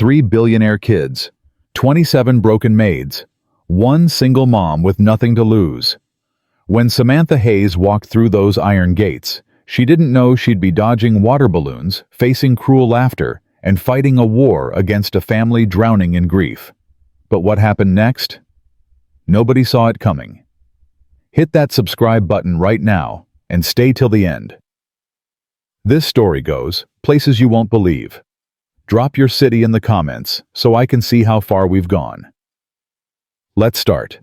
3 billionaire kids, 27 broken maids, one single mom with nothing to lose. When Samantha Hayes walked through those iron gates, she didn't know she'd be dodging water balloons, facing cruel laughter, and fighting a war against a family drowning in grief. But what happened next? Nobody saw it coming. Hit that subscribe button right now and stay till the end. This story goes places you won't believe. Drop your city in the comments so I can see how far we've gone. Let's start.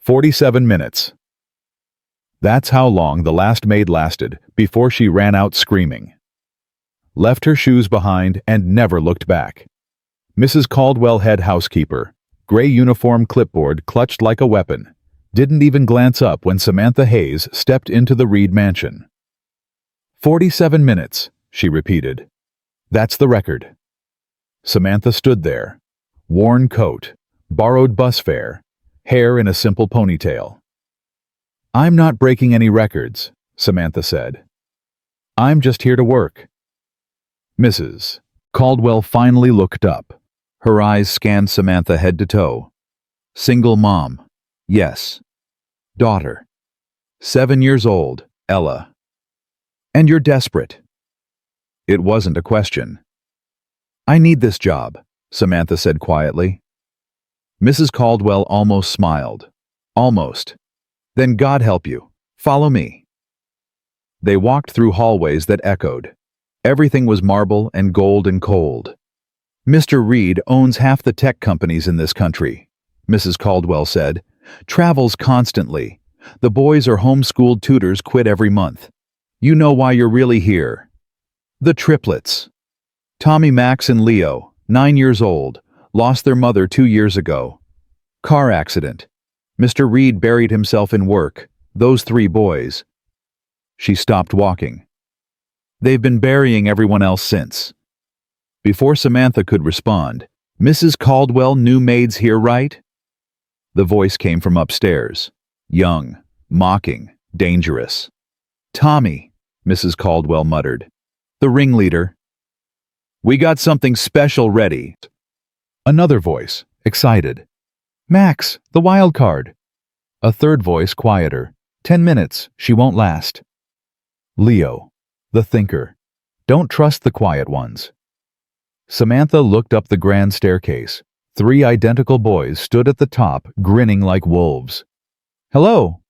47 minutes. That's how long the last maid lasted before she ran out screaming. Left her shoes behind and never looked back. Mrs. Caldwell, head housekeeper, gray uniform, clipboard clutched like a weapon, didn't even glance up when Samantha Hayes stepped into the Reed mansion. 47 minutes, she repeated. That's the record. Samantha stood there, worn coat, borrowed bus fare, hair in a simple ponytail. I'm not breaking any records, Samantha said. I'm just here to work. Mrs. Caldwell finally looked up. Her eyes scanned Samantha head to toe. Single mom, yes. Daughter, 7 years old, Ella. And you're desperate. It wasn't a question. I need this job, Samantha said quietly. Mrs. Caldwell almost smiled. Almost. Then God help you. Follow me. They walked through hallways that echoed. Everything was marble and gold and cold. Mr. Reed owns half the tech companies in this country, Mrs. Caldwell said. Travels constantly. The boys are homeschooled tutors, quit every month. You know why you're really here. The triplets. Tommy, Max, and Leo, 9 years old, lost their mother 2 years ago. Car accident. Mr. Reed buried himself in work. Those 3 boys. She stopped walking. They've been burying everyone else since. Before Samantha could respond, Mrs. Caldwell knew Maid's here, right? The voice came from upstairs. Young, mocking, dangerous. Tommy, Mrs. Caldwell muttered. The ringleader. We got something special ready. Another voice, excited. Max, the wild card. A third voice, quieter. 10 minutes, she won't last. Leo, the thinker. Don't trust the quiet ones. Samantha looked up the grand staircase. 3 identical boys stood at the top, grinning like wolves. Hello,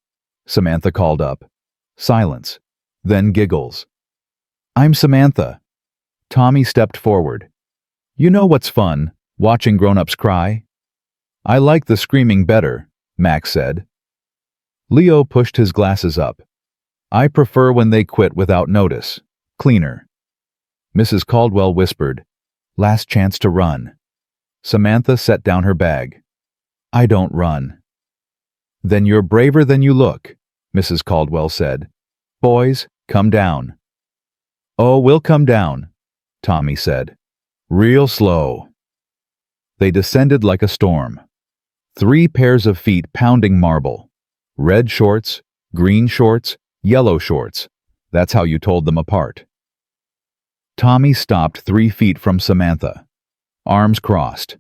Samantha called up. Silence. Then giggles. I'm Samantha. Tommy stepped forward. You know what's fun? Watching grown-ups cry? I like the screaming better, Max said. Leo pushed his glasses up. I prefer when they quit without notice. Cleaner. Mrs. Caldwell whispered. Last chance to run. Samantha set down her bag. I don't run. Then you're braver than you look, Mrs. Caldwell said. Boys, come down. Oh, we'll come down, Tommy said. Real slow. They descended like a storm. 3 pairs of feet pounding marble. Red shorts, green shorts, yellow shorts. That's how you told them apart. Tommy stopped 3 feet from Samantha. Arms crossed.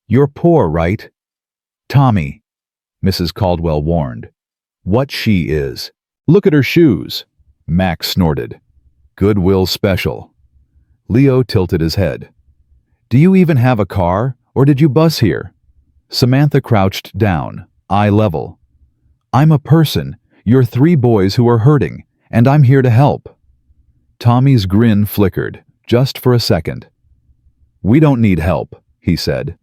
You're poor, right? Tommy, Mrs. Caldwell warned. What she is. Look at her shoes. Max snorted. Goodwill special. Leo tilted his head. Do you even have a car, or did you bus here? Samantha crouched down, eye level. I'm a person. You're 3 boys who are hurting, and I'm here to help. Tommy's grin flickered, just for a second. We don't need help, he said.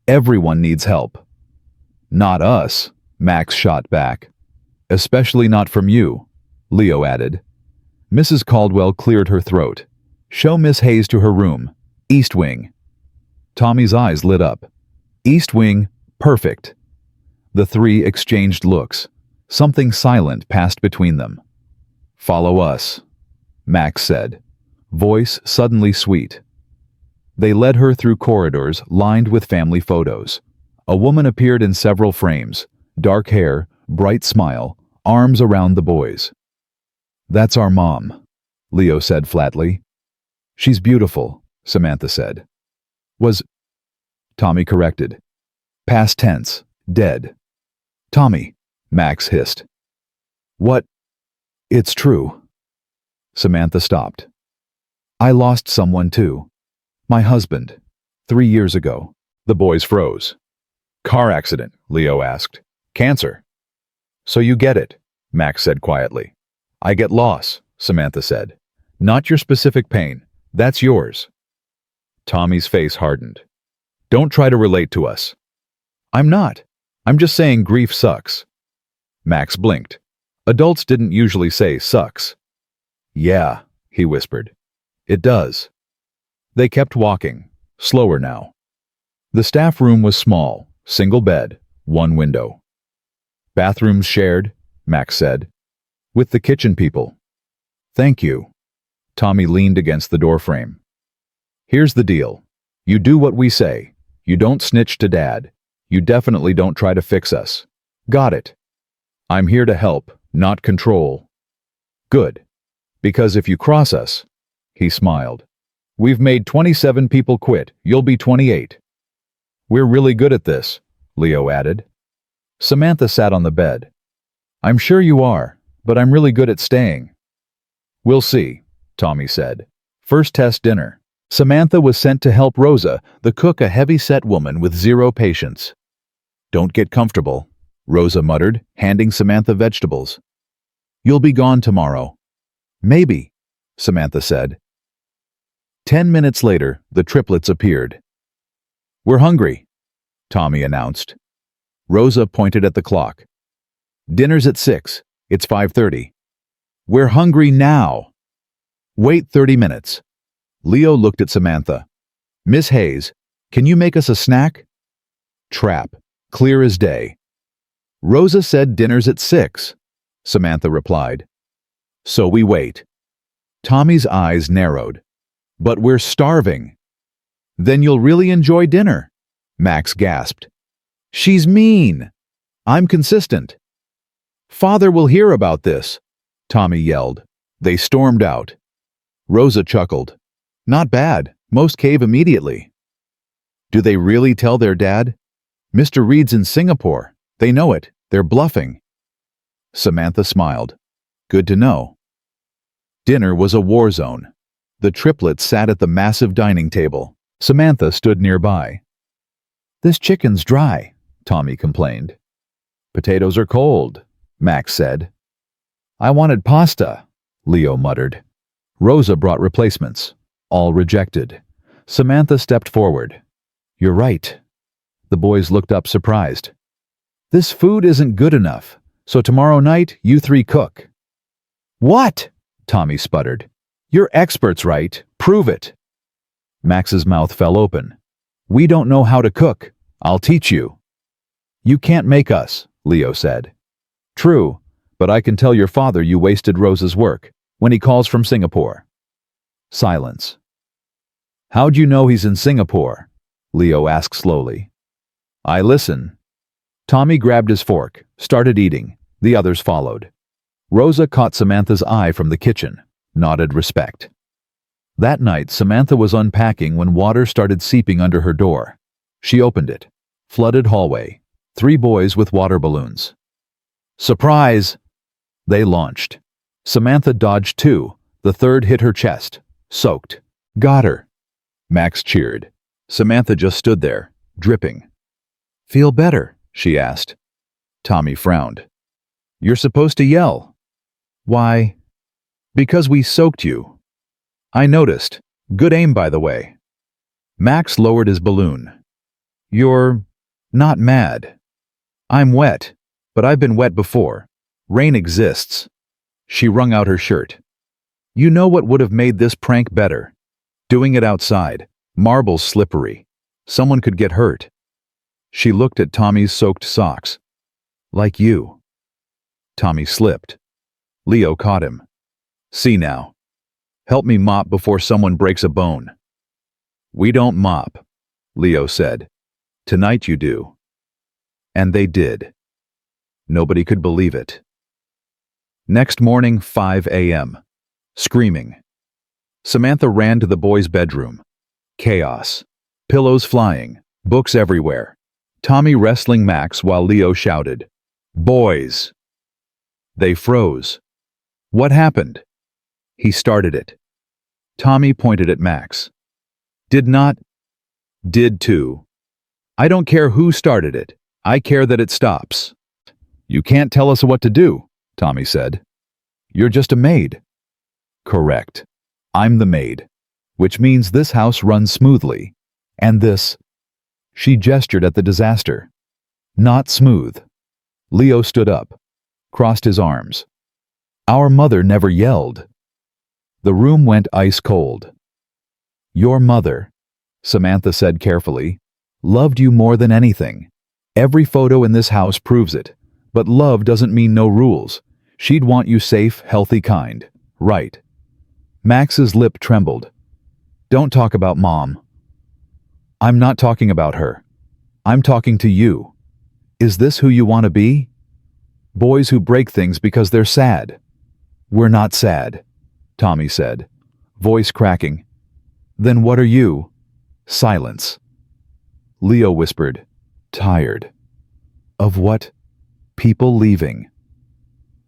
Everyone needs help. Not us, Max shot back. Especially not from you, Leo added. Mrs. Caldwell cleared her throat. Show Miss Hayes to her room. East Wing. Tommy's eyes lit up. East Wing, perfect. The 3 exchanged looks. Something silent passed between them. Follow us, Max said, voice suddenly sweet. They led her through corridors lined with family photos. A woman appeared in several frames, dark hair, bright smile, arms around the boys. That's our mom, Leo said flatly. She's beautiful, Samantha said. Was, Tommy corrected. Past tense. Dead. Tommy, Max hissed. What? It's true. Samantha stopped. I lost someone too. My husband. 3 years ago. The boys froze. Car accident, Leo asked. Cancer. So you get it, Max said quietly. I get loss, Samantha said. Not your specific pain. That's yours. Tommy's face hardened. Don't try to relate to us. I'm not. I'm just saying grief sucks. Max blinked. Adults didn't usually say sucks. Yeah, he whispered. It does. They kept walking, slower now. The staff room was small, single bed, one window. Bathrooms shared, Max said. With the kitchen people. Thank you. Tommy leaned against the doorframe. Here's the deal. You do what we say. You don't snitch to Dad. You definitely don't try to fix us. Got it. I'm here to help, not control. Good. Because if you cross us, he smiled. We've made 27 people quit. You'll be 28. We're really good at this, Leo added. Samantha sat on the bed. I'm sure you are, but I'm really good at staying. We'll see, Tommy said. First test dinner. Samantha was sent to help Rosa, the cook, a heavy-set woman with zero patience. Don't get comfortable, Rosa muttered, handing Samantha vegetables. You'll be gone tomorrow. Maybe, Samantha said. 10 minutes later, the triplets appeared. We're hungry, Tommy announced. Rosa pointed at the clock. Dinner's at 6. It's 5:30. We're hungry now. Wait 30 minutes. Leo looked at Samantha. Miss Hayes, can you make us a snack? Trap. Clear as day. Rosa said dinner's at 6. Samantha replied. So we wait. Tommy's eyes narrowed. But we're starving. Then you'll really enjoy dinner, Max gasped. She's mean. I'm consistent. Father will hear about this, Tommy yelled. They stormed out. Rosa chuckled. Not bad. Most cave immediately. Do they really tell their dad? Mr. Reed's in Singapore. They know it. They're bluffing. Samantha smiled. Good to know. Dinner was a war zone. The triplets sat at the massive dining table. Samantha stood nearby. This chicken's dry, Tommy complained. Potatoes are cold, Max said. I wanted pasta, Leo muttered. Rosa brought replacements. All rejected. Samantha stepped forward. You're right. The boys looked up surprised. This food isn't good enough, so tomorrow night you 3 cook. What? Tommy sputtered. You're experts, right? Prove it. Max's mouth fell open. We don't know how to cook. I'll teach you. You can't make us, Leo said. True, but I can tell your father you wasted Rosa's work when he calls from Singapore. Silence. How'd you know he's in Singapore? Leo asked slowly. I listen. Tommy grabbed his fork, started eating. The others followed. Rosa caught Samantha's eye from the kitchen, nodded respect. That night, Samantha was unpacking when water started seeping under her door. She opened it. Flooded hallway. 3 boys with water balloons. Surprise! They launched. Samantha dodged 2. The third hit her chest. Soaked. Got her. Max cheered. Samantha just stood there, dripping. Feel better? She asked. Tommy frowned. You're supposed to yell. Why? Because we soaked you. I noticed. Good aim, by the way. Max lowered his balloon. You're not mad. I'm wet, but I've been wet before. Rain exists. She wrung out her shirt. You know what would have made this prank better? Doing it outside. Marble's slippery. Someone could get hurt. She looked at Tommy's soaked socks. Like you. Tommy slipped. Leo caught him. See now. Help me mop before someone breaks a bone. We don't mop, Leo said. Tonight you do. And they did. Nobody could believe it. Next morning, 5 a.m. Screaming. Samantha ran to the boys' bedroom. Chaos. Pillows flying, books everywhere. Tommy wrestling Max while Leo shouted, "Boys!" They froze. What happened? He started it. Tommy pointed at Max. Did not? Did too. I don't care who started it. I care that it stops. You can't tell us what to do, Tommy said. You're just a maid. Correct. I'm the maid, which means this house runs smoothly. And this. She gestured at the disaster. Not smooth. Leo stood up, crossed his arms. Our mother never yelled. The room went ice cold. Your mother, Samantha said carefully, loved you more than anything. Every photo in this house proves it. But love doesn't mean no rules. She'd want you safe, healthy, kind. Right. Max's lip trembled. Don't talk about Mom. I'm not talking about her. I'm talking to you. Is this who you want to be? Boys who break things because they're sad. We're not sad, Tommy said, voice cracking. Then what are you? Silence. Leo whispered, tired. Of what? People leaving.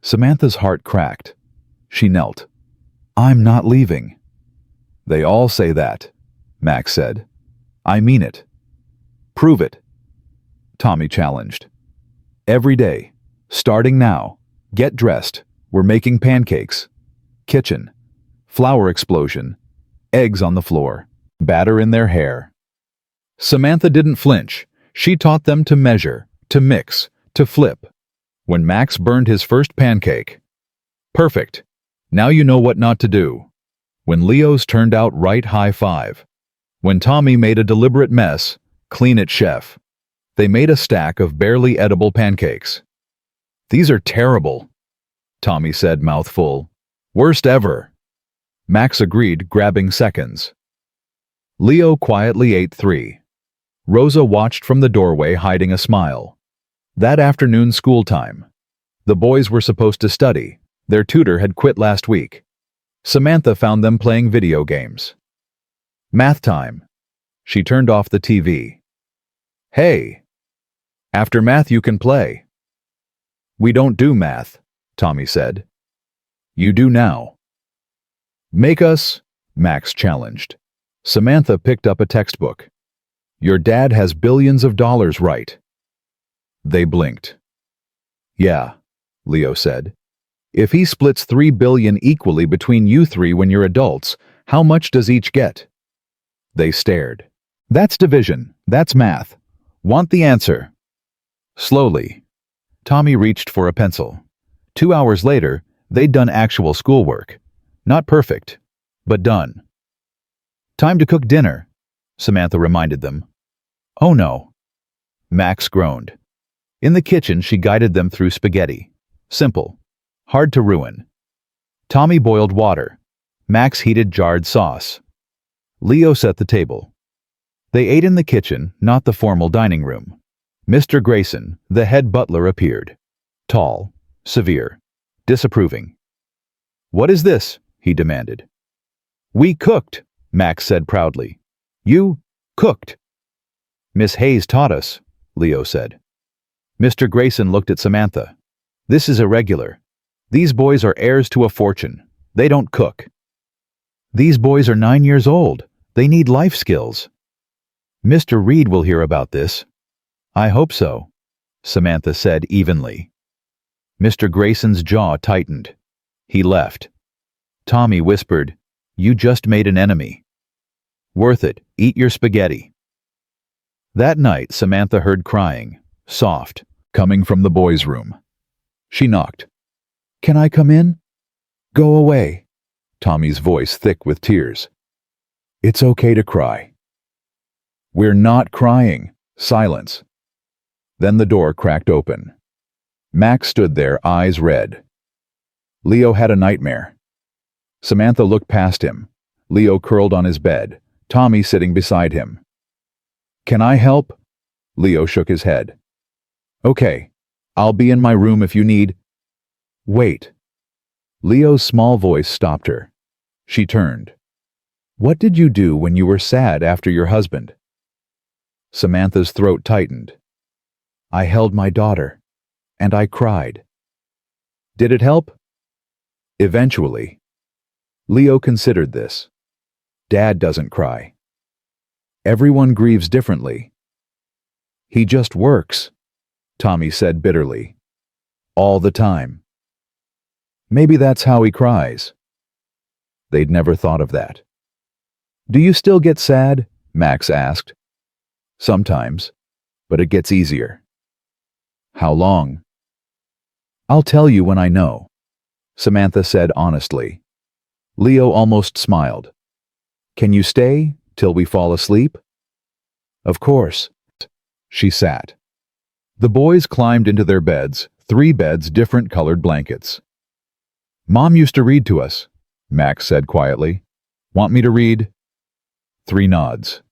Samantha's heart cracked. She knelt. I'm not leaving. They all say that, Max said. I mean it. Prove it. Tommy challenged. Every day, starting now, get dressed. We're making pancakes. Kitchen. Flour explosion. Eggs on the floor. Batter in their hair. Samantha didn't flinch. She taught them to measure, to mix, to flip. When Max burned his first pancake. Perfect. Now you know what not to do. When Leo's turned out right, high five. When Tommy made a deliberate mess, clean it, chef. They made a stack of barely edible pancakes. These are terrible, Tommy said, mouth full. Worst ever. Max agreed, grabbing seconds. Leo quietly ate 3. Rosa watched from the doorway, hiding a smile. That afternoon, school time. The boys were supposed to study. Their tutor had quit last week. Samantha found them playing video games. Math time. She turned off the TV. Hey! After math you can play. We don't do math, Tommy said. You do now. Make us, Max challenged. Samantha picked up a textbook. Your dad has billions of dollars, right? They blinked. Yeah, Leo said. If he splits $3 billion equally between you 3 when you're adults, how much does each get? They stared. That's division. That's math. Want the answer? Slowly. Tommy reached for a pencil. 2 hours later, they'd done actual schoolwork. Not perfect, but done. Time to cook dinner, Samantha reminded them. Oh no. Max groaned. In the kitchen, she guided them through spaghetti. Simple. Hard to ruin. Tommy boiled water. Max heated jarred sauce. Leo set the table. They ate in the kitchen, not the formal dining room. Mr. Grayson, the head butler, appeared. Tall, severe, disapproving. What is this? He demanded. We cooked, Max said proudly. You cooked. Miss Hayes taught us, Leo said. Mr. Grayson looked at Samantha. This is irregular. These boys are heirs to a fortune. They don't cook. These boys are 9 years old. They need life skills. Mr. Reed will hear about this. I hope so, Samantha said evenly. Mr. Grayson's jaw tightened. He left. Tommy whispered, You just made an enemy. Worth it. Eat your spaghetti. That night, Samantha heard crying, soft, coming from the boys' room. She knocked. Can I come in? Go away. Tommy's voice thick with tears. It's okay to cry. We're not crying. Silence. Then the door cracked open. Max stood there, eyes red. Leo had a nightmare. Samantha looked past him. Leo curled on his bed, Tommy sitting beside him. Can I help? Leo shook his head. Okay, I'll be in my room if you need. Wait. Leo's small voice stopped her. She turned. What did you do when you were sad after your husband? Samantha's throat tightened. I held my daughter, and I cried. Did it help? Eventually. Leo considered this. Dad doesn't cry. Everyone grieves differently. He just works, Tommy said bitterly. All the time. Maybe that's how he cries. They'd never thought of that. Do you still get sad? Max asked. Sometimes, but it gets easier. How long? I'll tell you when I know, Samantha said honestly. Leo almost smiled. Can you stay till we fall asleep? Of course. She sat. The boys climbed into their beds, 3 beds, different colored blankets. Mom used to read to us, Max said quietly. Want me to read? 3 nods.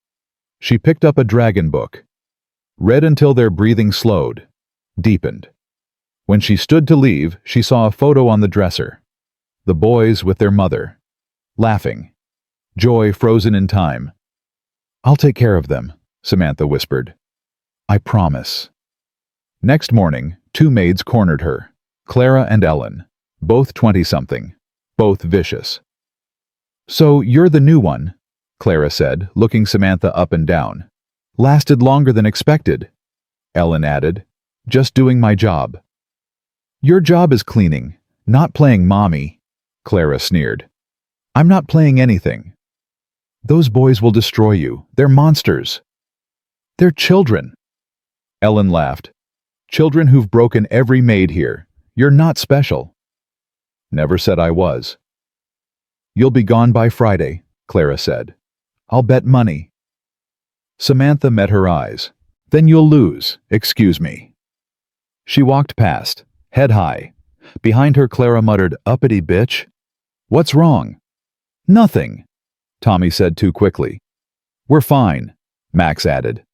She picked up a dragon book. Read until their breathing slowed, deepened. When she stood to leave, she saw a photo on the dresser. The boys with their mother, laughing. Joy frozen in time. I'll take care of them, Samantha whispered. I promise. Next morning, 2 maids cornered her, Clara and Ellen, both 20-something, both vicious. So you're the new one, Clara said, looking Samantha up and down. Lasted longer than expected, Ellen added. Just doing my job. Your job is cleaning, not playing mommy, Clara sneered. I'm not playing anything. Those boys will destroy you. They're monsters. They're children. Ellen laughed. Children who've broken every maid here. You're not special. Never said I was. You'll be gone by Friday, Clara said. I'll bet money. Samantha met her eyes. Then you'll lose, excuse me. She walked past, head high. Behind her, Clara muttered, uppity bitch. What's wrong? Nothing, Tommy said too quickly. We're fine, Max added.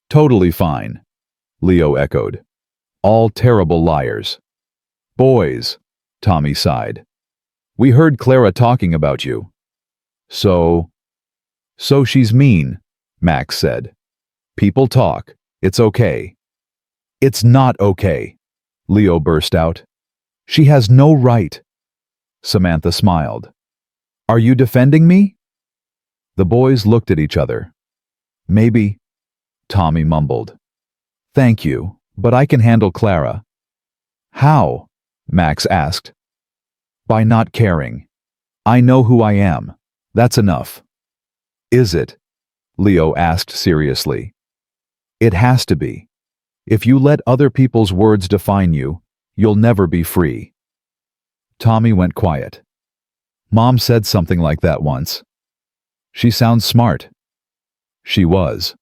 Totally fine, Leo echoed. All terrible liars. Boys, Tommy sighed. We heard Clara talking about you. So she's mean, Max said. People talk. It's okay. It's not okay, Leo burst out. She has no right. Samantha smiled. Are you defending me? The boys looked at each other. Maybe, Tommy mumbled. Thank you, but I can handle Clara. How? Max asked. By not caring. I know who I am. That's enough. Is it? Leo asked seriously. It has to be. If you let other people's words define you, you'll never be free. Tommy went quiet. Mom said something like that once. She sounds smart. She was.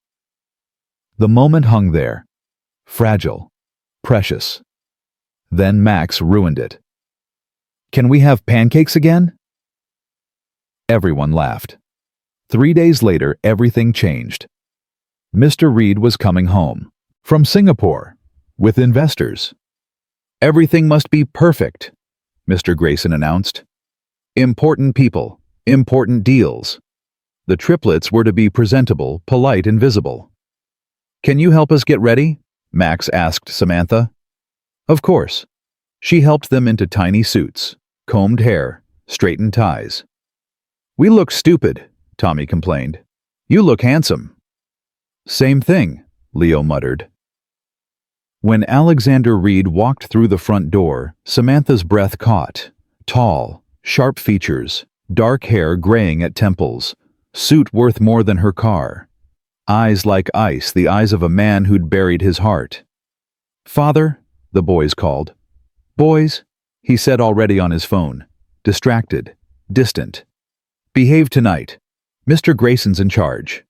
The moment hung there. Fragile. Precious. Then Max ruined it. Can we have pancakes again? Everyone laughed. 3 days later, everything changed. Mr. Reed was coming home. From Singapore. With investors. Everything must be perfect, Mr. Grayson announced. Important people. Important deals. The triplets were to be presentable, polite, and visible. Can you help us get ready? Max asked Samantha. Of course. She helped them into tiny suits, combed hair, straightened ties. We look stupid, Tommy complained. You look handsome. Same thing, Leo muttered. When Alexander Reed walked through the front door, Samantha's breath caught. Tall, sharp features, dark hair graying at temples, suit worth more than her car. Eyes like ice, the eyes of a man who'd buried his heart. Father, the boys called. Boys, he said already on his phone, distracted, distant. Behave tonight. Mr. Grayson's in charge.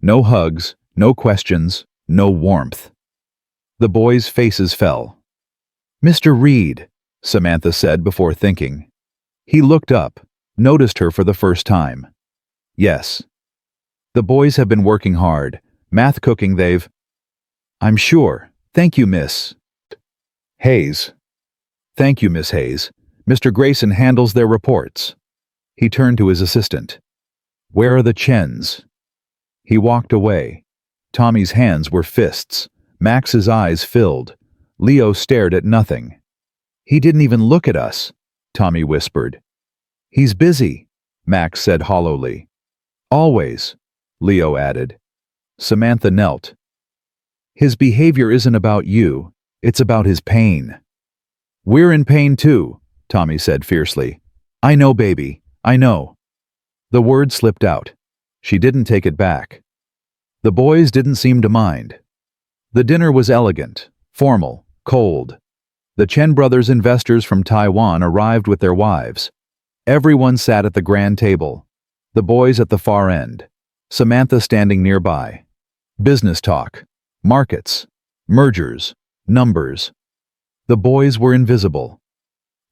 No hugs, no questions, no warmth. The boys' faces fell. Mr. Reed, Samantha said before thinking. He looked up, noticed her for the first time. Yes. The boys have been working hard. Math cooking they've... I'm sure. Thank you, Miss... Hayes. Thank you, Miss Hayes. Mr. Grayson handles their reports. He turned to his assistant. Where are the Chens? He walked away. Tommy's hands were fists. Max's eyes filled. Leo stared at nothing. "He didn't even look at us," Tommy whispered. "He's busy," Max said hollowly. "Always," Leo added. Samantha knelt. "His behavior isn't about you, it's about his pain." "We're in pain too," Tommy said fiercely. "I know, baby, I know." The word slipped out. She didn't take it back. The boys didn't seem to mind. The dinner was elegant, formal, cold. The Chen brothers' investors from Taiwan arrived with their wives. Everyone sat at the grand table. The boys at the far end. Samantha standing nearby. Business talk. Markets. Mergers. Numbers. The boys were invisible.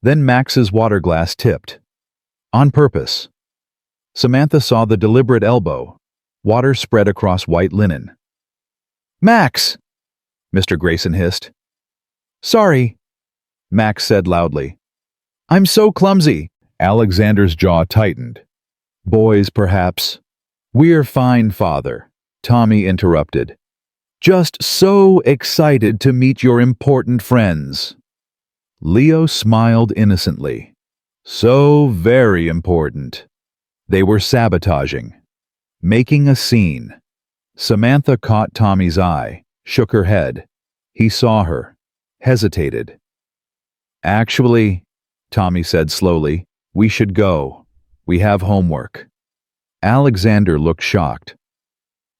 Then Max's water glass tipped. On purpose. Samantha saw the deliberate elbow. Water spread across white linen. "Max!" Mr. Grayson hissed. "Sorry," Max said loudly. "I'm so clumsy." Alexander's jaw tightened. "Boys, perhaps." "We're fine, Father," Tommy interrupted. "Just so excited to meet your important friends." Leo smiled innocently. "So very important." They were sabotaging. Making a scene. Samantha caught Tommy's eye, shook her head. He saw her, hesitated. "Actually," Tommy said slowly, "we should go. We have homework." Alexander looked shocked.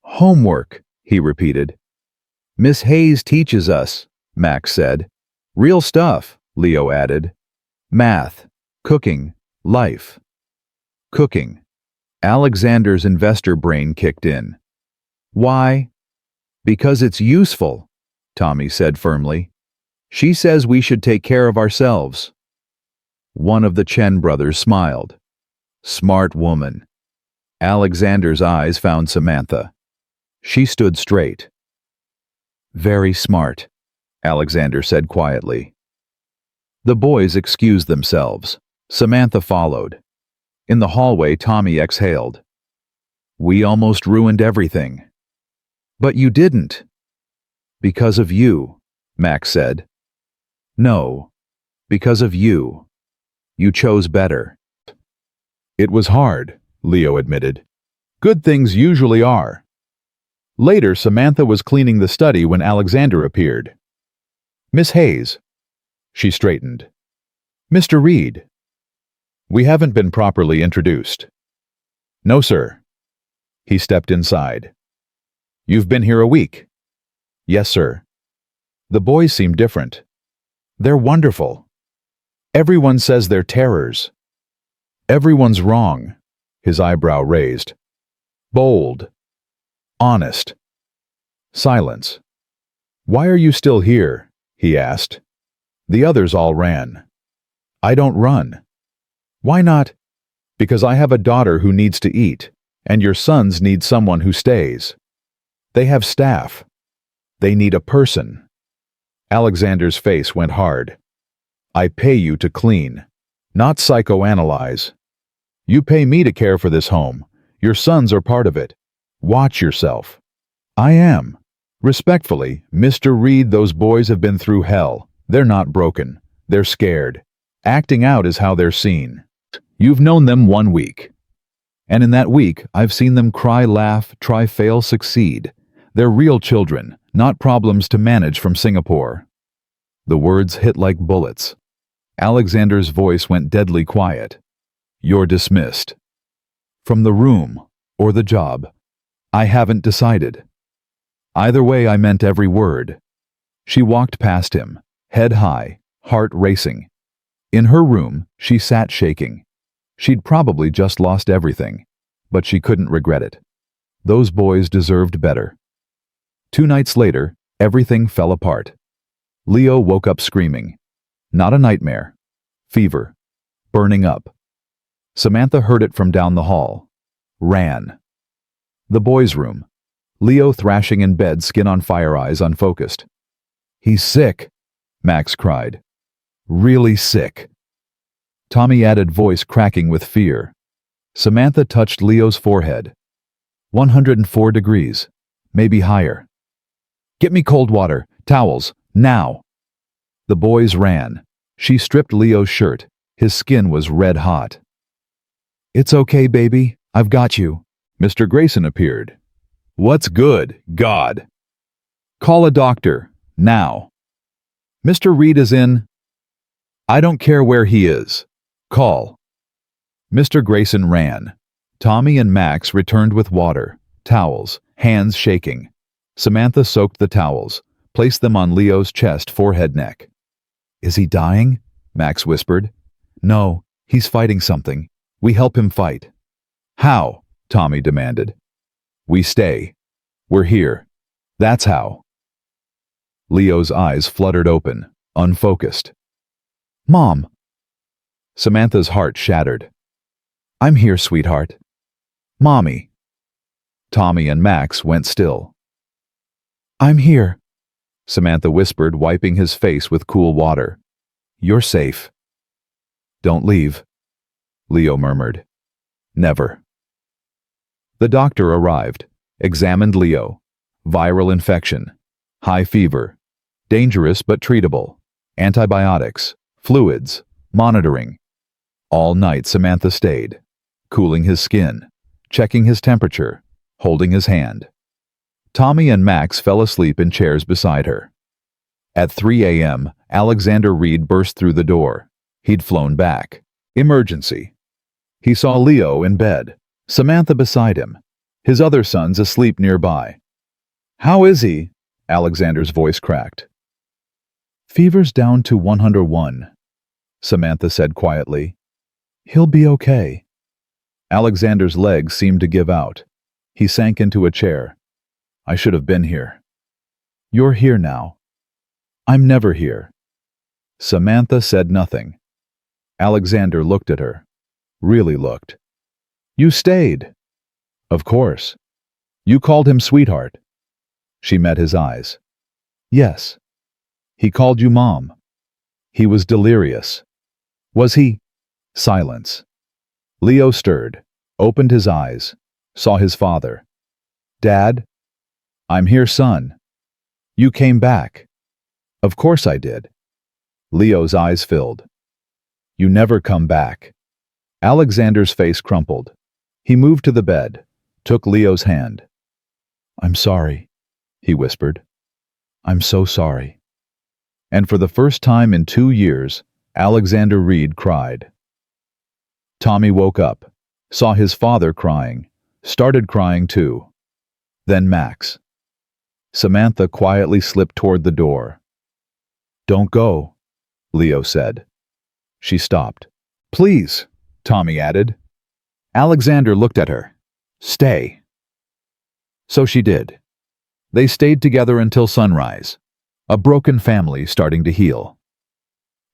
"Homework," he repeated. "Miss Hayes teaches us," Max said. "Real stuff," Leo added. "Math, cooking, life." Cooking. Alexander's investor brain kicked in. "Why?" "Because it's useful," Tommy said firmly. "She says we should take care of ourselves." One of the Chen brothers smiled. "Smart woman." Alexander's eyes found Samantha. She stood straight. "Very smart," Alexander said quietly. The boys excused themselves. Samantha followed. In the hallway, Tommy exhaled. "We almost ruined everything." "But you didn't." "Because of you," Max said. "No, because of you. You chose better." "It was hard," Leo admitted. "Good things usually are." Later, Samantha was cleaning the study when Alexander appeared. "Miss Hayes." She straightened. "Mr. Reed." "We haven't been properly introduced." "No, sir." He stepped inside. "You've been here a week?" "Yes, sir." The boys seem different. "They're wonderful." "Everyone says they're terrors." "Everyone's wrong." His eyebrow raised. "Bold. Honest." Silence. "Why are you still here?" he asked. The others all ran. "I don't run." "Why not?" "Because I have a daughter who needs to eat, and your sons need someone who stays. They have staff. They need a person." Alexander's face went hard. "I pay you to clean, not psychoanalyze. You pay me to care for this home. Your sons are part of it. Watch yourself." "I am." "Respectfully, Mr. Reed, those boys have been through hell. They're not broken. They're scared. Acting out is how they're seen. You've known them 1 week. And in that week, I've seen them cry, laugh, try, fail, succeed. They're real children, not problems to manage from Singapore." The words hit like bullets. Alexander's voice went deadly quiet. "You're dismissed." "From the room, or the job. I haven't decided." Either way, I meant every word. She walked past him, head high, heart racing. In her room, she sat shaking. She'd probably just lost everything, but she couldn't regret it. Those boys deserved better. 2 nights later, everything fell apart. Leo woke up screaming. Not a nightmare. Fever. Burning up. Samantha heard it from down the hall. Ran. The boys' room. Leo thrashing in bed, skin on fire, eyes unfocused. "He's sick," Max cried. "Really sick." Tommy added, voice cracking with fear. Samantha touched Leo's forehead. 104 degrees. maybe higher. Get me cold water, towels, now. The boys ran. She stripped Leo's shirt. His skin was red hot. It's okay, baby. I've got you. Mr. Grayson appeared. What's good, God? Call a doctor, now. Mr. Reed is in. I don't care where he is. Call. Mr. Grayson ran. Tommy and Max returned with water, towels, hands shaking. Samantha soaked the towels, placed them on Leo's chest, forehead, neck. Is he dying? Max whispered. No, he's fighting something. We help him fight. How? Tommy demanded. We stay. We're here. That's how. Leo's eyes fluttered open, unfocused. Mom. Samantha's heart shattered. I'm here, sweetheart. Mommy. Tommy and Max went still. I'm here, Samantha whispered, wiping his face with cool water. You're safe. Don't leave, Leo murmured. Never. The doctor arrived, examined Leo. Viral infection, high fever, dangerous but treatable, antibiotics, fluids, monitoring. All night Samantha stayed, cooling his skin, checking his temperature, holding his hand. Tommy and Max fell asleep in chairs beside her. At 3 a.m., Alexander Reed burst through the door. He'd flown back. Emergency. He saw Leo in bed, Samantha beside him, his other sons asleep nearby. How is he? Alexander's voice cracked. Fever's down to 101, Samantha said quietly. He'll be okay. Alexander's legs seemed to give out. He sank into a chair. I should have been here. You're here now. I'm never here. Samantha said nothing. Alexander looked at her. Really looked. You stayed. Of course. You called him sweetheart. She met his eyes. Yes. He called you Mom. He was delirious. Was he? Silence. Leo stirred, opened his eyes, saw his father. Dad? I'm here, son. You came back. Of course I did. Leo's eyes filled. You never come back. Alexander's face crumpled. He moved to the bed, took Leo's hand. I'm sorry, he whispered. I'm so sorry. And for the first time in 2 years, Alexander Reed cried. Tommy woke up, saw his father crying, started crying too. Then Max. Samantha quietly slipped toward the door. Don't go, Leo said. She stopped. Please, Tommy added. Alexander looked at her. Stay. So she did. They stayed together until sunrise, a broken family starting to heal.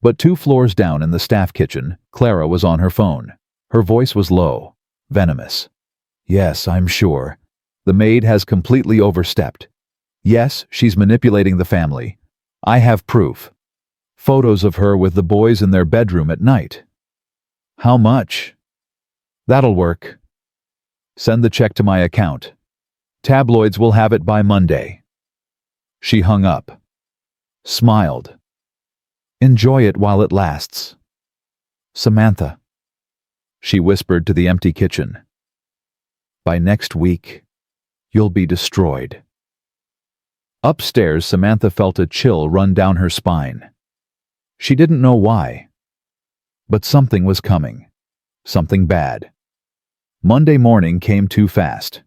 But 2 floors down in the staff kitchen, Clara was on her phone. Her voice was low, venomous. Yes, I'm sure. The maid has completely overstepped. Yes, she's manipulating the family. I have proof. Photos of her with the boys in their bedroom at night. How much? That'll work. Send the check to my account. Tabloids will have it by Monday. She hung up. Smiled. Enjoy it while it lasts. Samantha. She whispered to the empty kitchen. By next week, you'll be destroyed. Upstairs, Samantha felt a chill run down her spine. She didn't know why. But something was coming. Something bad. Monday morning came too fast.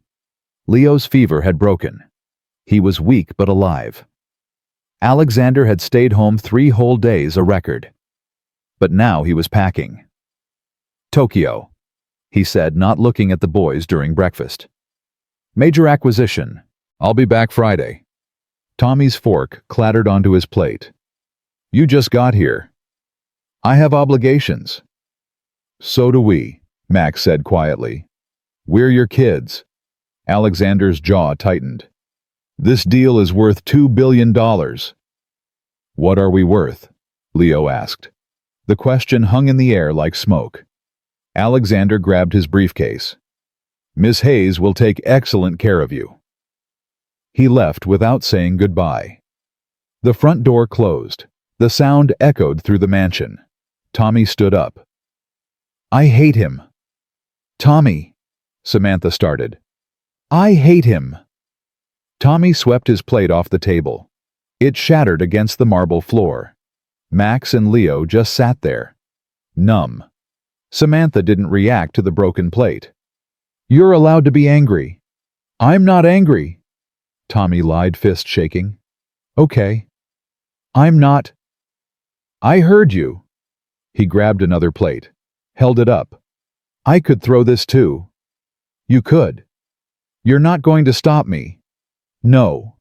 Leo's fever had broken. He was weak but alive. Alexander had stayed home 3 whole days, a record. But now he was packing. Tokyo, he said, not looking at the boys during breakfast. Major acquisition. I'll be back Friday. Tommy's fork clattered onto his plate. You just got here. I have obligations. So do we, Max said quietly. We're your kids. Alexander's jaw tightened. This deal is worth $2 billion. What are we worth? Leo asked. The question hung in the air like smoke. Alexander grabbed his briefcase. Miss Hayes will take excellent care of you. He left without saying goodbye. The front door closed. The sound echoed through the mansion. Tommy stood up. "I hate him." "Tommy," Samantha started. "I hate him." Tommy swept his plate off the table. It shattered against the marble floor. Max and Leo just sat there, numb. Samantha didn't react to the broken plate. "You're allowed to be angry." "I'm not angry," Tommy lied, fist shaking. "Okay. I'm not." "I heard you." He grabbed another plate, held it up. "I could throw this too." "You could." "You're not going to stop me." "No."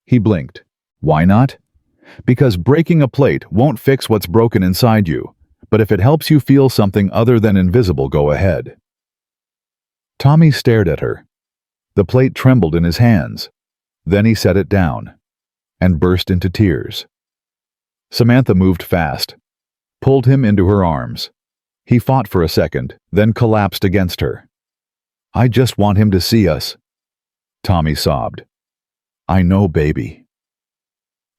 He blinked. "Why not?" "Because breaking a plate won't fix what's broken inside you, but if it helps you feel something other than invisible, go ahead." Tommy stared at her. The plate trembled in his hands. Then he set it down and burst into tears. Samantha moved fast, pulled him into her arms. He fought for a second, then collapsed against her. "I just want him to see us," Tommy sobbed. "I know, baby."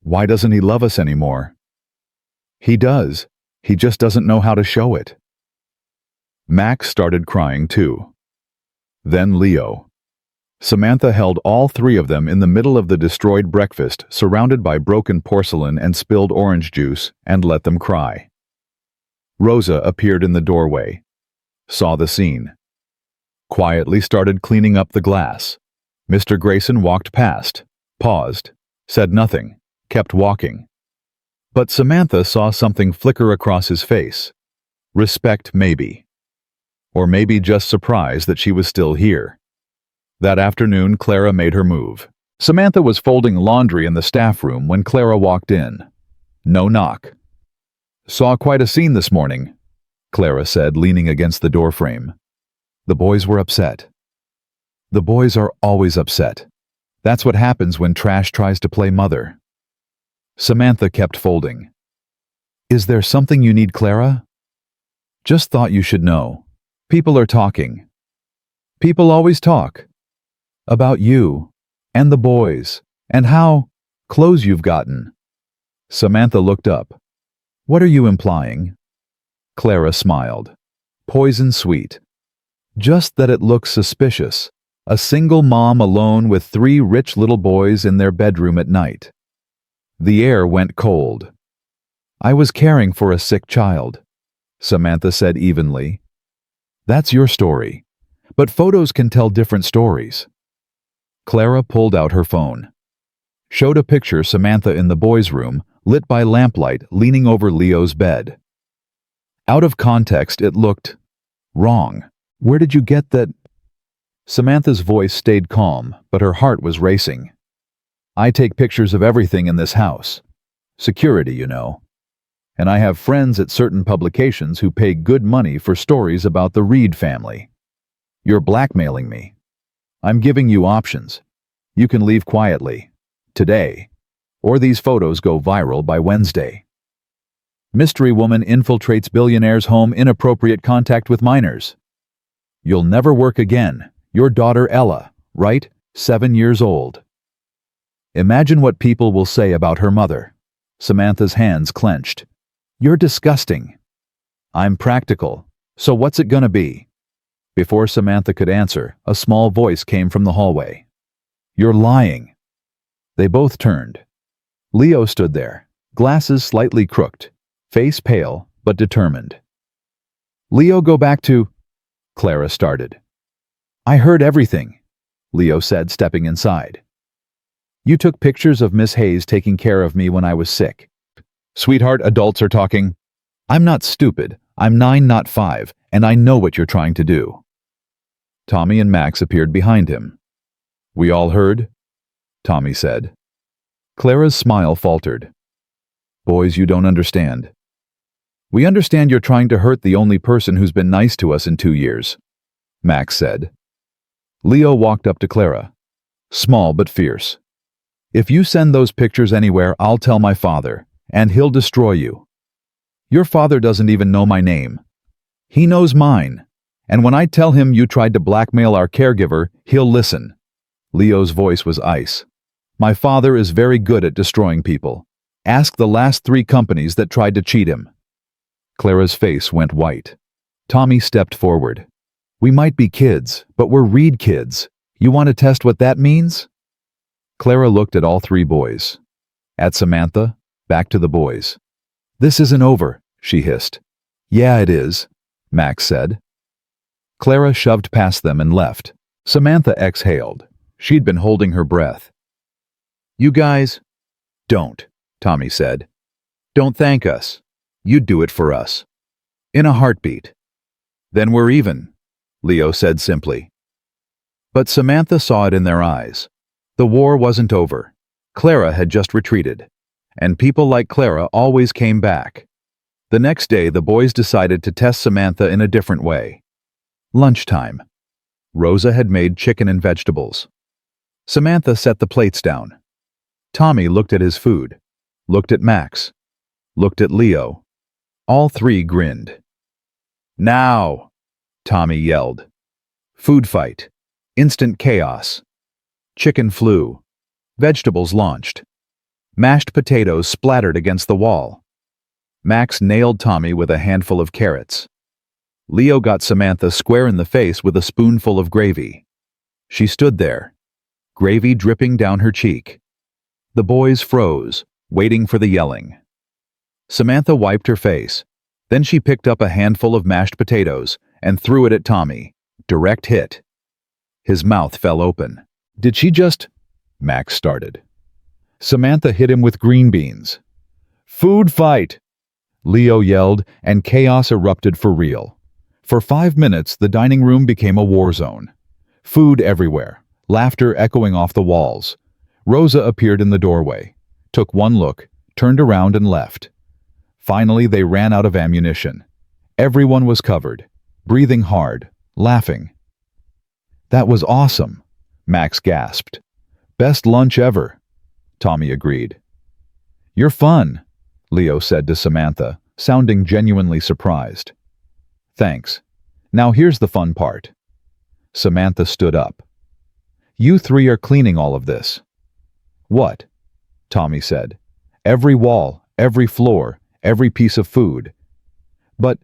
"Why doesn't he love us anymore?" "He does. He just doesn't know how to show it." Max started crying too. Then Leo. Samantha held all three of them in the middle of the destroyed breakfast, surrounded by broken porcelain and spilled orange juice, and let them cry. Rosa appeared in the doorway, saw the scene. Quietly started cleaning up the glass. Mr. Grayson walked past, paused, said nothing, kept walking. But Samantha saw something flicker across his face. Respect, maybe. Or maybe just surprise that she was still here. That afternoon, Clara made her move. Samantha was folding laundry in the staff room when Clara walked in. No knock. "Saw quite a scene this morning," Clara said, leaning against the doorframe. The boys were upset. The boys are always upset. That's what happens when trash tries to play mother. Samantha kept folding. "Is there something you need, Clara?" "Just thought you should know. People are talking." "People always talk." "About you, and the boys, and how close you've gotten." Samantha looked up. "What are you implying?" Clara smiled. Poison sweet. "Just that it looks suspicious. A single mom alone with 3 rich little boys in their bedroom at night." The air went cold. "I was caring for a sick child," Samantha said evenly. "That's your story. But photos can tell different stories." Clara pulled out her phone. Showed a picture Samantha in the boys' room, lit by lamplight, leaning over Leo's bed. Out of context, it looked wrong. "Where did you get that?" Samantha's voice stayed calm, but her heart was racing. "I take pictures of everything in this house. Security, you know. And I have friends at certain publications who pay good money for stories about the Reed family. You're blackmailing me. I'm giving you options. You can leave quietly. Today. Or these photos go viral by Wednesday. Mystery woman infiltrates billionaire's home, inappropriate contact with minors. You'll never work again. Your daughter Ella, right? 7 years old. Imagine what people will say about her mother." Samantha's hands clenched. "You're disgusting." "I'm practical. So what's it gonna be?" Before Samantha could answer, a small voice came from the hallway. "You're lying." They both turned. Leo stood there, glasses slightly crooked, face pale but determined. "Leo, go back to—" Clara started. "I heard everything," Leo said, stepping inside. "You took pictures of Miss Hayes taking care of me when I was sick." "Sweetheart, adults are talking." "I'm not stupid. I'm 9, not 5, and I know what you're trying to do." Tommy and Max appeared behind him. "We all heard?" Tommy said. Clara's smile faltered. "Boys, you don't understand." "We understand you're trying to hurt the only person who's been nice to us in 2 years," Max said. Leo walked up to Clara, small but fierce. "If you send those pictures anywhere, I'll tell my father, and he'll destroy you. Your father doesn't even know my name. He knows mine, and when I tell him you tried to blackmail our caregiver, he'll listen." Leo's voice was ice. My father is very good at destroying people. Ask the last 3 companies that tried to cheat him." Clara's face went white. Tommy stepped forward. "We might be kids, but we're Reed kids. You want to test what that means?" Clara looked at all 3 boys. At Samantha, back to the boys. "This isn't over," she hissed. "Yeah, it is," Max said. Clara shoved past them and left. Samantha exhaled. She'd been holding her breath. "You guys..." "Don't," Tommy said. "Don't thank us. You'd do it for us. In a heartbeat." "Then we're even," Leo said simply. But Samantha saw it in their eyes. The war wasn't over. Clara had just retreated. And people like Clara always came back. The next day, the boys decided to test Samantha in a different way. Lunchtime. Rosa had made chicken and vegetables. Samantha set the plates down. Tommy looked at his food, looked at Max, looked at Leo. All 3 grinned. "Now!" Tommy yelled. Food fight. Instant chaos. Chicken flew. Vegetables launched. Mashed potatoes splattered against the wall. Max nailed Tommy with a handful of carrots. Leo got Samantha square in the face with a spoonful of gravy. She stood there, gravy dripping down her cheek. The boys froze, waiting for the yelling. Samantha wiped her face. Then she picked up a handful of mashed potatoes and threw it at Tommy. Direct hit. His mouth fell open. "Did she just..." Max started. Samantha hit him with green beans. "Food fight!" Leo yelled, and chaos erupted for real. For 5 minutes, the dining room became a war zone. Food everywhere, laughter echoing off the walls. Rosa appeared in the doorway, took one look, turned around and left. Finally, they ran out of ammunition. Everyone was covered, breathing hard, laughing. "That was awesome," Max gasped. "Best lunch ever," Tommy agreed. "You're fun," Leo said to Samantha, sounding genuinely surprised. "Thanks. Now here's the fun part." Samantha stood up. "You 3 are cleaning all of this." "What?" Tommy said. "Every wall, every floor, every piece of food." "But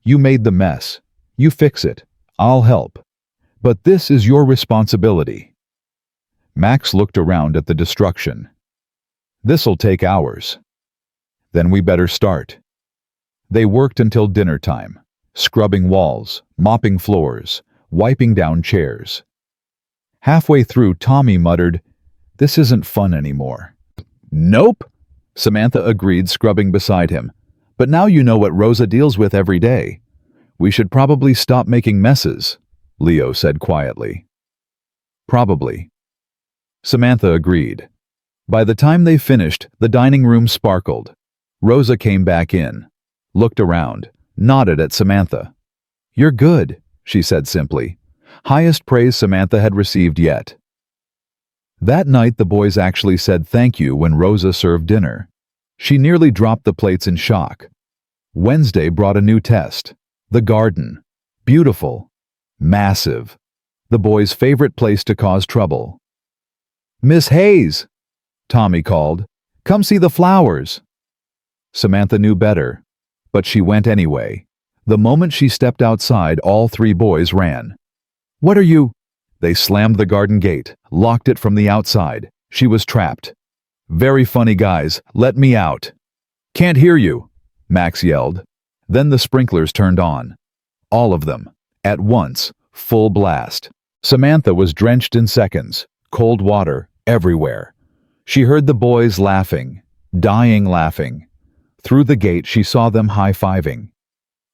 you made the mess. You fix it. I'll help. But this is your responsibility." Max looked around at the destruction. "This'll take hours." "Then we better start." They worked until dinner time, scrubbing walls, mopping floors, wiping down chairs. Halfway through, Tommy muttered, "This isn't fun anymore." "Nope," Samantha agreed, scrubbing beside him. "But now you know what Rosa deals with every day. We should probably stop making messes," Leo said quietly. "Probably." Samantha agreed. By the time they finished, the dining room sparkled. Rosa came back in, looked around, nodded at Samantha. "You're good," she said simply. Highest praise Samantha had received yet. That night, the boys actually said thank you when Rosa served dinner. She nearly dropped the plates in shock. Wednesday brought a new test. The garden. Beautiful. Massive. The boys' favorite place to cause trouble. "Miss Hayes," Tommy called. "Come see the flowers." Samantha knew better, but she went anyway. The moment she stepped outside, all 3 boys ran. "What are you—" They slammed the garden gate, locked it from the outside. She was trapped. "Very funny, guys. Let me out." "Can't hear you," Max yelled. Then the sprinklers turned on. All of them. At once. Full blast. Samantha was drenched in seconds. Cold water everywhere. She heard the boys laughing, dying laughing. Through the gate, she saw them high-fiving.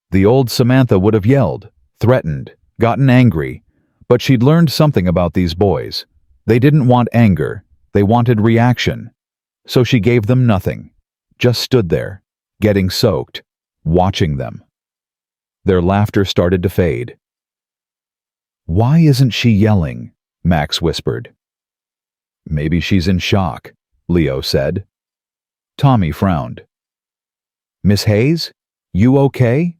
The old Samantha would have yelled, threatened, gotten angry, but she'd learned something about these boys. They didn't want anger. They wanted reaction. So she gave them nothing. Just stood there, getting soaked, watching them. Their laughter started to fade. "Why isn't she yelling?" Max whispered. "Maybe she's in shock," Leo said. Tommy frowned. "Miss Hayes, you okay?"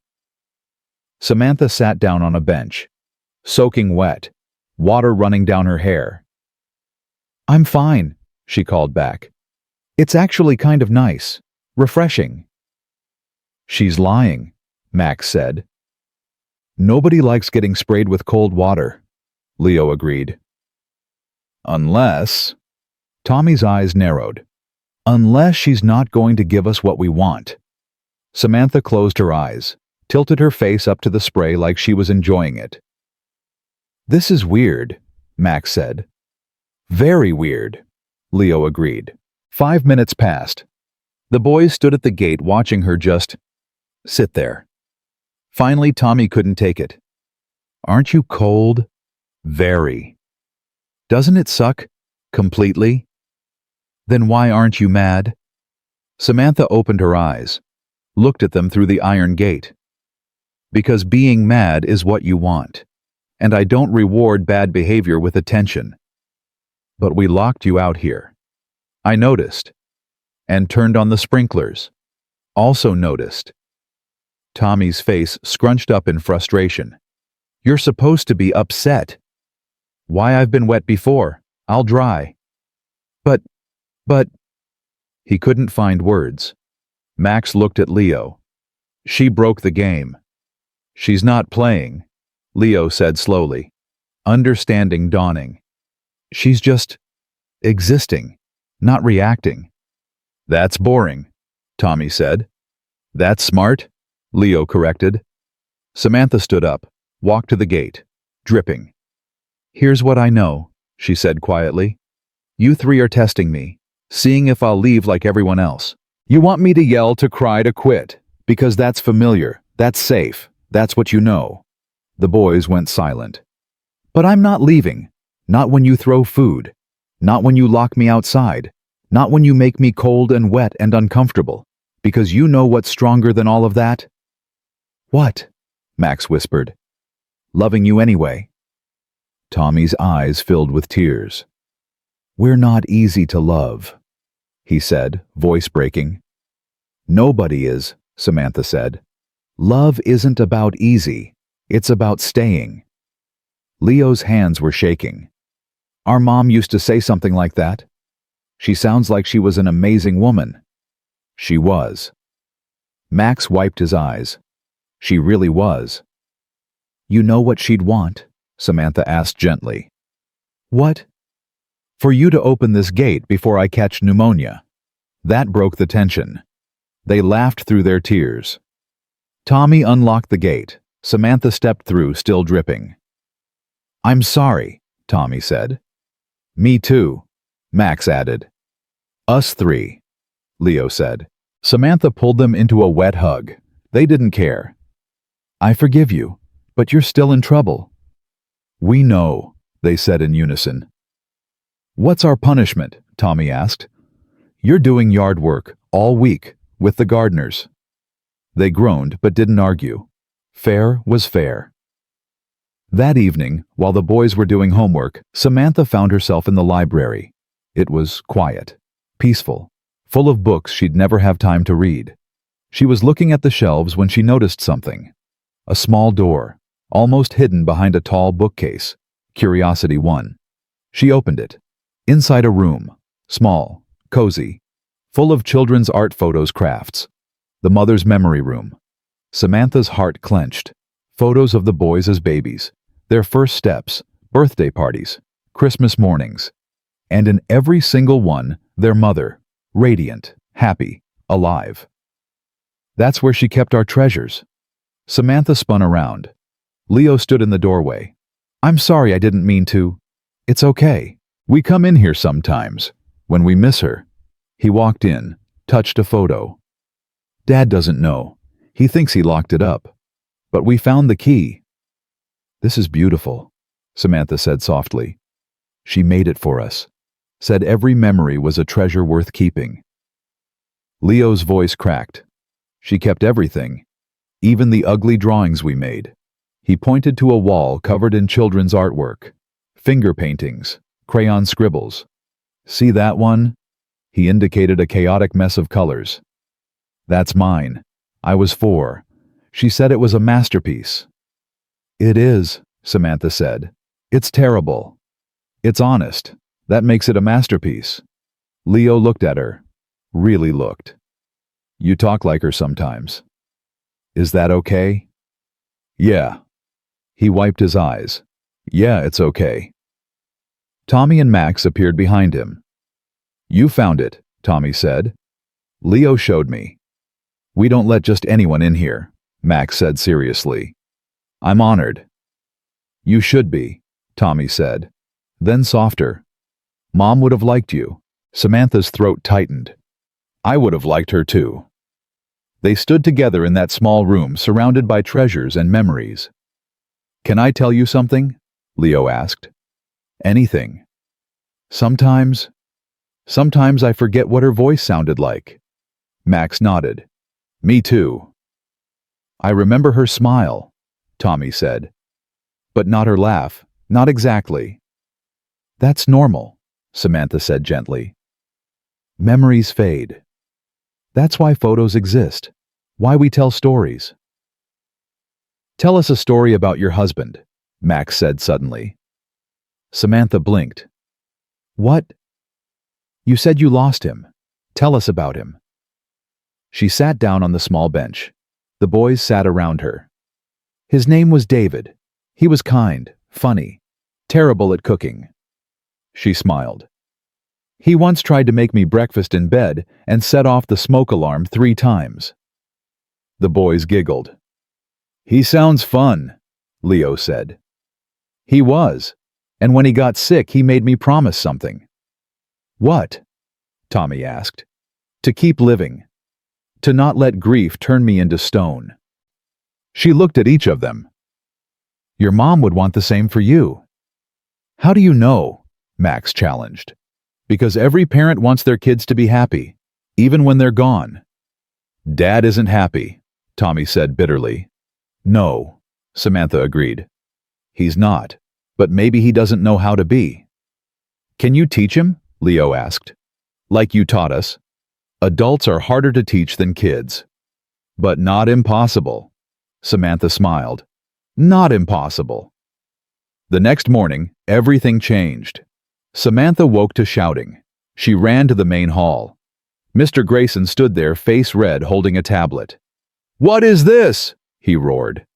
Samantha sat down on a bench, soaking wet, water running down her hair. "I'm fine," she called back. It's actually kind of nice. Refreshing. She's lying, Max said. Nobody likes getting sprayed with cold water, Leo agreed. Unless... Tommy's eyes narrowed. Unless she's not going to give us what we want. Samantha closed her eyes, tilted her face up to the spray like she was enjoying it. This is weird, Max said. Very weird, Leo agreed. 5 minutes passed. The boys stood at the gate watching her just sit there. Finally, Tommy couldn't take it. Aren't you cold? Very. Doesn't it suck? Completely? Then why aren't you mad? Samantha opened her eyes, looked at them through the iron gate. Because being mad is what you want, and I don't reward bad behavior with attention. But we locked you out here. I noticed, and turned on the sprinklers. Also noticed. Tommy's face scrunched up in frustration. You're supposed to be upset. Why, I've been wet before. I'll dry. But... He couldn't find words. Max looked at Leo. She broke the game. She's not playing, Leo said slowly, understanding dawning. She's just existing, not reacting. That's boring, Tommy said. That's smart, Leo corrected. Samantha stood up, walked to the gate, dripping. Here's what I know, she said quietly. You three are testing me, seeing if I'll leave like everyone else. You want me to yell, to cry, to quit, because that's familiar, that's safe, that's what you know. The boys went silent. But I'm not leaving, not when you throw food, not when you lock me outside, not when you make me cold and wet and uncomfortable, because you know what's stronger than all of that? What? Max whispered. Loving you anyway. Tommy's eyes filled with tears. We're not easy to love, he said, voice breaking. Nobody is, Samantha said. Love isn't about easy, it's about staying. Leo's hands were shaking. Our mom used to say something like that. She sounds like she was an amazing woman. She was. Max wiped his eyes. She really was. You know what she'd want? Samantha asked gently. What? For you to open this gate before I catch pneumonia. That broke the tension. They laughed through their tears. Tommy unlocked the gate. Samantha stepped through, still dripping. I'm sorry, Tommy said. Me too, Max added. Us three, Leo said. Samantha pulled them into a wet hug. They didn't care. I forgive you, but you're still in trouble. We know, they said in unison. What's our punishment? Tommy asked. You're doing yard work all week with the gardeners. They groaned but didn't argue. Fair was fair. That evening, while the boys were doing homework, Samantha found herself in the library. It was quiet, peaceful, full of books she'd never have time to read. She was looking at the shelves when she noticed something. A small door, almost hidden behind a tall bookcase. Curiosity won. She opened it. Inside a room, small, cozy, full of children's art photos, crafts. The mother's memory room. Samantha's heart clenched. Photos of the boys as babies, their first steps, birthday parties, Christmas mornings. And in every single one, their mother, radiant, happy, alive. That's where she kept our treasures. Samantha spun around. Leo stood in the doorway. I'm sorry, I didn't mean to. It's okay. We come in here sometimes, when we miss her. He walked in, touched a photo. Dad doesn't know. He thinks he locked it up. But we found the key. This is beautiful, Samantha said softly. She made it for us. Said every memory was a treasure worth keeping. Leo's voice cracked. She kept everything, even the ugly drawings we made. He pointed to a wall covered in children's artwork, finger paintings, crayon scribbles. See that one? He indicated a chaotic mess of colors. That's mine. I was 4. She said it was a masterpiece. It is, Samantha said. It's terrible. It's honest. That makes it a masterpiece. Leo looked at her. Really looked. You talk like her sometimes. Is that okay? Yeah. He wiped his eyes. Yeah, it's okay. Tommy and Max appeared behind him. You found it, Tommy said. Leo showed me. We don't let just anyone in here, Max said seriously. I'm honored. You should be, Tommy said. Then softer. Mom would have liked you. Samantha's throat tightened. I would have liked her too. They stood together in that small room surrounded by treasures and memories. Can I tell you something? Leo asked. Anything. Sometimes I forget what her voice sounded like. Max nodded. Me too. I remember her smile, Tommy said. But not her laugh, not exactly. That's normal, Samantha said gently. Memories fade. That's why photos exist, why we tell stories. Tell us a story about your husband, Max said suddenly. Samantha blinked. What? You said you lost him. Tell us about him. She sat down on the small bench. The boys sat around her. His name was David. He was kind, funny, terrible at cooking. She smiled. He once tried to make me breakfast in bed and set off the smoke alarm 3 times. The boys giggled. He sounds fun, Leo said. He was, and when he got sick he made me promise something. What? Tommy asked. To keep living. To not let grief turn me into stone. She looked at each of them. Your mom would want the same for you. How do you know? Max challenged. Because every parent wants their kids to be happy, even when they're gone. Dad isn't happy, Tommy said bitterly. No, Samantha agreed. He's not, but maybe he doesn't know how to be. Can you teach him? Leo asked. Like you taught us. Adults are harder to teach than kids. But not impossible. Samantha smiled. Not impossible. The next morning, everything changed. Samantha woke to shouting. She ran to the main hall. Mr. Grayson stood there, face red, holding a tablet. What is this? He roared.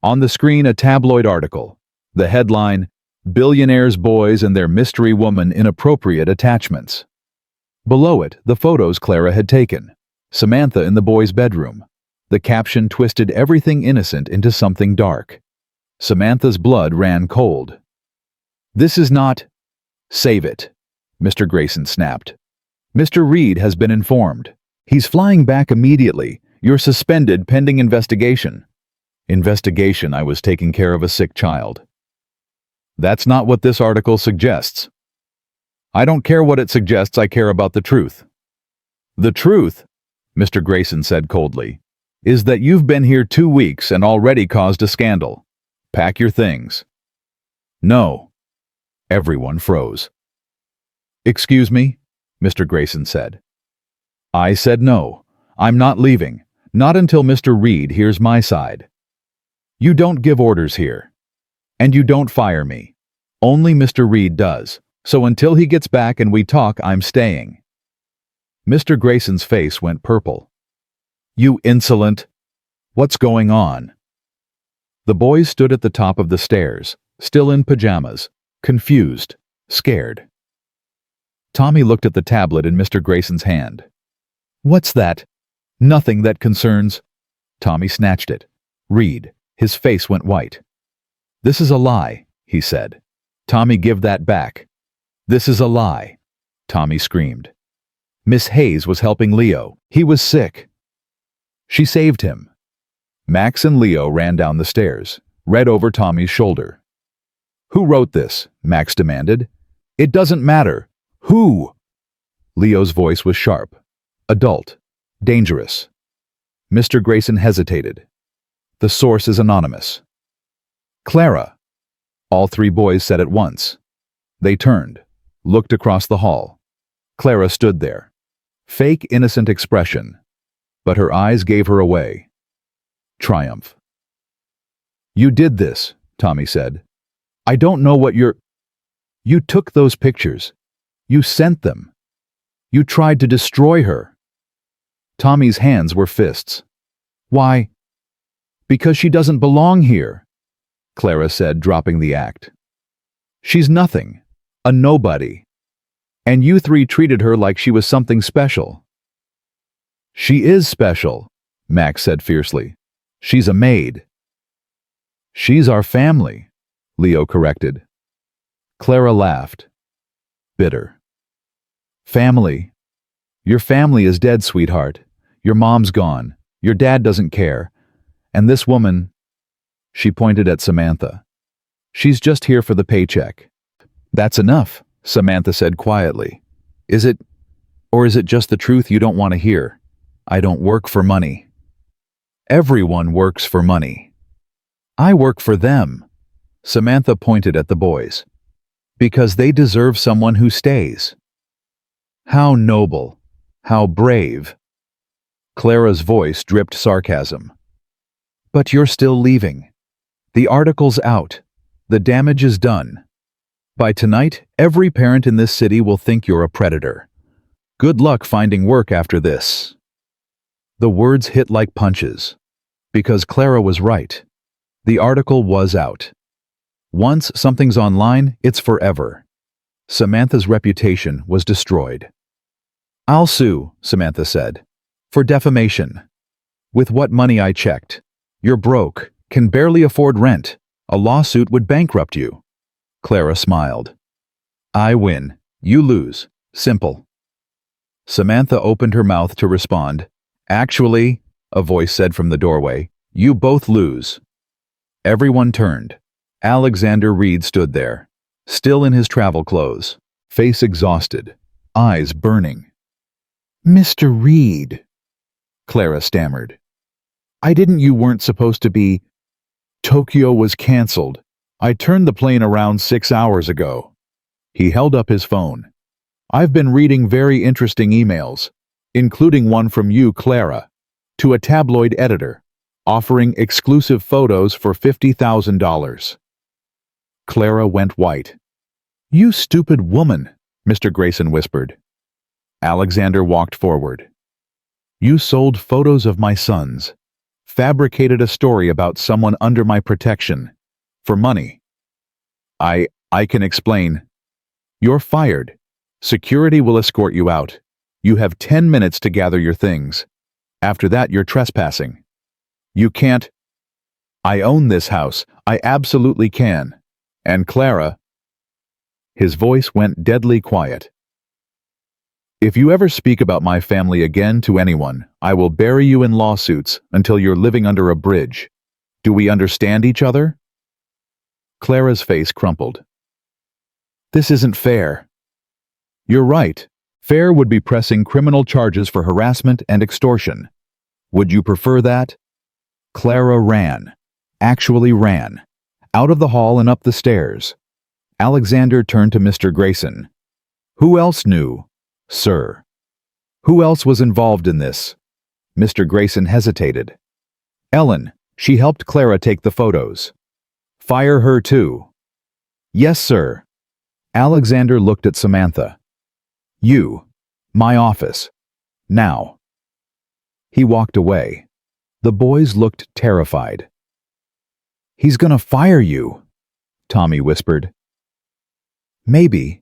On the screen, a tabloid article. The headline, Billionaire's Boys and Their Mystery Woman Inappropriate Attachments. Below it, the photos Clara had taken. Samantha in the boys' bedroom. The caption twisted everything innocent into something dark. Samantha's blood ran cold. This is not... Save it, Mr. Grayson snapped. Mr. Reed has been informed. He's flying back immediately. You're suspended pending investigation. Investigation? I was taking care of a sick child. That's not what this article suggests. I don't care what it suggests, I care about the truth. The truth, Mr. Grayson said coldly, is that you've been here 2 weeks and already caused a scandal. Pack your things. No. Everyone froze. Excuse me, Mr. Grayson said. I said no. I'm not leaving. Not until Mr. Reed hears my side. You don't give orders here. And you don't fire me. Only Mr. Reed does. So until he gets back and we talk, I'm staying. Mr. Grayson's face went purple. You insolent! What's going on? The boys stood at the top of the stairs, still in pajamas, confused, scared. Tommy looked at the tablet in Mr. Grayson's hand. What's that? Nothing that concerns... Tommy snatched it. Reed. His face went white. This is a lie, he said. Tommy, give that back. This is a lie, Tommy screamed. Miss Hayes was helping Leo. He was sick. She saved him. Max and Leo ran down the stairs, read over Tommy's shoulder. Who wrote this? Max demanded. It doesn't matter. Who? Leo's voice was sharp, adult, dangerous. Mr. Grayson hesitated. The source is anonymous. Clara. All 3 boys said at once. They turned, looked across the hall. Clara stood there. Fake, innocent expression. But her eyes gave her away. Triumph. You did this, Tommy said. I don't know what you're... You took those pictures. You sent them. You tried to destroy her. Tommy's hands were fists. Why? Because she doesn't belong here, Clara said, dropping the act. She's nothing, a nobody. And you three treated her like she was something special. She is special, Max said fiercely. She's a maid. She's our family, Leo corrected. Clara laughed. Bitter. Family? Your family is dead, sweetheart. Your mom's gone. Your dad doesn't care. And this woman, she pointed at Samantha. She's just here for the paycheck. That's enough, Samantha said quietly. Is it, or is it just the truth you don't want to hear? I don't work for money. Everyone works for money. I work for them, Samantha pointed at the boys. Because they deserve someone who stays. How noble, how brave. Clara's voice dripped sarcasm. But you're still leaving. The article's out. The damage is done. By tonight, every parent in this city will think you're a predator. Good luck finding work after this. The words hit like punches. Because Clara was right. The article was out. Once something's online, it's forever. Samantha's reputation was destroyed. I'll sue, Samantha said. For defamation. With what money I checked. You're broke, can barely afford rent. A lawsuit would bankrupt you. Clara smiled. I win, you lose. Simple. Samantha opened her mouth to respond. Actually, a voice said from the doorway, you both lose. Everyone turned. Alexander Reed stood there, still in his travel clothes, face exhausted, eyes burning. Mr. Reed, Clara stammered. You weren't supposed to be. Tokyo was canceled. I turned the plane around 6 hours ago. He held up his phone. I've been reading very interesting emails, including one from you, Clara, to a tabloid editor, offering exclusive photos for $50,000. Clara went white. You stupid woman, Mr. Grayson whispered. Alexander walked forward. You sold photos of my sons, fabricated a story about someone under my protection, for money. I can explain. You're fired. Security will escort you out. You have 10 minutes to gather your things. After that, you're trespassing. You can't. I own this house. I absolutely can. And Clara. His voice went deadly quiet. If you ever speak about my family again to anyone, I will bury you in lawsuits until you're living under a bridge. Do we understand each other? Clara's face crumpled. This isn't fair. You're right. Fair would be pressing criminal charges for harassment and extortion. Would you prefer that? Clara ran. Actually ran. Out of the hall and up the stairs. Alexander turned to Mr. Grayson. Who else knew, sir? Who else was involved in this? Mr. Grayson hesitated. Ellen, she helped Clara take the photos. Fire her too. Yes, sir. Alexander looked at Samantha. You. My office. Now. He walked away. The boys looked terrified. He's gonna fire you, Tommy whispered. Maybe,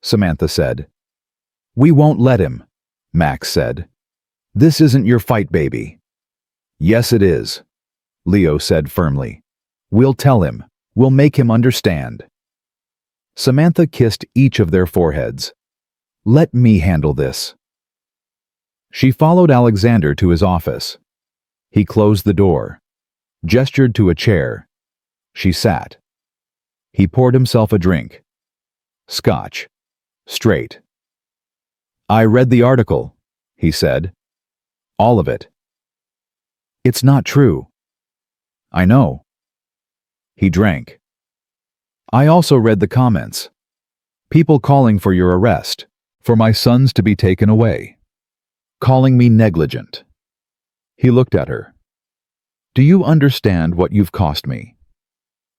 Samantha said. We won't let him, Max said. This isn't your fight, baby. Yes, it is, Leo said firmly. We'll tell him. We'll make him understand. Samantha kissed each of their foreheads. Let me handle this. She followed Alexander to his office. He closed the door, gestured to a chair. She sat. He poured himself a drink. Scotch. Straight. I read the article, he said. All of it. It's not true. I know. He drank. I also read the comments. People calling for your arrest, for my sons to be taken away. Calling me negligent. He looked at her. Do you understand what you've cost me?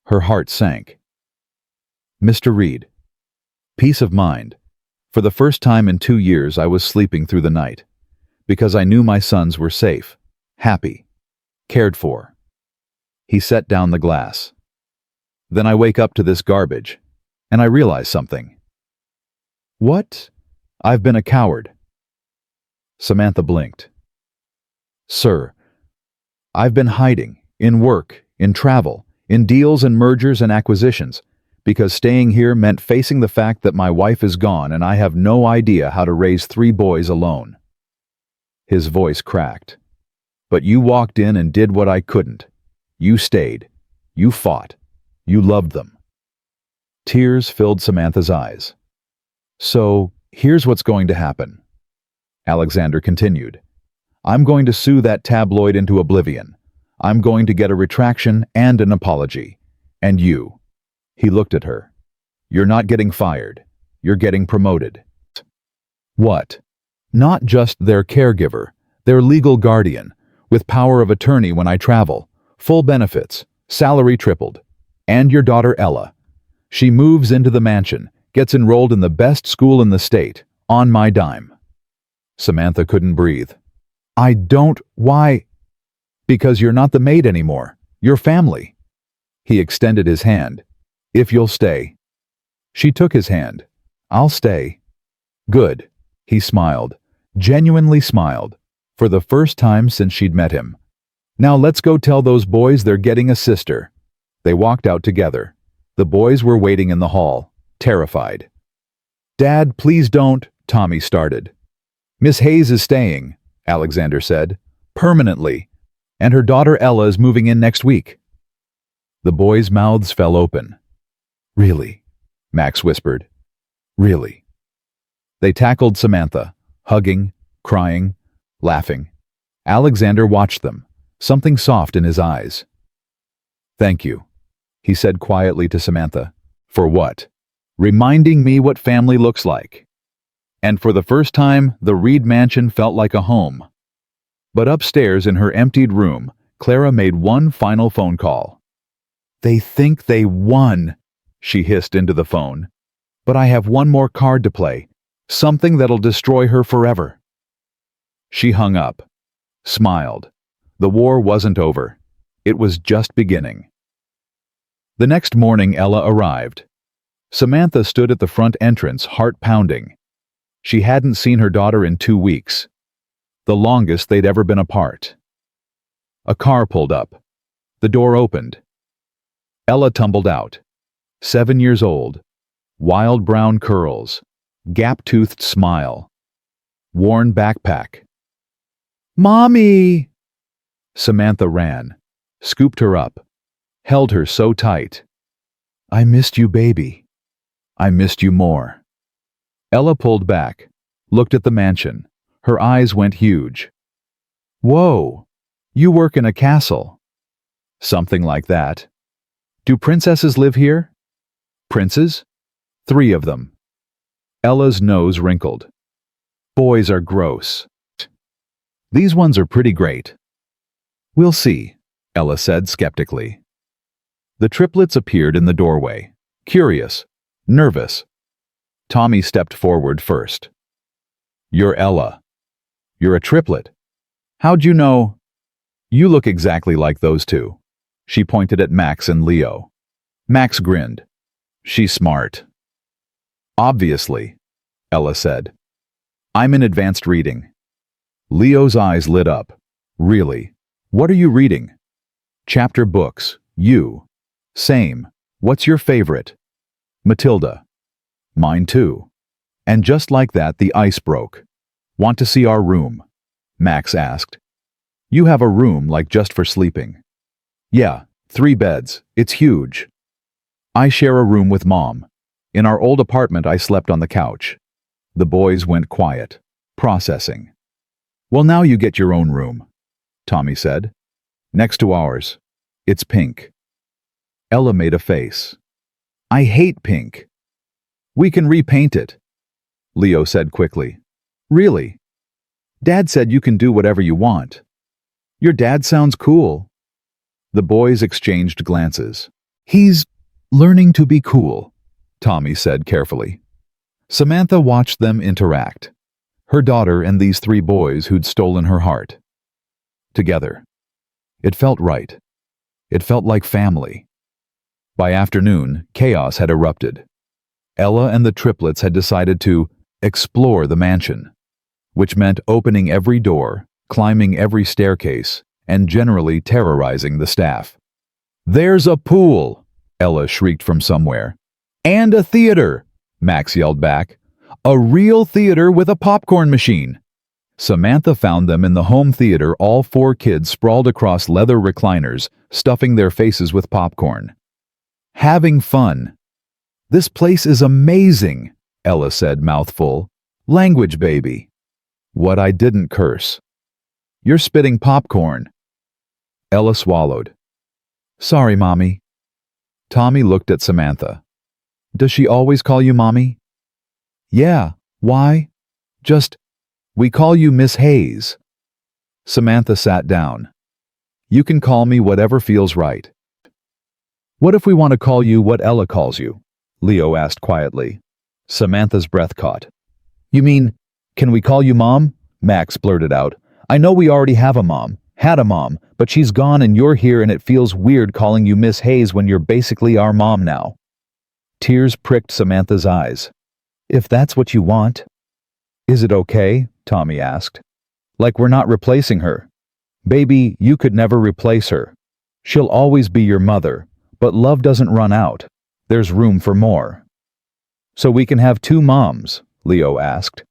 Her heart sank. Mr. Reed. Peace of mind. For the first time in 2 years, I was sleeping through the night, because I knew my sons were safe, happy, cared for. He set down the glass. Then I wake up to this garbage, and I realize something. What? I've been a coward. Samantha blinked. Sir, I've been hiding, in work, in travel, in deals and mergers and acquisitions, because staying here meant facing the fact that my wife is gone and I have no idea how to raise 3 boys alone. His voice cracked. But you walked in and did what I couldn't. You stayed. You fought. You loved them. Tears filled Samantha's eyes. So, here's what's going to happen. Alexander continued. I'm going to sue that tabloid into oblivion. I'm going to get a retraction and an apology. And you. He looked at her. You're not getting fired. You're getting promoted. What? Not just their caregiver, their legal guardian, with power of attorney when I travel, full benefits, salary tripled. And your daughter Ella. She moves into the mansion, gets enrolled in the best school in the state, on my dime. Samantha couldn't breathe. Why? Because you're not the maid anymore. You're family. He extended his hand. If you'll stay. She took his hand. I'll stay. Good. He smiled. Genuinely smiled. For the first time since she'd met him. Now let's go tell those boys they're getting a sister. They walked out together. The boys were waiting in the hall, terrified. Dad, please don't, Tommy started. Miss Hayes is staying, Alexander said. Permanently. And her daughter Ella is moving in next week. The boys' mouths fell open. Really? Max whispered. Really? They tackled Samantha, hugging, crying, laughing. Alexander watched them, something soft in his eyes. Thank you, he said quietly to Samantha. For what? Reminding me what family looks like. And for the first time, the Reed mansion felt like a home. But upstairs in her emptied room, Clara made one final phone call. They think they won, she hissed into the phone. But I have one more card to play, something that'll destroy her forever. She hung up, smiled. The war wasn't over. It was just beginning. The next morning Ella arrived. Samantha stood at the front entrance, heart pounding. She hadn't seen her daughter in 2 weeks, the longest they'd ever been apart. A car pulled up. The door opened. Ella tumbled out. 7 years old, wild brown curls, gap-toothed smile, worn backpack. Mommy! Samantha ran, scooped her up, held her so tight. I missed you, baby. I missed you more. Ella pulled back, looked at the mansion. Her eyes went huge. Whoa, you work in a castle. Something like that. Do princesses live here? Princes? 3 of them. Ella's nose wrinkled. Boys are gross. These ones are pretty great. We'll see, Ella said skeptically. The triplets appeared in the doorway, curious, nervous. Tommy stepped forward first. You're Ella. You're a triplet. How'd you know? You look exactly like those 2. She pointed at Max and Leo. Max grinned. She's smart. Obviously, Ella said. I'm in advanced reading. Leo's eyes lit up. Really? What are you reading? Chapter books. You. Same. What's your favorite? Matilda. Mine too. And just like that, the ice broke. Want to see our room? Max asked. You have a room like just for sleeping. Yeah, 3 beds. It's huge. I share a room with Mom. In our old apartment, I slept on the couch. The boys went quiet, processing. Well, now you get your own room, Tommy said. Next to ours. It's pink. Ella made a face. I hate pink. We can repaint it, Leo said quickly. Really? Dad said you can do whatever you want. Your dad sounds cool. The boys exchanged glances. He's learning to be cool, Tommy said carefully. Samantha watched them interact. Her daughter and these three boys who'd stolen her heart. Together. It felt right. It felt like family. By afternoon, chaos had erupted. Ella and the triplets had decided to explore the mansion, which meant opening every door, climbing every staircase, and generally terrorizing the staff. "There's a pool!" Ella shrieked from somewhere. "And a theater!" Max yelled back. "A real theater with a popcorn machine!" Samantha found them in the home theater, all four kids sprawled across leather recliners, stuffing their faces with popcorn. Having fun. "This place is amazing," Ella said, mouthful. "Language, baby." "What I didn't curse." "You're spitting popcorn." Ella swallowed. "Sorry, Mommy." Tommy looked at Samantha. "Does she always call you Mommy?" "Yeah, why?" We call you Miss Hayes." Samantha sat down. "You can call me whatever feels right." "What if we want to call you what Ella calls you?" Leo asked quietly. Samantha's breath caught. "You mean, can we call you Mom?" Max blurted out. "I know we already have a mom, had a mom, but she's gone and you're here and it feels weird calling you Miss Hayes when you're basically our mom now." Tears pricked Samantha's eyes. "If that's what you want." "Is it okay?" Tommy asked. "Like we're not replacing her." "Baby, you could never replace her. She'll always be your mother, but love doesn't run out. There's room for more." "So we can have two moms?" Leo asked.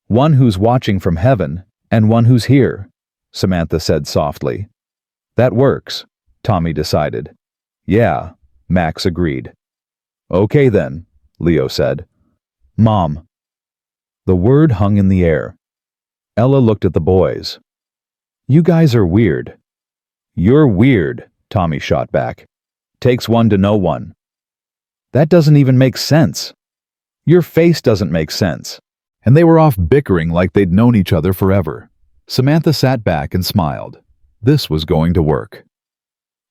"One who's watching from heaven and one who's here," Samantha said softly. "That works," Tommy decided. "Yeah," Max agreed. "Okay then," Leo said. "Mom." The word hung in the air. Ella looked at the boys. "You guys are weird." "You're weird," Tommy shot back. "Takes one to know one." "That doesn't even make sense." "Your face doesn't make sense." And they were off bickering like they'd known each other forever. Samantha sat back and smiled. This was going to work.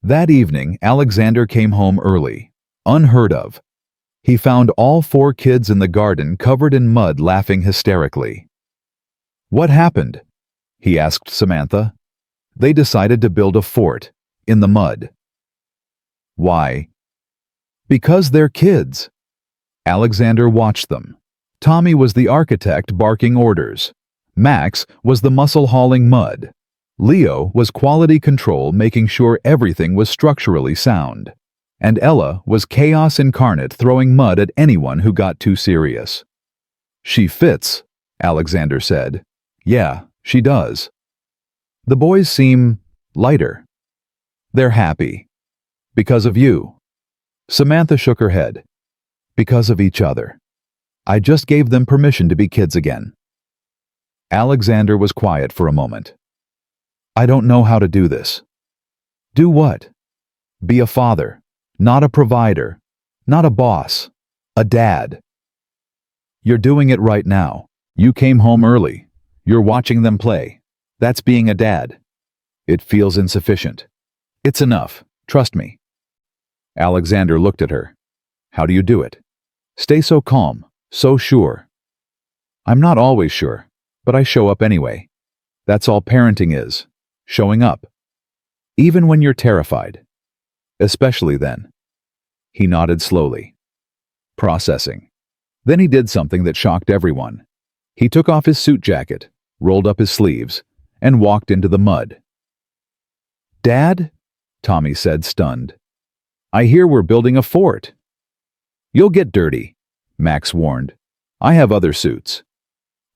That evening, Alexander came home early. Unheard of. He found all four kids in the garden covered in mud laughing hysterically. "What happened?" he asked Samantha. "They decided to build a fort in the mud." "Why?" "Because they're kids." Alexander watched them. Tommy was the architect barking orders. Max was the muscle hauling mud. Leo was quality control making sure everything was structurally sound. And Ella was chaos incarnate throwing mud at anyone who got too serious. "She fits," Alexander said. "Yeah, she does." "The boys seem lighter." "They're happy." "Because of you." Samantha shook her head. "Because of each other. I just gave them permission to be kids again." Alexander was quiet for a moment. "I don't know how to do this." "Do what?" "Be a father, not a provider, not a boss, a dad." "You're doing it right now. You came home early. You're watching them play. That's being a dad." "It feels insufficient." "It's enough. Trust me." Alexander looked at her. "How do you do it?" "Stay so calm, so sure." "I'm not always sure, but I show up anyway. That's all parenting is, showing up. Even when you're terrified. Especially then." He nodded slowly. Processing. Then he did something that shocked everyone. He took off his suit jacket, rolled up his sleeves, and walked into the mud. "Dad?" Tommy said, stunned. "I hear we're building a fort." "You'll get dirty," Max warned. "I have other suits."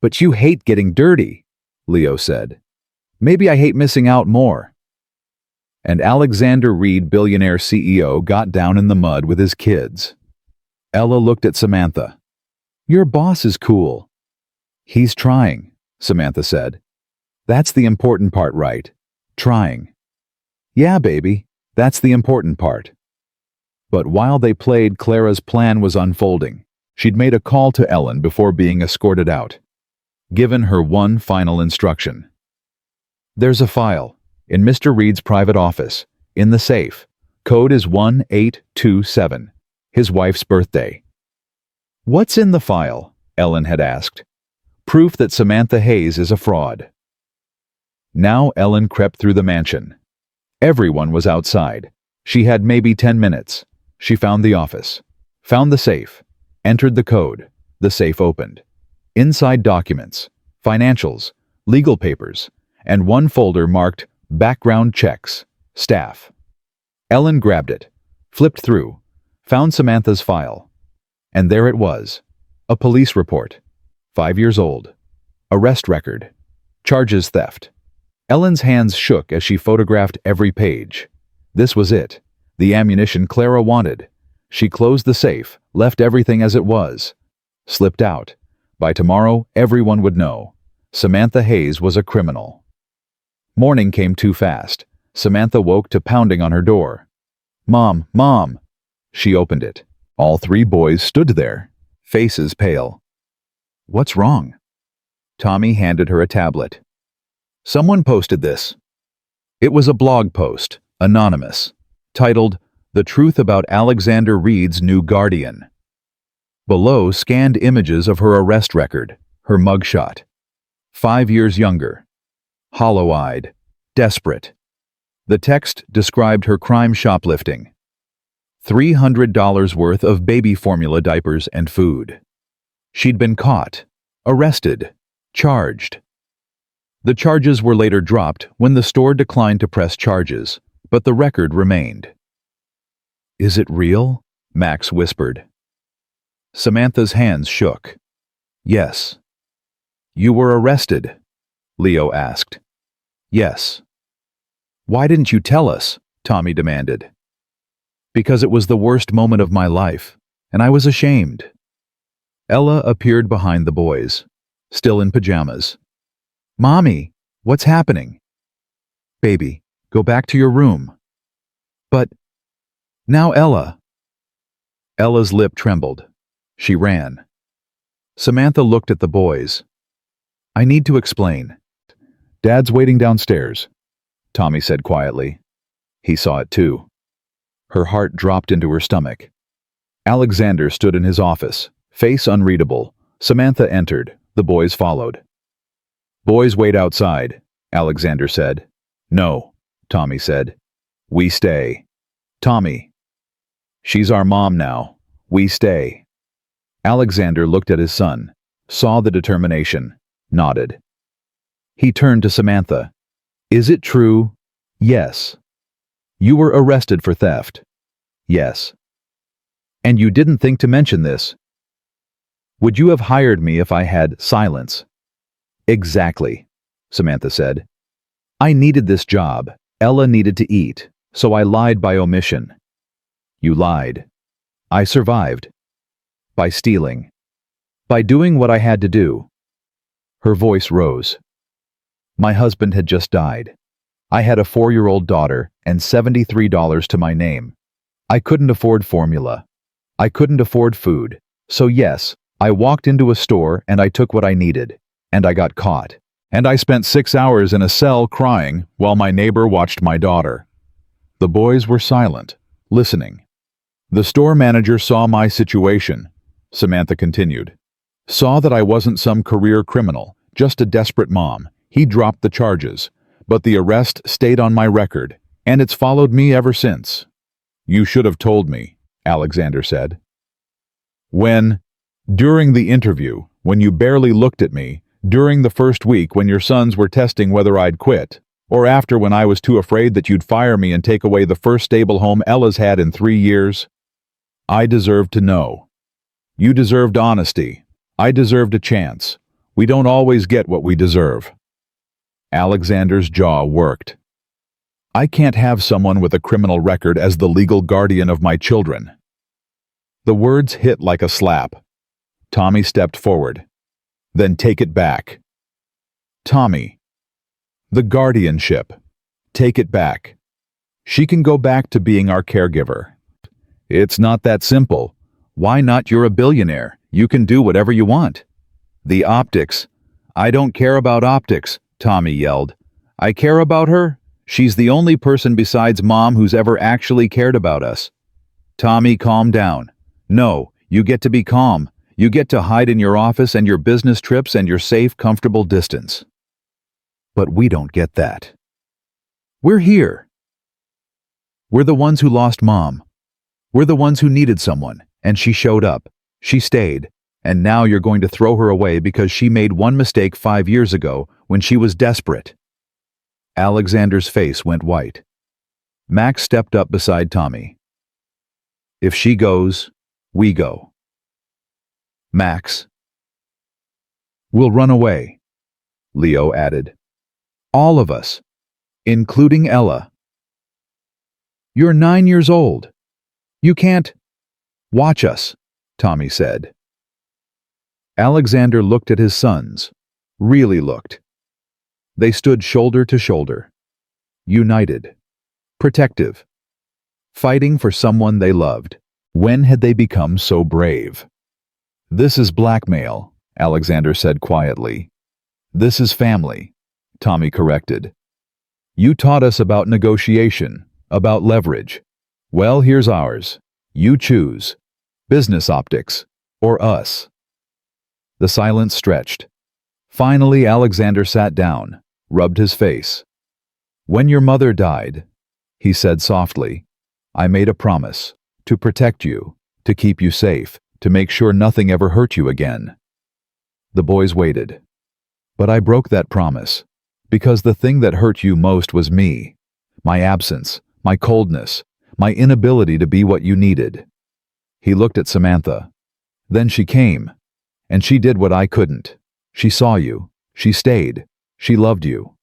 "But you hate getting dirty," Leo said. "Maybe I hate missing out more." And Alexander Reed, Billionaire CEO, got down in the mud with his kids. Ella looked at Samantha. "Your boss is cool." "He's trying," Samantha said. "That's the important part, right? Trying." "Yeah, baby, that's the important part." But while they played, Clara's plan was unfolding. She'd made a call to Ellen before being escorted out. Given her one final instruction. "There's a file in Mr. Reed's private office, in the safe. Code is 1827, his wife's birthday." "What's in the file?" Ellen had asked. Proof that Samantha Hayes is a fraud. Now Ellen crept through the mansion. Everyone was outside. She had maybe 10 minutes. She found the office, found the safe, entered the code. The safe opened. Inside documents, financials, legal papers, and one folder marked Background Checks, Staff. Ellen grabbed it, flipped through, found Samantha's file. And there it was. A police report. 5 years old. Arrest record. Charges theft. Ellen's hands shook as she photographed every page. This was it. The ammunition Clara wanted. She closed the safe, left everything as it was. Slipped out. By tomorrow, everyone would know. Samantha Hayes was a criminal. Morning came too fast. Samantha woke to pounding on her door. Mom, Mom! She opened it. All 3 boys stood there, faces pale. What's wrong? Tommy handed her a tablet. Someone posted this. It was a blog post, anonymous, titled, The Truth About Alexander Reed's New Guardian. Below, scanned images of her arrest record, her mugshot. 5 years younger. Hollow-eyed. Desperate. The text described her crime shoplifting. $300 worth of baby formula diapers and food. She'd been caught, arrested, charged. The charges were later dropped when the store declined to press charges, but the record remained. Is it real? Max whispered. Samantha's hands shook. Yes. You were arrested? Leo asked. Yes. Why didn't you tell us? Tommy demanded. Because it was the worst moment of my life, and I was ashamed. Ella appeared behind the boys, still in pajamas. Mommy, what's happening? Baby, go back to your room. But now Ella. Ella's lip trembled. She ran. Samantha looked at the boys. I need to explain. Dad's waiting downstairs, Tommy said quietly. He saw it too. Her heart dropped into her stomach. Alexander stood in his office, face unreadable. Samantha entered. The boys followed. Boys wait outside, Alexander said. No, Tommy said. We stay. Tommy. She's our mom now. We stay. Alexander looked at his son, saw the determination, nodded. He turned to Samantha. Is it true? Yes. You were arrested for theft. Yes. And you didn't think to mention this. Would you have hired me if I had silence? Exactly, Samantha said. I needed this job. Ella needed to eat, so I lied by omission. You lied. I survived. By stealing. By doing what I had to do. Her voice rose. My husband had just died. I had a 4-year-old daughter and $73 to my name. I couldn't afford formula. I couldn't afford food. So yes, I walked into a store and I took what I needed. And I got caught. And I spent 6 hours in a cell crying while my neighbor watched my daughter. The boys were silent, listening. The store manager saw my situation, Samantha continued. Saw that I wasn't some career criminal, just a desperate mom. He dropped the charges, but the arrest stayed on my record, and it's followed me ever since. You should have told me, Alexander said. During the interview, when you barely looked at me, during the first week when your sons were testing whether I'd quit, or after when I was too afraid that you'd fire me and take away the first stable home Ella's had in 3 years, I deserved to know. You deserved honesty. I deserved a chance. We don't always get what we deserve. Alexander's jaw worked. I can't have someone with a criminal record as the legal guardian of my children. The words hit like a slap. Tommy stepped forward. Then take it back. Tommy. The guardianship. Take it back. She can go back to being our caregiver. It's not that simple. Why not? You're a billionaire. You can do whatever you want. The optics. I don't care about optics, Tommy yelled. I care about her. She's the only person besides Mom who's ever actually cared about us. Tommy, calm down. No, you get to be calm. You get to hide in your office and your business trips and your safe, comfortable distance. But we don't get that. We're here. We're the ones who lost Mom. We're the ones who needed someone, and she showed up. She stayed, and now you're going to throw her away because she made one mistake 5 years ago when she was desperate. Alexander's face went white. Max stepped up beside Tommy. If she goes, we go. Max. We'll run away, Leo added. All of us, including Ella. You're 9 years old. You can't. Watch us, Tommy said. Alexander looked at his sons, really looked. They stood shoulder to shoulder, united, protective, fighting for someone they loved. When had they become so brave? This is blackmail, Alexander said quietly. This is family, Tommy corrected. You taught us about negotiation, about leverage. Well, here's ours. You choose. Business optics, or us. The silence stretched. Finally, Alexander sat down, rubbed his face. When your mother died, he said softly, I made a promise to protect you, to keep you safe, to make sure nothing ever hurt you again. The boys waited. But I broke that promise, because the thing that hurt you most was me, my absence, my coldness, my inability to be what you needed. He looked at Samantha. Then she came, and she did what I couldn't. She saw you, she stayed, she loved you.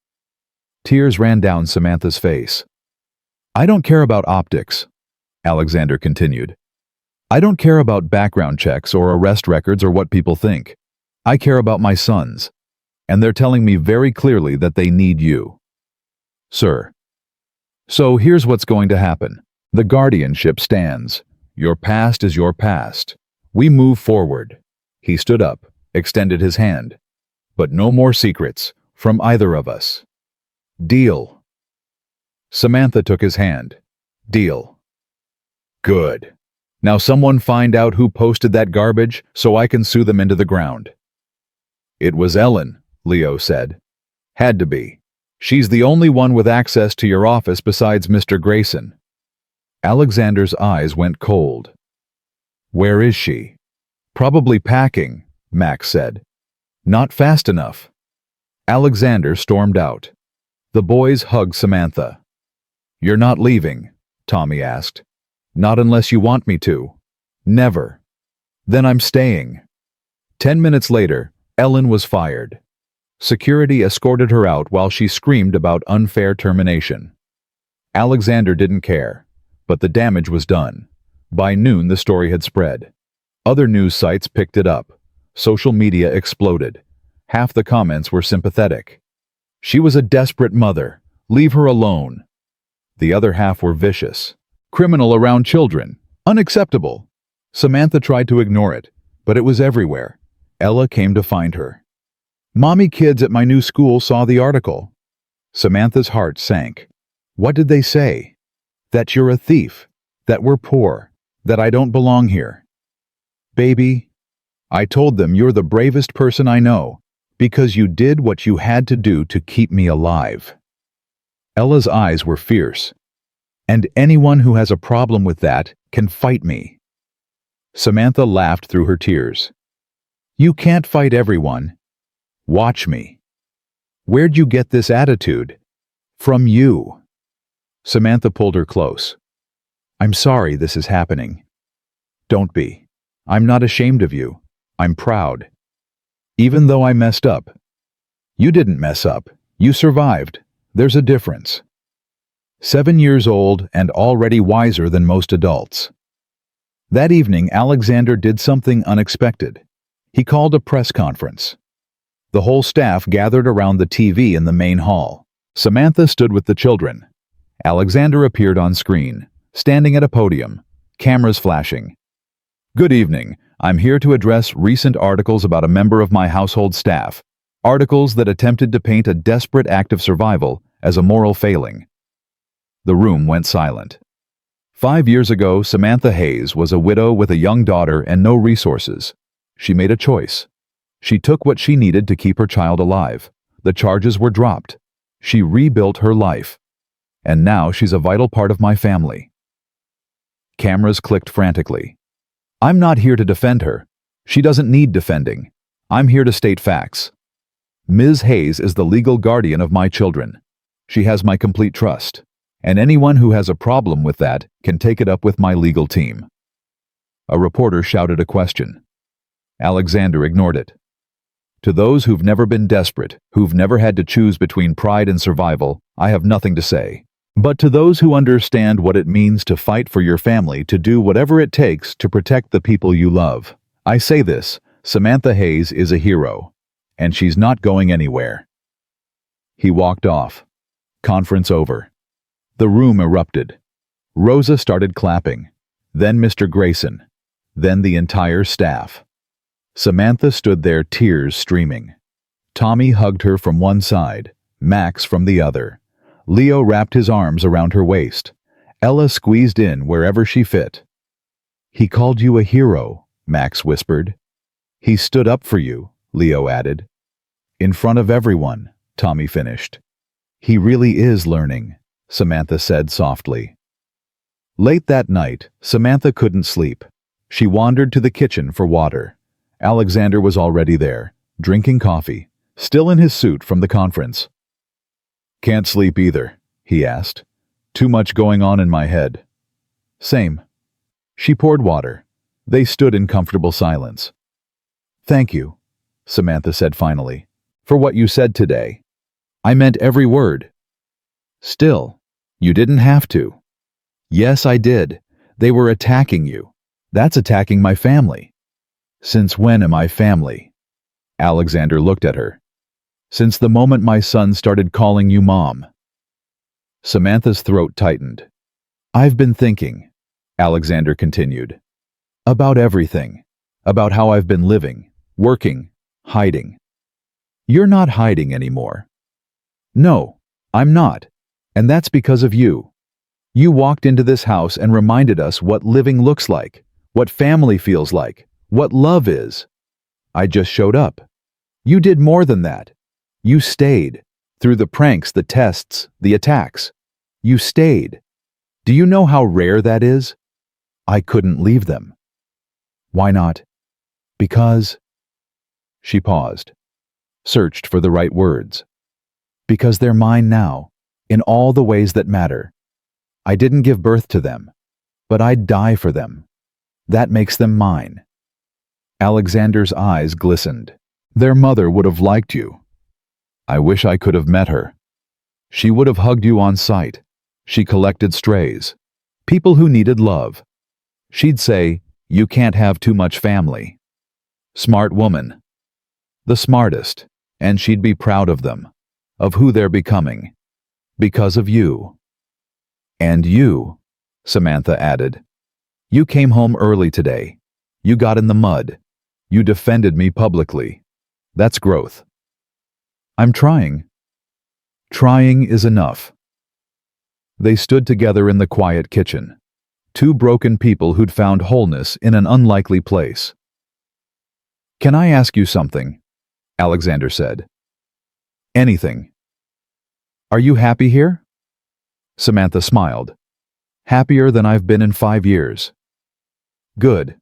Tears ran down Samantha's face. I don't care about optics, Alexander continued. I don't care about background checks or arrest records or what people think. I care about my sons, and they're telling me very clearly that they need you. Sir. So here's what's going to happen. The guardianship stands. Your past is your past. We move forward. He stood up, extended his hand. But no more secrets from either of us. Deal. Samantha took his hand. Deal. Good. Now someone find out who posted that garbage so I can sue them into the ground. It was Ellen, Leo said. Had to be. She's the only one with access to your office besides Mr. Grayson. Alexander's eyes went cold. Where is she? Probably packing, Max said. Not fast enough. Alexander stormed out. The boys hugged Samantha. You're not leaving, Tommy asked. Not unless you want me to. Never. Then I'm staying. 10 minutes later, Ellen was fired. Security escorted her out while she screamed about unfair termination. Alexander didn't care, but the damage was done. By noon, the story had spread. Other news sites picked it up. Social media exploded. Half the comments were sympathetic. She was a desperate mother. Leave her alone. The other half were vicious. Criminal around children. Unacceptable. Samantha tried to ignore it, but it was everywhere. Ella came to find her. Mommy, kids at my new school saw the article. Samantha's heart sank. What did they say? That you're a thief. That we're poor. That I don't belong here. Baby, I told them you're the bravest person I know, because you did what you had to do to keep me alive. Ella's eyes were fierce. And anyone who has a problem with that can fight me. Samantha laughed through her tears. You can't fight everyone. Watch me. Where'd you get this attitude? From you. Samantha pulled her close. I'm sorry this is happening. Don't be. I'm not ashamed of you. I'm proud. Even though I messed up. You didn't mess up. You survived. There's a difference. 7 years old and already wiser than most adults. That evening, Alexander did something unexpected. He called a press conference. The whole staff gathered around the TV in the main hall. Samantha stood with the children. Alexander appeared on screen, standing at a podium, cameras flashing. Good evening. I'm here to address recent articles about a member of my household staff. Articles that attempted to paint a desperate act of survival as a moral failing. The room went silent. 5 years ago, Samantha Hayes was a widow with a young daughter and no resources. She made a choice. She took what she needed to keep her child alive. The charges were dropped. She rebuilt her life. And now she's a vital part of my family. Cameras clicked frantically. I'm not here to defend her. She doesn't need defending. I'm here to state facts. Ms. Hayes is the legal guardian of my children. She has my complete trust. And anyone who has a problem with that can take it up with my legal team. A reporter shouted a question. Alexander ignored it. To those who've never been desperate, who've never had to choose between pride and survival, I have nothing to say. But to those who understand what it means to fight for your family, to do whatever it takes to protect the people you love, I say this: Samantha Hayes is a hero, and she's not going anywhere. He walked off. Conference over. The room erupted. Rosa started clapping, then Mr. Grayson, then the entire staff. Samantha stood there, tears streaming. Tommy hugged her from one side, Max from the other. Leo wrapped his arms around her waist. Ella squeezed in wherever she fit. He called you a hero, Max whispered. He stood up for you, Leo added. In front of everyone, Tommy finished. He really is learning, Samantha said softly. Late that night, Samantha couldn't sleep. She wandered to the kitchen for water. Alexander was already there, drinking coffee, still in his suit from the conference. Can't sleep either, he asked. Too much going on in my head. Same. She poured water. They stood in comfortable silence. Thank you, Samantha said finally, for what you said today. I meant every word. Still, you didn't have to. Yes, I did. They were attacking you. That's attacking my family. Since when am I family? Alexander looked at her. Since the moment my son started calling you Mom. Samantha's throat tightened. I've been thinking, Alexander continued, about everything, about how I've been living, working, hiding. You're not hiding anymore. No, I'm not, and that's because of you. You walked into this house and reminded us what living looks like, what family feels like, what love is. I just showed up. You did more than that. You stayed. Through the pranks, the tests, the attacks. You stayed. Do you know how rare that is? I couldn't leave them. Why not? Because... She paused, searched for the right words. Because they're mine now, in all the ways that matter. I didn't give birth to them, but I'd die for them. That makes them mine. Alexander's eyes glistened. Their mother would have liked you. I wish I could have met her. She would have hugged you on sight. She collected strays, people who needed love. She'd say, you can't have too much family. Smart woman. The smartest, and she'd be proud of them, of who they're becoming. Because of you. And you, Samantha added. You came home early today. You got in the mud. You defended me publicly. That's growth. I'm trying. Trying is enough. They stood together in the quiet kitchen. Two broken people who'd found wholeness in an unlikely place. Can I ask you something? Alexander said. Anything. Are you happy here? Samantha smiled. Happier than I've been in 5 years. Good.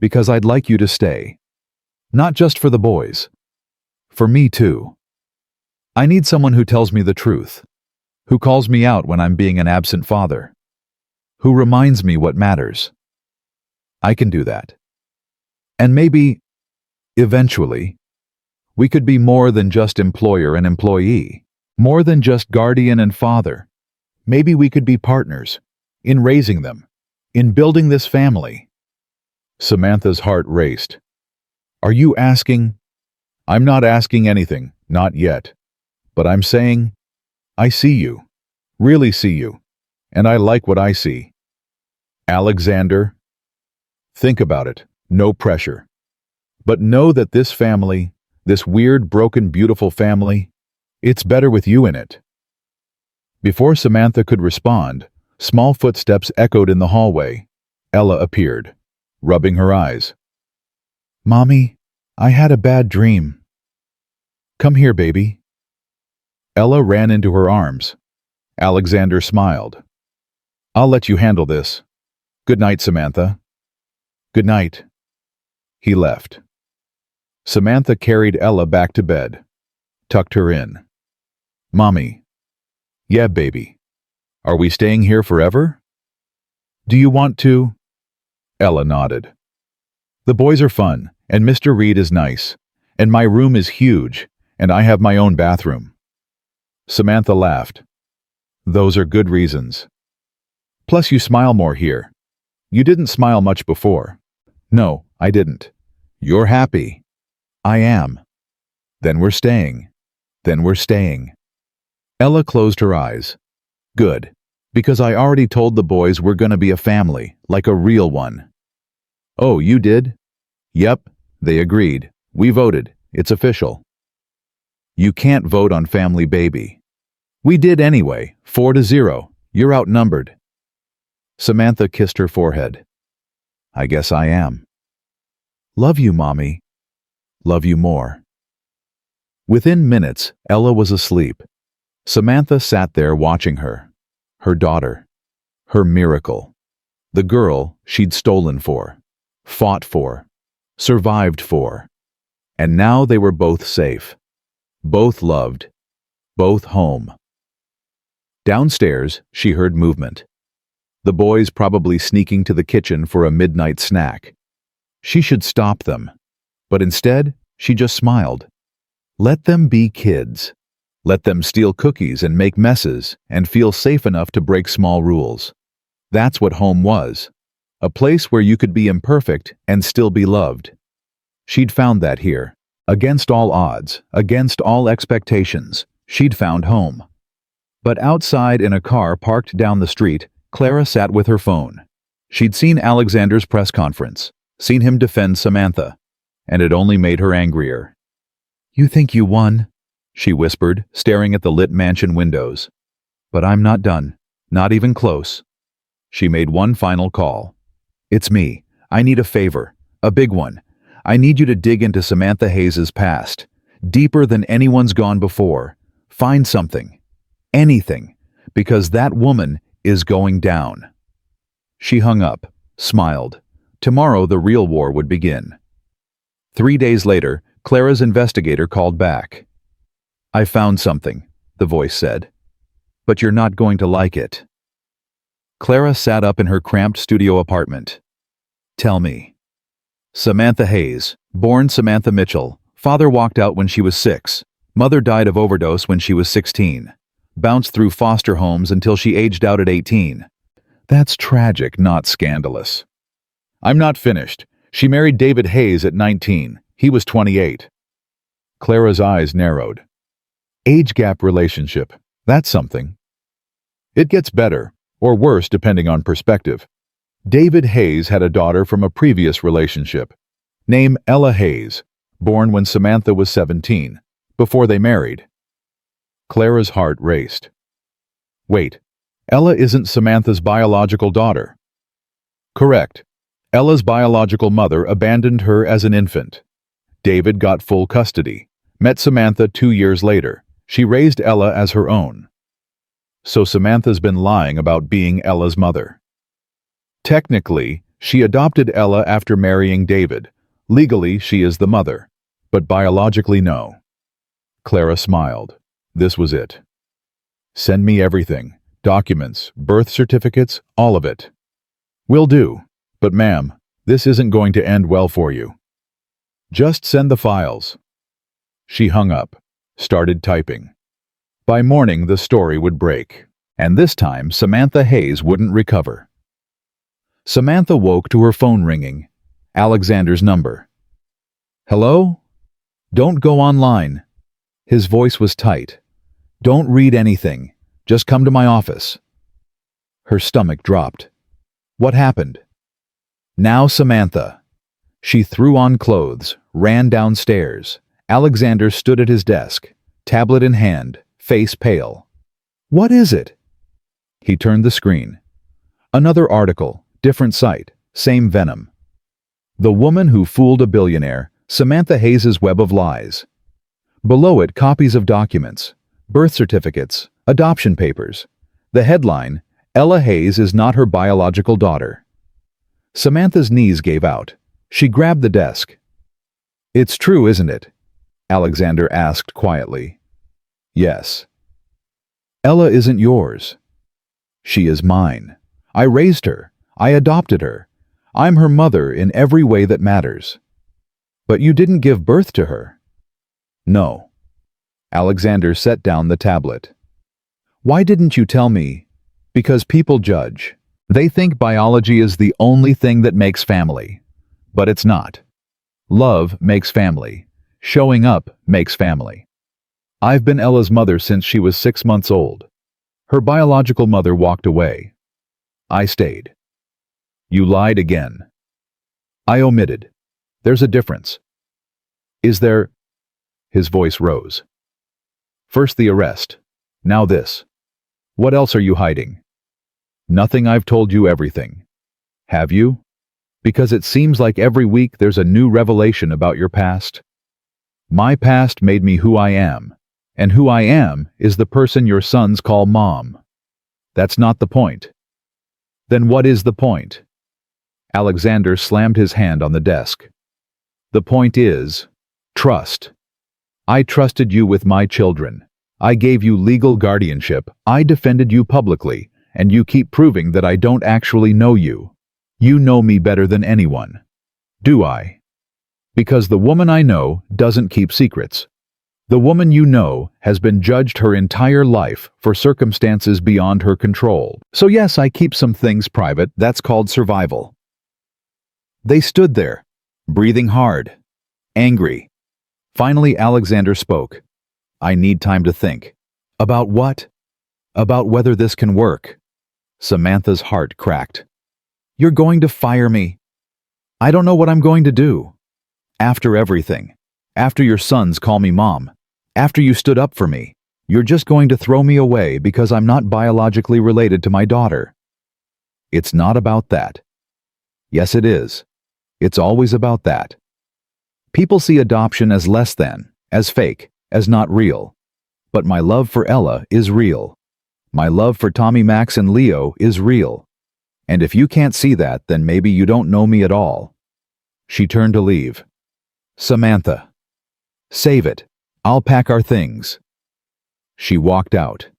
Because I'd like you to stay. Not just for the boys. For me too. I need someone who tells me the truth. Who calls me out when I'm being an absent father. Who reminds me what matters. I can do that. And maybe, eventually, we could be more than just employer and employee. More than just guardian and father. Maybe we could be partners. In raising them. In building this family. Samantha's heart raced. Are you asking? I'm not asking anything, not yet. But I'm saying, I see you. Really see you. And I like what I see. Alexander, think about it, no pressure. But know that this family, this weird, broken, beautiful family, it's better with you in it. Before Samantha could respond, small footsteps echoed in the hallway. Ella appeared, rubbing her eyes. Mommy, I had a bad dream. Come here, baby. Ella ran into her arms. Alexander smiled. I'll let you handle this. Good night, Samantha. Good night. He left. Samantha carried Ella back to bed, tucked her in. Mommy. Yeah, baby. Are we staying here forever? Do you want to? Ella nodded. The boys are fun, and Mr. Reed is nice, and my room is huge, and I have my own bathroom. Samantha laughed. Those are good reasons. Plus you smile more here. You didn't smile much before. No, I didn't. You're happy. I am. Then we're staying. Then we're staying. Ella closed her eyes. Good, because I already told the boys we're gonna be a family, like a real one. Oh, you did? Yep, they agreed. We voted. It's official. You can't vote on family, baby. We did anyway, 4-0. You're outnumbered. Samantha kissed her forehead. I guess I am. Love you, Mommy. Love you more. Within minutes, Ella was asleep. Samantha sat there watching her. Her daughter. Her miracle. The girl she'd stolen for, fought for, survived for. And now they were both safe. Both loved. Both home. Downstairs, she heard movement. The boys probably sneaking to the kitchen for a midnight snack. She should stop them. But instead, she just smiled. Let them be kids. Let them steal cookies and make messes and feel safe enough to break small rules. That's what home was. A place where you could be imperfect and still be loved. She'd found that here. Against all odds, against all expectations, she'd found home. But outside in a car parked down the street, Clara sat with her phone. She'd seen Alexander's press conference, seen him defend Samantha, and it only made her angrier. You think you won? She whispered, staring at the lit mansion windows. But I'm not done. Not even close. She made one final call. It's me. I need a favor. A big one. I need you to dig into Samantha Hayes' past. Deeper than anyone's gone before. Find something. Anything. Because that woman is going down. She hung up, smiled. Tomorrow the real war would begin. 3 days later, Clara's investigator called back. I found something, the voice said. But you're not going to like it. Clara sat up in her cramped studio apartment. Tell me. Samantha Hayes, born Samantha Mitchell. Father walked out when she was 6. Mother died of overdose when she was 16. Bounced through foster homes until she aged out at 18. That's tragic, not scandalous. I'm not finished. She married David Hayes at 19. He was 28. Clara's eyes narrowed. Age gap relationship. That's something. It gets better, or worse depending on perspective. David Hayes had a daughter from a previous relationship. Name Ella Hayes, born when Samantha was 17, before they married. Clara's heart raced. Wait, Ella isn't Samantha's biological daughter. Correct. Ella's biological mother abandoned her as an infant. David got full custody, met Samantha 2 years later. She raised Ella as her own. So Samantha's been lying about being Ella's mother. Technically, she adopted Ella after marrying David. Legally, she is the mother, but biologically, no. Clara smiled. This was it. Send me everything. Documents, birth certificates, all of it. Will do. But ma'am, this isn't going to end well for you. Just send the files. She hung up, started typing. By morning, the story would break, and this time Samantha Hayes wouldn't recover. Samantha woke to her phone ringing. Alexander's number. Hello? Don't go online. His voice was tight. Don't read anything. Just come to my office. Her stomach dropped. What happened? Now Samantha. She threw on clothes, ran downstairs. Alexander stood at his desk, tablet in hand, face pale. What is it? He turned the screen. Another article, different site, same venom. The Woman Who Fooled a Billionaire, Samantha Hayes' Web of Lies. Below it, copies of documents, birth certificates, adoption papers. The headline, Ella Hayes is not her biological daughter. Samantha's knees gave out. She grabbed the desk. "It's true, isn't it?" Alexander asked quietly. "Yes." "Ella isn't yours." "She is mine. I raised her. I adopted her. I'm her mother in every way that matters." "But you didn't give birth to her." "No." Alexander set down the tablet. "Why didn't you tell me?" "Because people judge. They think biology is the only thing that makes family. But it's not. Love makes family. Showing up makes family. I've been Ella's mother since she was 6 months old. Her biological mother walked away. I stayed." "You lied again." "I omitted. There's a difference." "Is there?" His voice rose. "First the arrest. Now this. What else are you hiding?" "Nothing. I've told you everything." "Have you? Because it seems like every week there's a new revelation about your past." "My past made me who I am, and who I am is the person your sons call Mom." "That's not the point." "Then what is the point?" Alexander slammed his hand on the desk. "The point is trust. I trusted you with my children. I gave you legal guardianship. I defended you publicly, and you keep proving that I don't actually know you. You know me better than anyone. Do I? Because the woman I know doesn't keep secrets. The woman you know has been judged her entire life for circumstances beyond her control. So yes, I keep some things private. That's called survival." They stood there, breathing hard, angry. Finally, Alexander spoke. "I need time to think." "About what?" "About whether this can work." Samantha's heart cracked. "You're going to fire me." "I don't know what I'm going to do." "After everything. After your sons call me Mom. After you stood up for me. You're just going to throw me away because I'm not biologically related to my daughter." "It's not about that." "Yes, it is. It's always about that. People see adoption as less than, as fake, as not real. But my love for Ella is real. My love for Tommy, Max, and Leo is real. And if you can't see that, then maybe you don't know me at all." She turned to leave. "Samantha. Save it. I'll pack our things." She walked out.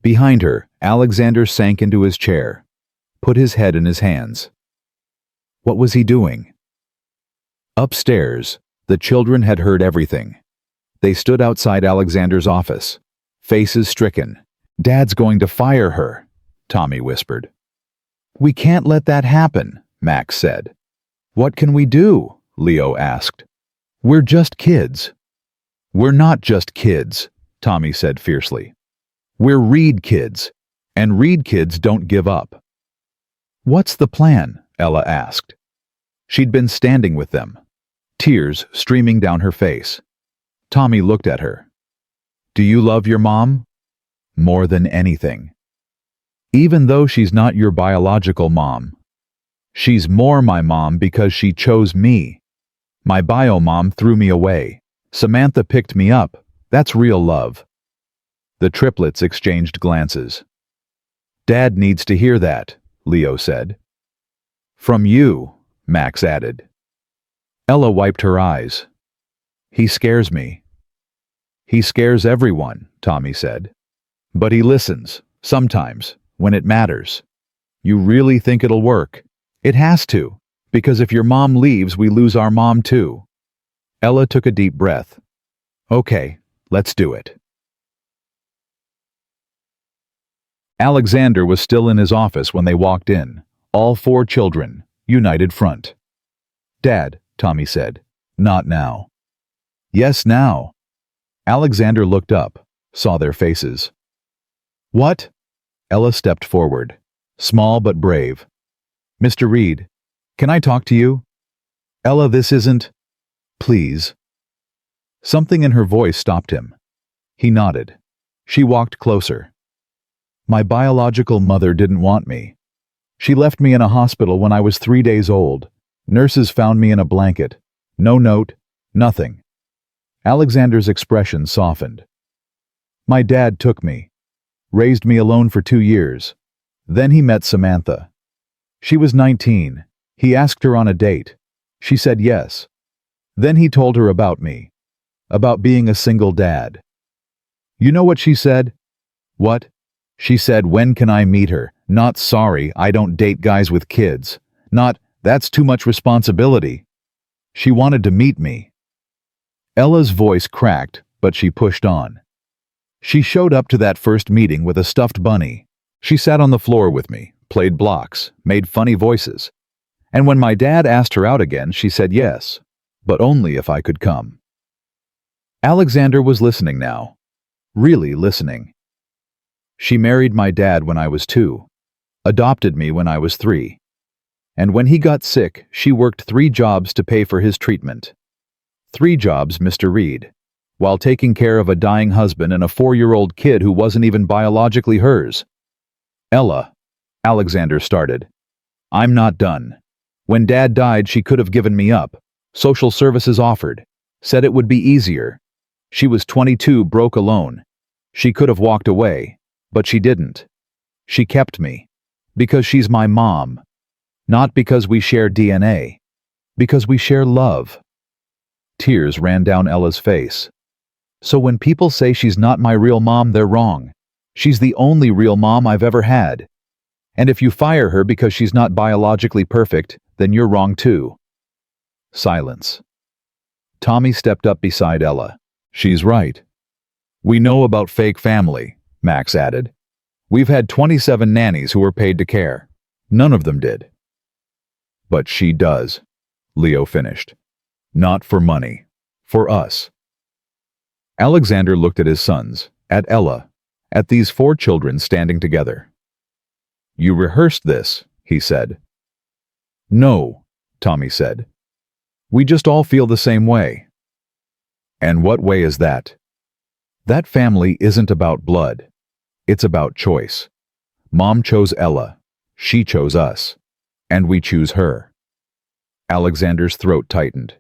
Behind her, Alexander sank into his chair, put his head in his hands. What was he doing? Upstairs, the children had heard everything. They stood outside Alexander's office, faces stricken. "Dad's going to fire her," Tommy whispered. "We can't let that happen," Max said. "What can we do?" Leo asked. "We're just kids." "We're not just kids," Tommy said fiercely. "We're Reed kids, and Reed kids don't give up." "What's the plan?" Ella asked. She'd been standing with them, tears streaming down her face. Tommy looked at her. "Do you love your mom?" "More than anything." "Even though she's not your biological mom?" "She's more my mom because she chose me. My bio mom threw me away. Samantha picked me up. That's real love." The triplets exchanged glances. "Dad needs to hear that," Leo said. "From you," Max added. Ella wiped her eyes. "He scares me." "He scares everyone," Tommy said. "But he listens, sometimes, when it matters." "You really think it'll work?" "It has to, because if your mom leaves, we lose our mom too." Ella took a deep breath. "Okay, let's do it." Alexander was still in his office when they walked in, all 4 children, united front. "Dad," Tommy said, "not now." "Yes, now." Alexander looked up, saw their faces. "What?" Ella stepped forward, small but brave. "Mr. Reed, can I talk to you?" "Ella, this isn't—" "Please." Something in her voice stopped him. He nodded. She walked closer. "My biological mother didn't want me. She left me in a hospital when I was 3 days old. Nurses found me in a blanket. No note, nothing. Alexander's expression softened. My dad took me, raised me alone for 2 years. Then he met Samantha. She was 19. He asked her on a date. She said yes. Then he told her about me, about being a single dad. You know what she said? What? She said, when can I meet her? Not, sorry, I don't date guys with kids. Not, that's too much responsibility. She wanted to meet me. Ella's voice cracked, but she pushed on. She showed up to that first meeting with a stuffed bunny. She sat on the floor with me, played blocks, made funny voices. And when my dad asked her out again, she said yes, but only if I could come. Alexander was listening now. Really listening. She married my dad when I was 2, adopted me when I was 3. And when he got sick, she worked 3 jobs to pay for his treatment. 3 jobs, Mr. Reed, while taking care of a dying husband and a 4-year-old kid who wasn't even biologically hers. Ella, Alexander started. I'm not done. When Dad died, she could have given me up. Social services offered. Said it would be easier. She was 22, broke alone. She could have walked away, but she didn't. She kept me. Because she's my mom. Not because we share DNA. Because we share love. Tears ran down Ella's face. So when people say she's not my real mom, they're wrong. She's the only real mom I've ever had. And if you fire her because she's not biologically perfect, then you're wrong too. Silence. Tommy stepped up beside Ella. She's right. We know about fake family, Max added. We've had 27 nannies who were paid to care. None of them did. But she does, Leo finished. Not for money. For us. Alexander looked at his sons, at Ella, at these 4 children standing together. You rehearsed this, he said. No, Tommy said. We just all feel the same way. And what way is that? That family isn't about blood. It's about choice. Mom chose Ella. She chose us. And we choose her. Alexander's throat tightened.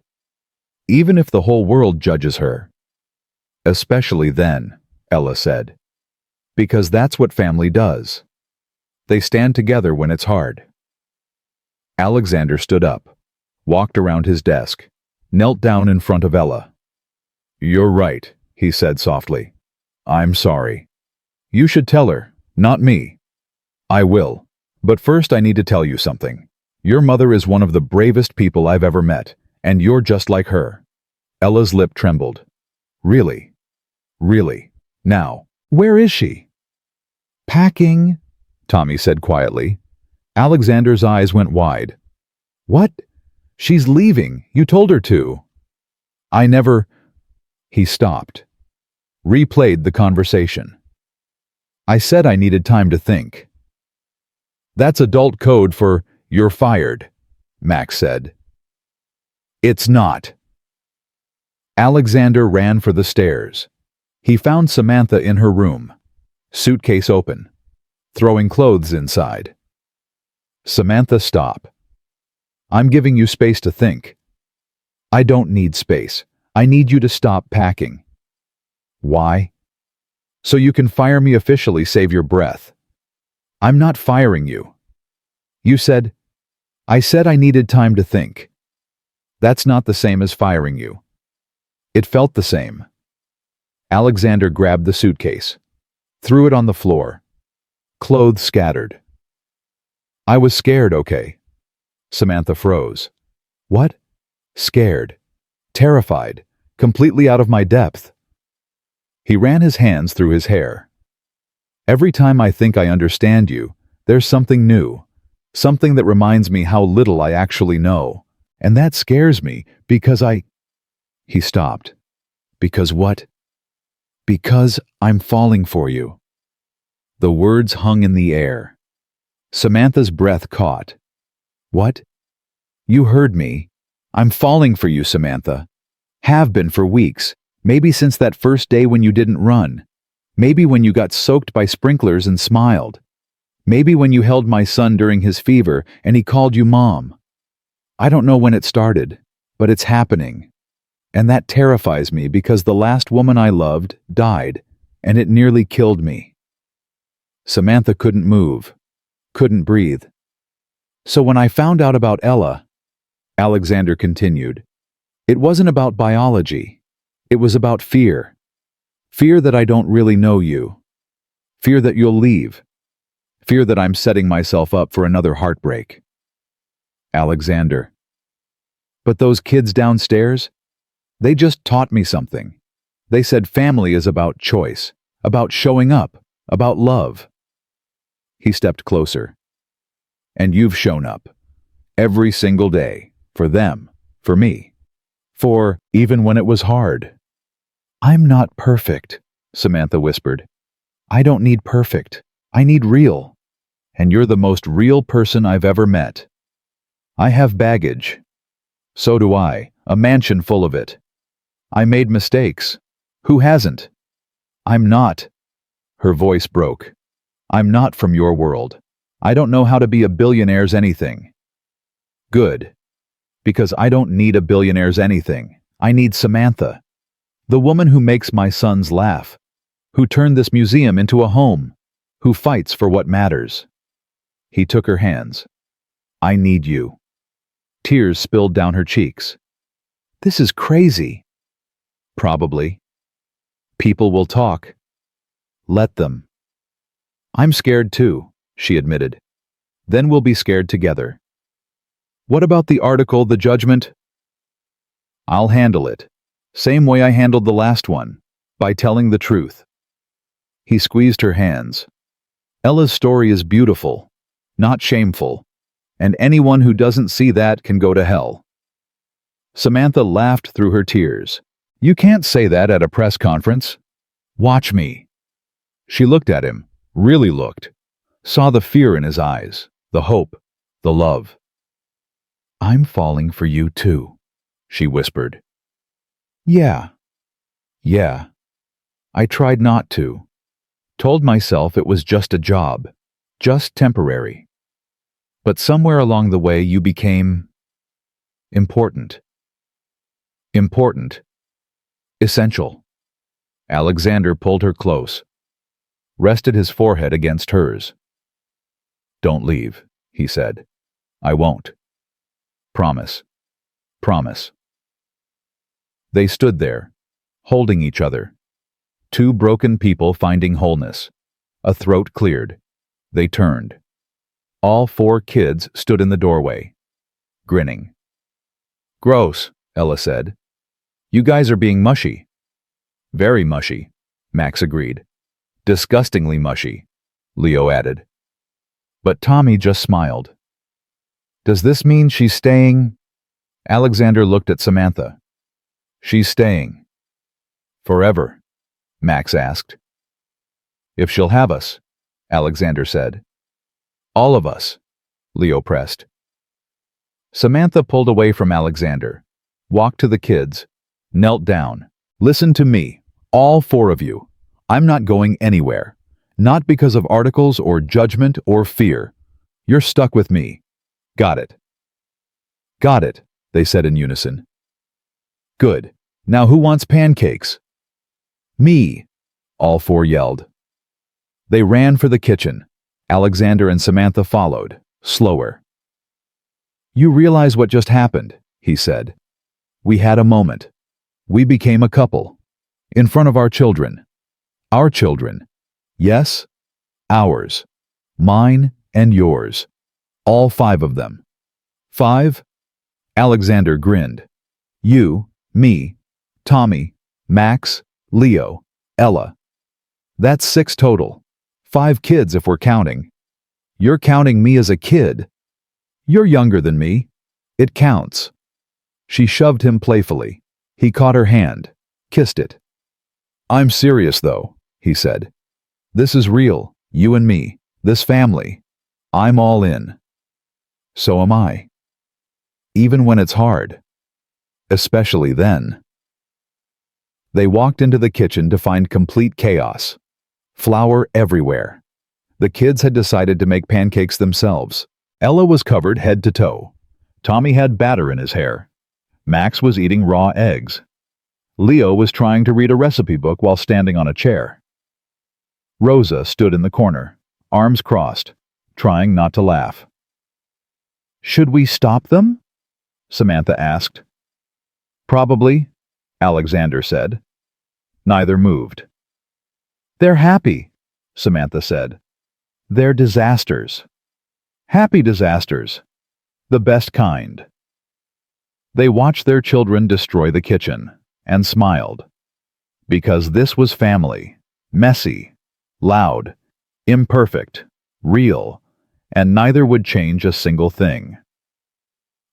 Even if the whole world judges her. Especially then, Ella said. Because that's what family does. They stand together when it's hard. Alexander stood up, walked around his desk, knelt down in front of Ella. You're right, he said softly. I'm sorry. You should tell her, not me. I will. But first I need to tell you something. Your mother is one of the bravest people I've ever met, and you're just like her. Ella's lip trembled. Really? Really? Now, where is she? Packing, Tommy said quietly. Alexander's eyes went wide. What? She's leaving. You told her to. I never... He stopped. Replayed the conversation. I said I needed time to think. That's adult code for, you're fired, Max said. It's not. Alexander ran for the stairs. He found Samantha in her room, suitcase open, throwing clothes inside. Samantha, stop. I'm giving you space to think. I don't need space. I need you to stop packing. Why? So you can fire me officially, save your breath. I'm not firing you. You said, I said I needed time to think. That's not the same as firing you. It felt the same. Alexander grabbed the suitcase, threw it on the floor. Clothes scattered. I was scared, okay? Samantha froze. What? Scared. Terrified. Completely out of my depth. He ran his hands through his hair. Every time I think I understand you, there's something new. Something that reminds me how little I actually know. And that scares me, because I... He stopped. Because what? Because I'm falling for you. The words hung in the air. Samantha's breath caught. What? You heard me. I'm falling for you, Samantha. Have been for weeks. Maybe since that first day when you didn't run. Maybe when you got soaked by sprinklers and smiled. Maybe when you held my son during his fever and he called you Mom. I don't know when it started, but it's happening. And that terrifies me because the last woman I loved died, and it nearly killed me. Samantha couldn't move, couldn't breathe. So when I found out about Ella, Alexander continued, it wasn't about biology. It was about fear. Fear that I don't really know you. Fear that you'll leave. Fear that I'm setting myself up for another heartbreak. Alexander. But those kids downstairs, they just taught me something. They said family is about choice, about showing up, about love. He stepped closer. And you've shown up. Every single day. For them. For me. For even when it was hard. I'm not perfect, Samantha whispered. I don't need perfect. I need real. And you're the most real person I've ever met. I have baggage. So do I, a mansion full of it. I made mistakes. Who hasn't? I'm not. Her voice broke. I'm not from your world. I don't know how to be a billionaire's anything. Good. Because I don't need a billionaire's anything. I need Samantha. The woman who makes my sons laugh. Who turned this museum into a home. Who fights for what matters. He took her hands. I need you. Tears spilled down her cheeks. This is crazy. Probably. People will talk. Let them. I'm scared too, she admitted. Then we'll be scared together. What about the article, the judgment? I'll handle it. Same way I handled the last one, by telling the truth. He squeezed her hands. Ella's story is beautiful, not shameful, and anyone who doesn't see that can go to hell. Samantha laughed through her tears. You can't say that at a press conference. Watch me. She looked at him, really looked, saw the fear in his eyes, the hope, the love. I'm falling for you too, she whispered. Yeah. I tried not to. Told myself it was just a job, just temporary. But somewhere along the way you became important. Important. Essential. Alexander pulled her close, rested his forehead against hers. Don't leave, he said. I won't. Promise. Promise. They stood there, holding each other. Two broken people finding wholeness. A throat cleared. They turned. All four kids stood in the doorway, grinning. Gross, Ella said. You guys are being mushy. Very mushy, Max agreed. Disgustingly mushy, Leo added. But Tommy just smiled. Does this mean she's staying? Alexander looked at Samantha. She's staying. Forever, Max asked. If she'll have us, Alexander said. All of us, Leo pressed. Samantha pulled away from Alexander, walked to the kids, knelt down. Listen to me, all four of you. I'm not going anywhere. Not because of articles or judgment or fear. You're stuck with me. Got it. Got it, they said in unison. Good. Now who wants pancakes? Me, all four yelled. They ran for the kitchen. Alexander and Samantha followed, slower. You realize what just happened, he said. We had a moment. We became a couple. In front of our children. Our children. Yes, ours. Mine and yours. All five of them. 5? Alexander grinned. You, me, Tommy, Max, Leo, Ella. That's 6 total. 5 kids if we're counting. You're counting me as a kid. You're younger than me. It counts. She shoved him playfully. He caught her hand, kissed it. I'm serious though, he said. This is real, you and me, this family. I'm all in. So am I. Even when it's hard. Especially then. They walked into the kitchen to find complete chaos. Flour everywhere. The kids had decided to make pancakes themselves. Ella was covered head to toe. Tommy had batter in his hair. Max was eating raw eggs. Leo was trying to read a recipe book while standing on a chair. Rosa stood in the corner, arms crossed, trying not to laugh. "Should we stop them?" Samantha asked. "Probably," Alexander said. Neither moved. "They're happy," Samantha said. "They're disasters. Happy disasters. The best kind." They watched their children destroy the kitchen and smiled. Because this was family, messy, loud, imperfect, real, and neither would change a single thing.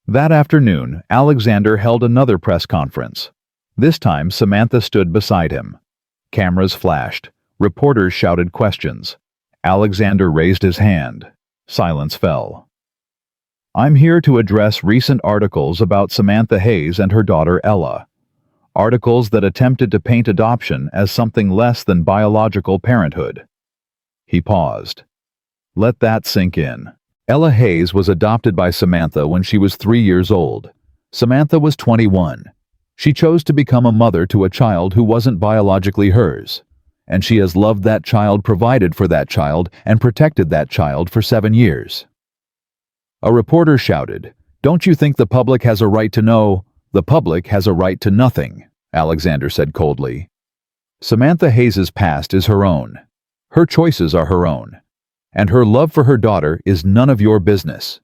That afternoon, Alexander held another press conference. This time, Samantha stood beside him. Cameras flashed. Reporters shouted questions. Alexander raised his hand. Silence fell. "I'm here to address recent articles about Samantha Hayes and her daughter Ella. Articles that attempted to paint adoption as something less than biological parenthood." He paused. Let that sink in. Ella Hayes was adopted by Samantha when she was 3 years old. Samantha was 21. She chose to become a mother to a child who wasn't biologically hers, and she has loved that child, provided for that child, and protected that child for 7 years. A reporter shouted, "Don't you think the public has a right to know?" "The public has a right to nothing," Alexander said coldly. "Samantha Hayes' past is her own. Her choices are her own. And her love for her daughter is none of your business.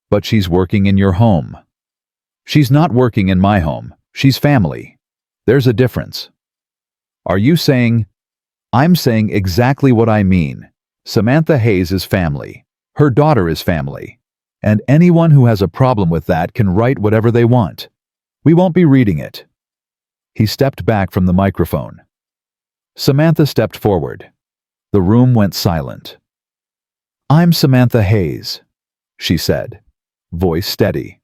But she's working in your home. She's not working in my home. She's family. There's a difference." "Are you saying—" "I'm saying exactly what I mean. Samantha Hayes is family. Her daughter is family. And anyone who has a problem with that can write whatever they want. We won't be reading it." He stepped back from the microphone. Samantha stepped forward. The room went silent. "I'm Samantha Hayes," she said, voice steady.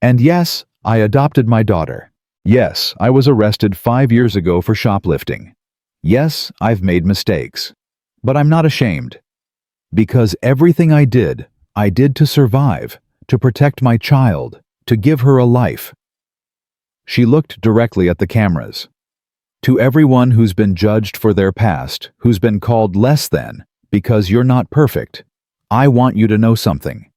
"And yes, I adopted my daughter. Yes, I was arrested 5 years ago for shoplifting. Yes, I've made mistakes. But I'm not ashamed. Because everything I did to survive, to protect my child, to give her a life." She looked directly at the cameras. "To everyone who's been judged for their past, who's been called less than, because you're not perfect, I want you to know something.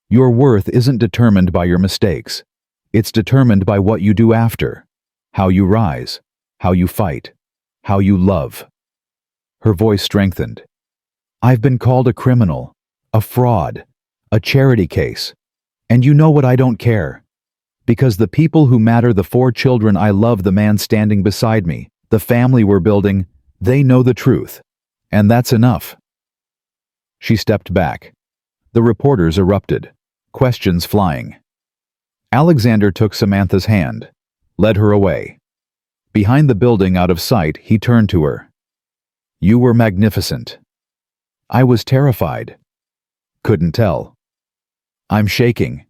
Your worth isn't determined by your mistakes. It's determined by what you do after, how you rise, how you fight, how you love." Her voice strengthened. "I've been called a criminal, a fraud, a charity case. And you know what? I don't care. Because the people who matter, the 4 children I love, the man standing beside me, the family we're building, they know the truth. And that's enough." She stepped back. The reporters erupted, questions flying. Alexander took Samantha's hand, led her away. Behind the building, out of sight, he turned to her. "You were magnificent." "I was terrified." "Couldn't tell." "I'm shaking."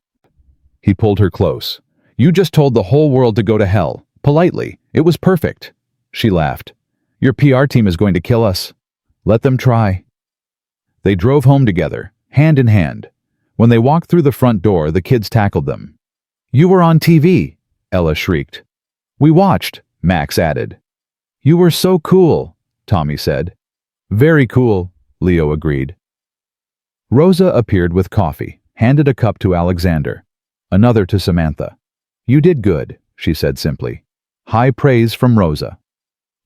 He pulled her close. "You just told the whole world to go to hell, politely. It was perfect." She laughed. "Your PR team is going to kill us." "Let them try." They drove home together, hand in hand. When they walked through the front door, the kids tackled them. "You were on TV," Ella shrieked. "We watched," Max added. "You were so cool," Tommy said. "Very cool," Leo agreed. Rosa appeared with coffee, handed a cup to Alexander, another to Samantha. "You did good," she said simply. High praise from Rosa.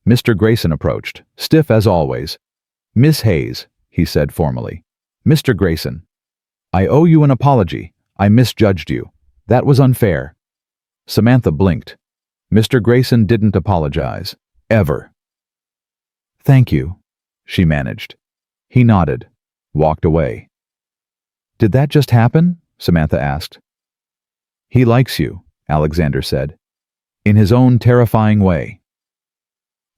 Mr. Grayson approached, stiff as always. "Miss Hayes," he said formally. "Mr. Grayson, I owe you an apology. I misjudged you. That was unfair." Samantha blinked. Mr. Grayson didn't apologize. Ever. "Thank you," she managed. He nodded, walked away. "Did that just happen?" Samantha asked. "He likes you," Alexander said, in his own terrifying way.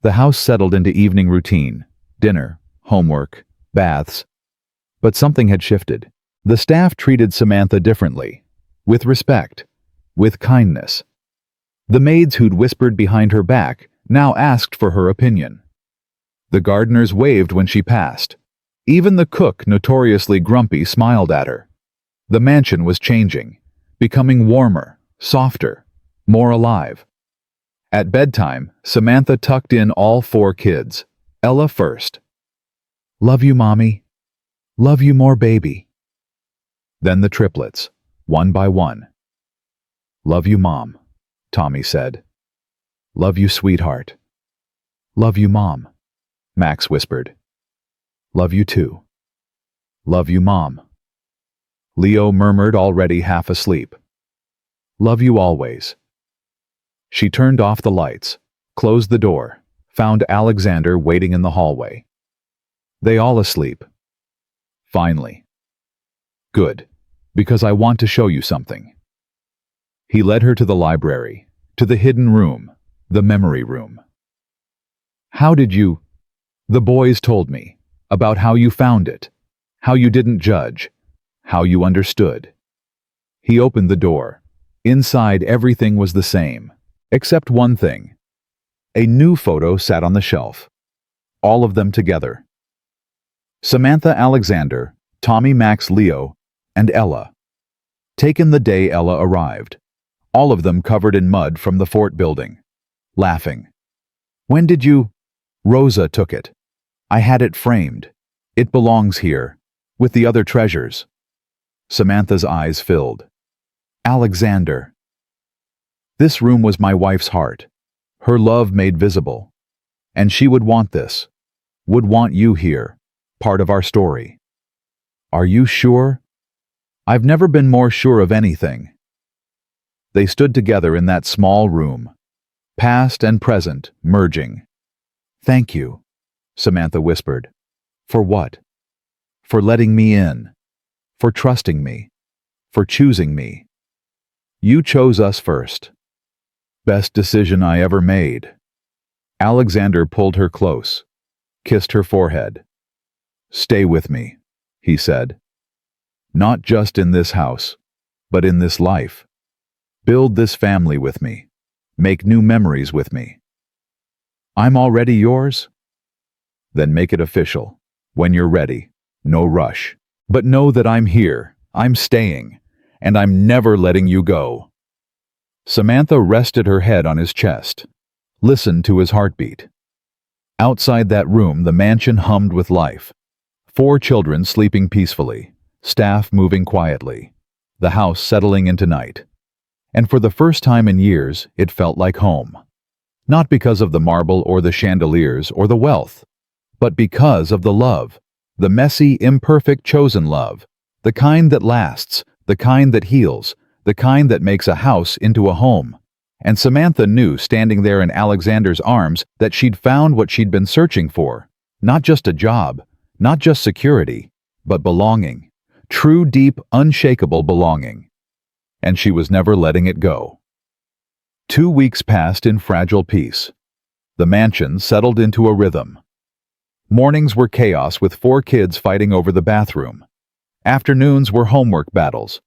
The house settled into evening routine, dinner, homework, baths. But something had shifted. The staff treated Samantha differently, with respect, with kindness. The maids who'd whispered behind her back now asked for her opinion. The gardeners waved when she passed. Even the cook, notoriously grumpy, smiled at her. The mansion was changing. becoming warmer, softer, more alive. At bedtime, Samantha tucked in all 4 kids. Ella first. "Love you, Mommy. Love you more, baby." Then the triplets, one by one. "Love you, Mom," Tommy said. "Love you, sweetheart." "Love you, Mom," Max whispered. "Love you too." "Love you, Mom." Leo murmured, already half asleep. "Love you always." She turned off the lights, closed the door, found Alexander waiting in the hallway. "They all asleep?" "Finally." "Good, because I want to show you something." He led her to the library, to the hidden room, the memory room. "How did you—" "The boys told me about how you found it, how you didn't judge, how you understood." He opened the door. Inside, everything was the same, except one thing. A new photo sat on the shelf. All of them together. Samantha, Alexander, Tommy, Max, Leo, and Ella. Taken the day Ella arrived. All of them covered in mud from the fort building. Laughing. "When did you—" "Rosa took it. I had it framed. It belongs here, with the other treasures." Samantha's eyes filled. "Alexander." "This room was my wife's heart, her love made visible. And she would want this, would want you here, part of our story." "Are you sure?" "I've never been more sure of anything." They stood together in that small room, past and present merging. "Thank you," Samantha whispered. "For what?" "For letting me in, for trusting me, for choosing me. You chose us first." "Best decision I ever made." Alexander pulled her close, kissed her forehead. "Stay with me," he said. "Not just in this house, but in this life. Build this family with me. Make new memories with me." "I'm already yours?" "Then make it official. When you're ready. No rush. But know that I'm here, I'm staying, and I'm never letting you go." Samantha rested her head on his chest, listened to his heartbeat. Outside that room, the mansion hummed with life. 4 children sleeping peacefully, staff moving quietly, the house settling into night. And for the first time in years, it felt like home. Not because of the marble or the chandeliers or the wealth, but because of the love, the messy, imperfect, chosen love, the kind that lasts, the kind that heals, the kind that makes a house into a home. And Samantha knew, standing there in Alexander's arms, that she'd found what she'd been searching for. Not just a job, not just security, but belonging. True, deep, unshakable belonging. And she was never letting it go. 2 weeks passed in fragile peace. The mansion settled into a rhythm. Mornings were chaos with 4 kids fighting over the bathroom. Afternoons were homework battles.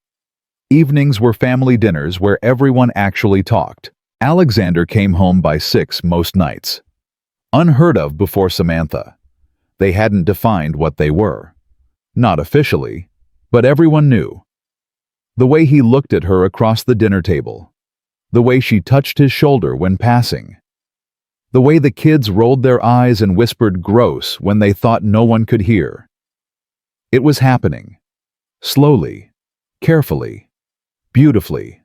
Evenings were family dinners where everyone actually talked. Alexander came home by 6 most nights. Unheard of before Samantha. They hadn't defined what they were. Not officially, but everyone knew. The way he looked at her across the dinner table. The way she touched his shoulder when passing. The way the kids rolled their eyes and whispered gross when they thought no one could hear. It was happening. Slowly, carefully, beautifully.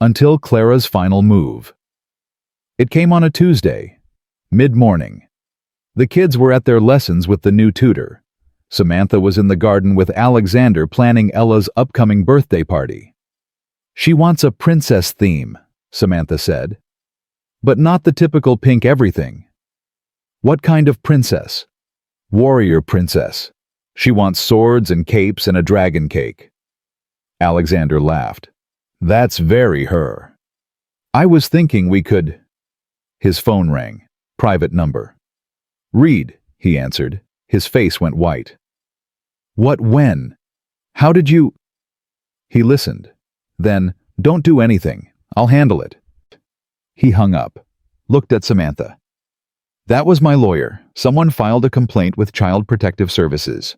Until Clara's final move. It came on a Tuesday, mid-morning. The kids were at their lessons with the new tutor. Samantha was in the garden with Alexander planning Ella's upcoming birthday party. "She wants a princess theme," Samantha said. "But not the typical pink everything." "What kind of princess?" "Warrior princess. She wants swords and capes and a dragon cake." Alexander laughed. "That's very her. I was thinking we could—" His phone rang. Private number. "Read," he answered. His face went white. "What, when? How did you—" He listened. Then, "Don't do anything. I'll handle it." He hung up, looked at Samantha. "That was my lawyer. Someone filed a complaint with Child Protective Services."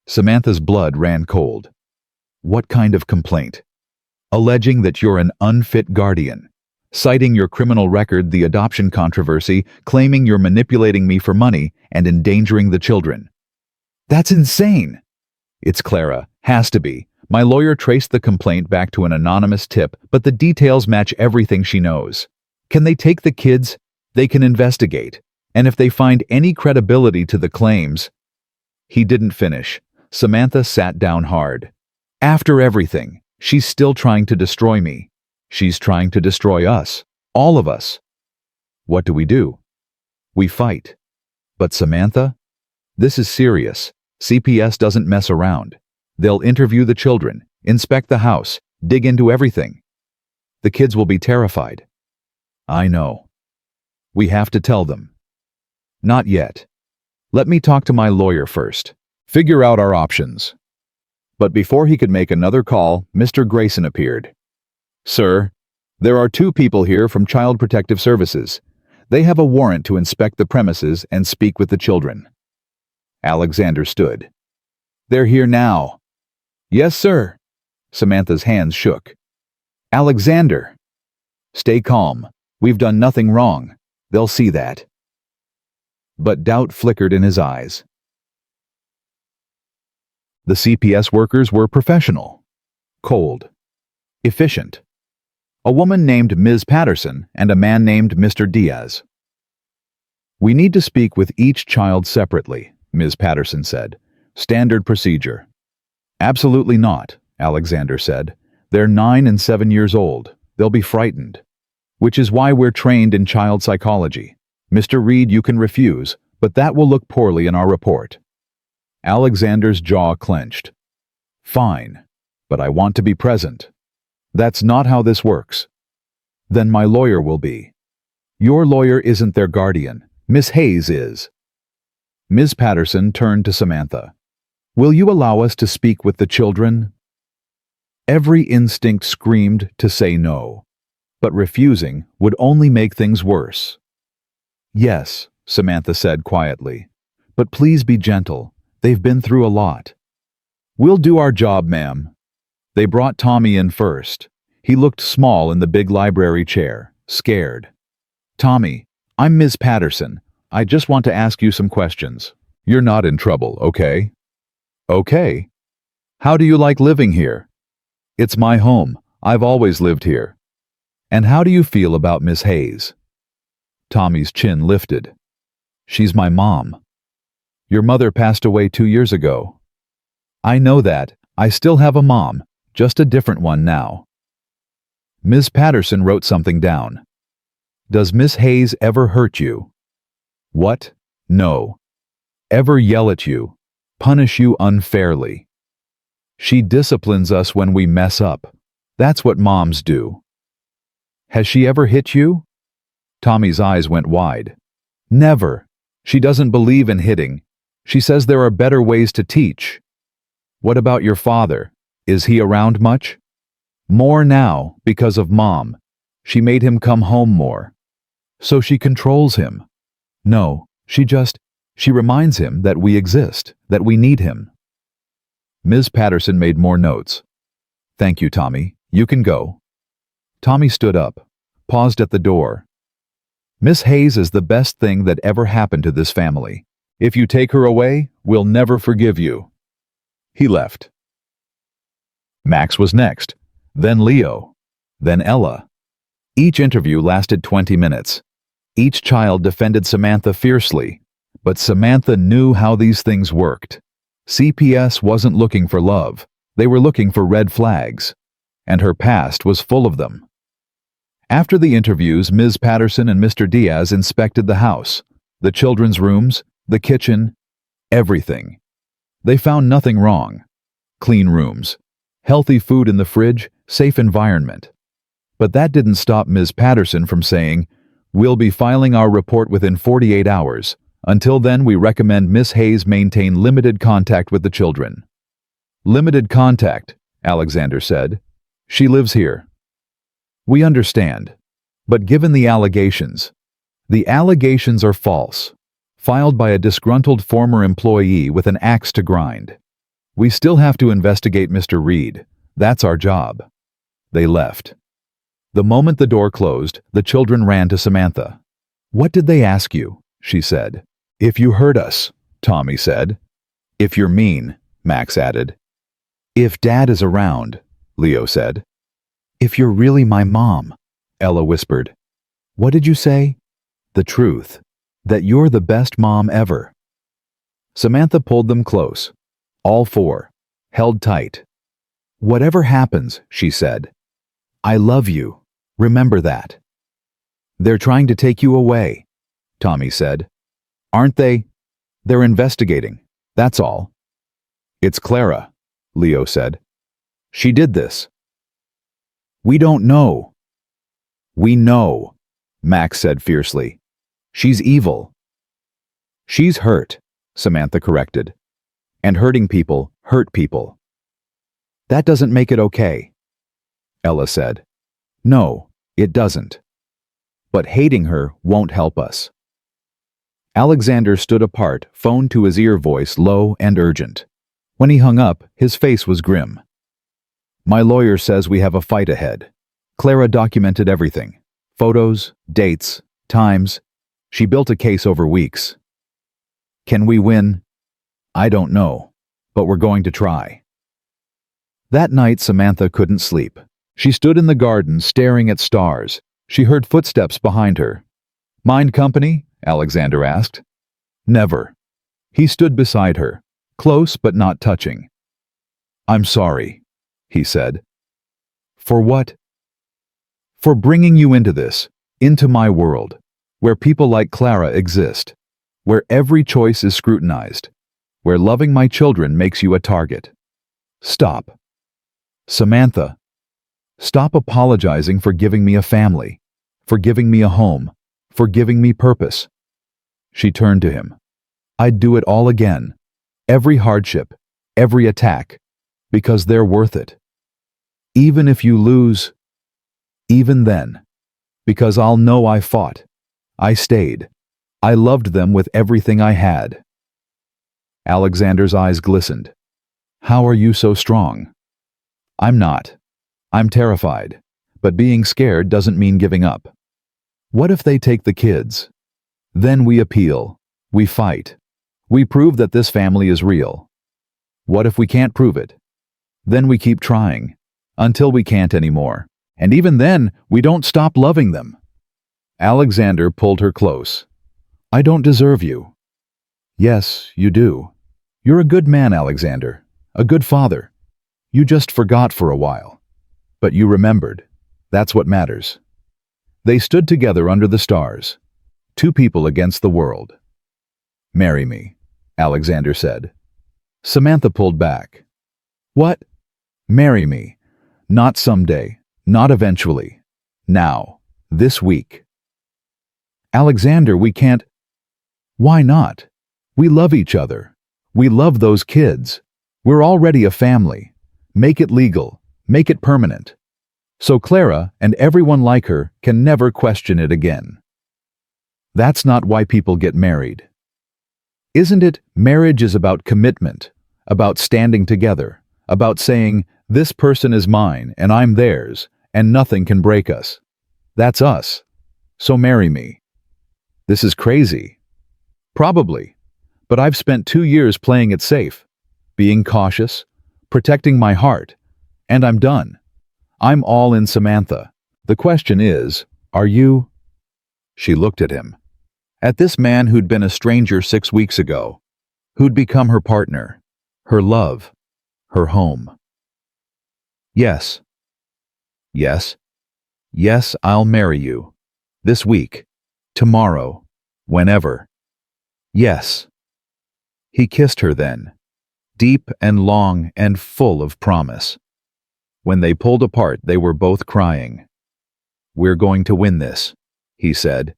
Samantha's blood ran cold. "What kind of complaint?" alleging that you're an unfit guardian, citing your criminal record, the adoption controversy, claiming you're manipulating me for money and endangering the children. That's insane. It's Clara. Has to be. My lawyer traced the complaint back to an anonymous tip, but the details match everything she knows. Can they take the kids? They can investigate. And if they find any credibility to the claims... He didn't finish. Samantha sat down hard. After everything, she's still trying to destroy me. She's trying to destroy us. All of us. What do? We fight. But Samantha? This is serious. CPS doesn't mess around. They'll interview the children, inspect the house, dig into everything. The kids will be terrified. I know. We have to tell them. Not yet. Let me talk to my lawyer first. Figure out our options. But before he could make another call, Mr. Grayson appeared. Sir, there are 2 people here from Child Protective Services. They have a warrant to inspect the premises and speak with the children. Alexander stood. They're here now. Yes, sir. Samantha's hands shook. Alexander. Stay calm. We've done nothing wrong. They'll see that. But doubt flickered in his eyes. The CPS workers were professional, cold, efficient. A woman named Ms. Patterson and a man named Mr. Diaz. We need to speak with each child separately, Ms. Patterson said. Standard procedure. Absolutely not, Alexander said. They're 9 and 7 years old. They'll be frightened. Which is why we're trained in child psychology. Mr. Reed, you can refuse, but that will look poorly in our report. Alexander's jaw clenched. Fine, but I want to be present. That's not how this works. Then my lawyer will be. Your lawyer isn't their guardian. Miss Hayes is. Ms. Patterson turned to Samantha. Will you allow us to speak with the children? Every instinct screamed to say no, but refusing would only make things worse. Yes, Samantha said quietly, but please be gentle. They've been through a lot. We'll do our job, ma'am. They brought Tommy in first. He looked small in the big library chair, scared. Tommy, I'm Ms. Patterson. I just want to ask you some questions. You're not in trouble, okay? Okay. How do you like living here? It's my home. I've always lived here. And how do you feel about Miss Hayes? Tommy's chin lifted. She's my mom. Your mother passed away 2 years ago. I know that. I still have a mom, just a different one now. Ms. Patterson wrote something down. Does Miss Hayes ever hurt you? What? No. Ever yell at you? Punish you unfairly? She disciplines us when we mess up. That's what moms do. Has she ever hit you? Tommy's eyes went wide. Never. She doesn't believe in hitting. She says there are better ways to teach. What about your father? Is he around much? More now, because of Mom. She made him come home more. So she controls him. No, she reminds him that we exist, that we need him. Ms. Patterson made more notes. Thank you, Tommy. You can go. Tommy stood up, paused at the door. Miss Hayes is the best thing that ever happened to this family. If you take her away, we'll never forgive you. He left. Max was next, then Leo, then Ella. Each interview lasted 20 minutes. Each child defended Samantha fiercely, but Samantha knew how these things worked. CPS wasn't looking for love. They were looking for red flags, and her past was full of them. After the interviews, Ms. Patterson and Mr. Diaz inspected the house, the children's rooms, the kitchen, everything. They found nothing wrong. Clean rooms, healthy food in the fridge, safe environment. But that didn't stop Ms. Patterson from saying, "We'll be filing our report within 48 hours. Until then, we recommend Miss Hayes maintain limited contact with the children." Limited contact, Alexander said. She lives here. We understand. But given the allegations are false, filed by a disgruntled former employee with an axe to grind. We still have to investigate Mr. Reed. That's our job. They left. The moment the door closed, the children ran to Samantha. "What did they ask you?" she said. "If you hurt us," Tommy said. "If you're mean," Max added. "If Dad is around," Leo said. "If you're really my mom," Ella whispered. "What did you say?" "The truth. That you're the best mom ever." Samantha pulled them close. All four. Held tight. "Whatever happens," she said, "I love you. Remember that." "They're trying to take you away," Tommy said. "Aren't they?" "They're investigating. That's all." "It's Clara," Leo said. "She did this." "We don't know." "We know," Max said fiercely. "She's evil." "She's hurt," Samantha corrected. "And hurting people hurt people." "That doesn't make it okay," Ella said. "No, it doesn't. But hating her won't help us." Alexander stood apart, phone to his ear, voice low and urgent. When he hung up, his face was grim. "My lawyer says we have a fight ahead. Clara documented everything. Photos, dates, times. She built a case over weeks. Can we win? I don't know, but we're going to try." That night, Samantha couldn't sleep. She stood in the garden, staring at stars. She heard footsteps behind her. "Mind company?" Alexander asked. "Never." He stood beside her, close but not touching. "I'm sorry," he said. "For what?" "For bringing you into this, into my world, where people like Clara exist, where every choice is scrutinized, where loving my children makes you a target. Stop. Samantha, stop apologizing for giving me a family, for giving me a home, for giving me purpose." She turned to him. "I'd do it all again, every hardship, every attack, because they're worth it. Even if you lose, even then, because I'll know I fought, I stayed, I loved them with everything I had." Alexander's eyes glistened. "How are you so strong?" "I'm not. I'm terrified, but being scared doesn't mean giving up. What if they take the kids? Then we appeal, we fight, we prove that this family is real. What if we can't prove it? Then we keep trying, until we can't anymore, and even then, we don't stop loving them." Alexander pulled her close. "I don't deserve you." "Yes, you do. You're a good man, Alexander, a good father. You just forgot for a while. But you remembered. That's what matters." They stood together under the stars, two people against the world. "Marry me," Alexander said. Samantha pulled back. "What?" "Marry me. Not someday, not eventually. Now, this week." "Alexander, we can't." "Why not? We love each other. We love those kids. We're already a family. Make it legal. Make it permanent. So Clara and everyone like her can never question it again." That's not why people get married. Isn't it? Marriage is about commitment, about standing together, about saying, "This person is mine and I'm theirs, and nothing can break us." That's us. So marry me. This is crazy. Probably. But I've spent 2 years playing it safe, being cautious, protecting my heart, and I'm done. I'm all in, Samantha. The question is, are you? She looked at him. At this man who'd been a stranger 6 weeks ago, who'd become her partner, her love, her home. Yes. Yes. Yes, I'll marry you. This week. Tomorrow. Whenever. Yes. He kissed her then, deep and long and full of promise. When they pulled apart, they were both crying. "We're going to win this," he said.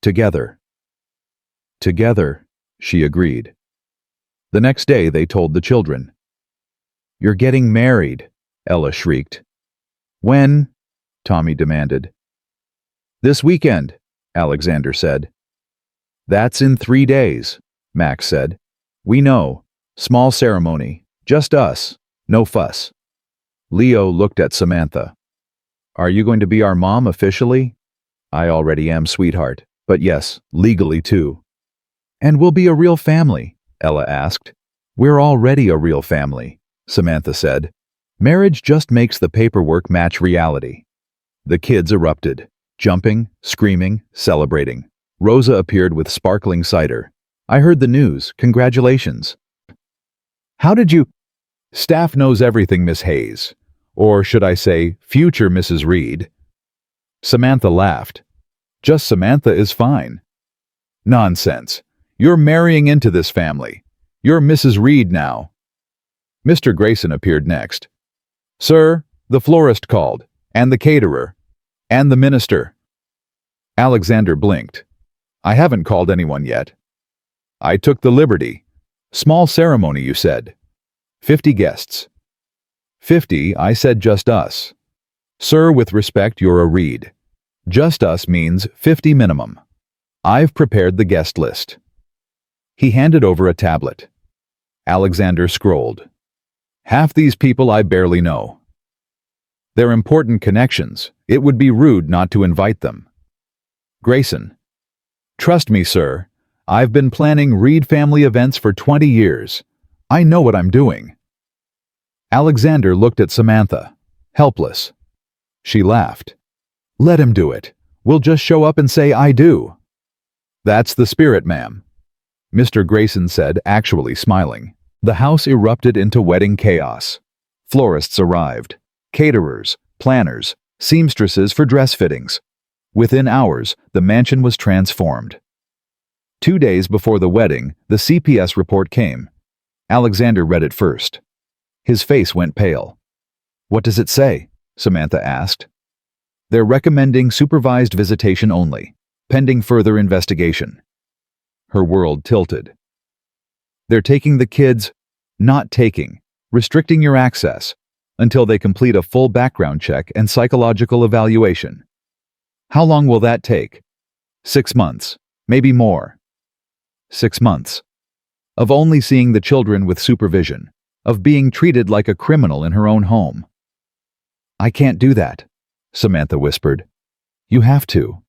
"Together." "Together," she agreed. The next day they told the children. "You're getting married," Ella shrieked. "When?" Tommy demanded. "This weekend," Alexander said. "That's in 3 days," Max said. "We know. Small ceremony. Just us. No fuss." Leo looked at Samantha. Are you going to be our mom officially? I already am, sweetheart. But yes, legally too. And we'll be a real family, Ella asked. We're already a real family, Samantha said. Marriage just makes the paperwork match reality. The kids erupted, jumping, screaming, celebrating. Rosa appeared with sparkling cider. I heard the news. Congratulations. How did you? Staff knows everything, Miss Hayes. Or should I say, future Mrs. Reed. Samantha laughed. Just Samantha is fine. Nonsense. You're marrying into this family. You're Mrs. Reed now. Mr. Grayson appeared next. Sir, the florist called, and the caterer, and the minister. Alexander blinked. I haven't called anyone yet. I took the liberty. Small ceremony, you said. 50 guests. 50, I said just us. Sir, with respect, you're a Reed. Just us means 50 minimum. I've prepared the guest list. He handed over a tablet. Alexander scrolled. Half these people I barely know. They're important connections. It would be rude not to invite them. Grayson. Trust me, sir. I've been planning Reed family events for 20 years. I know what I'm doing. Alexander looked at Samantha, helpless. She laughed. Let him do it. We'll just show up and say, I do. That's the spirit, ma'am. Mr. Grayson said, actually smiling. The house erupted into wedding chaos. Florists arrived. Caterers, planners, seamstresses for dress fittings. Within hours, the mansion was transformed. 2 days before the wedding, the CPS report came. Alexander read it first. His face went pale. What does it say? Samantha asked. They're recommending supervised visitation only, pending further investigation. Her world tilted. They're taking the kids, not taking, restricting your access, until they complete a full background check and psychological evaluation. How long will that take? 6 months, maybe more. 6 months. Of only seeing the children with supervision, of being treated like a criminal in her own home. I can't do that, Samantha whispered. You have to.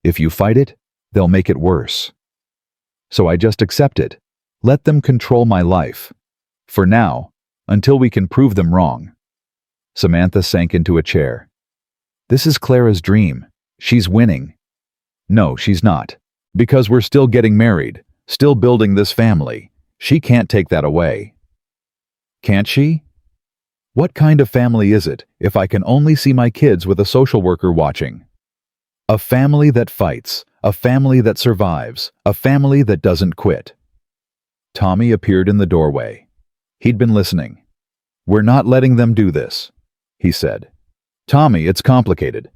If you fight it, they'll make it worse. So I just accept it. Let them control my life. For now, until we can prove them wrong. Samantha sank into a chair. This is Clara's dream. She's winning. No, she's not. Because we're still getting married, still building this family. She can't take that away. Can't she? What kind of family is it if I can only see my kids with a social worker watching? A family that fights, a family that survives, a family that doesn't quit. Tommy appeared in the doorway. He'd been listening. We're not letting them do this, he said. Tommy, it's complicated.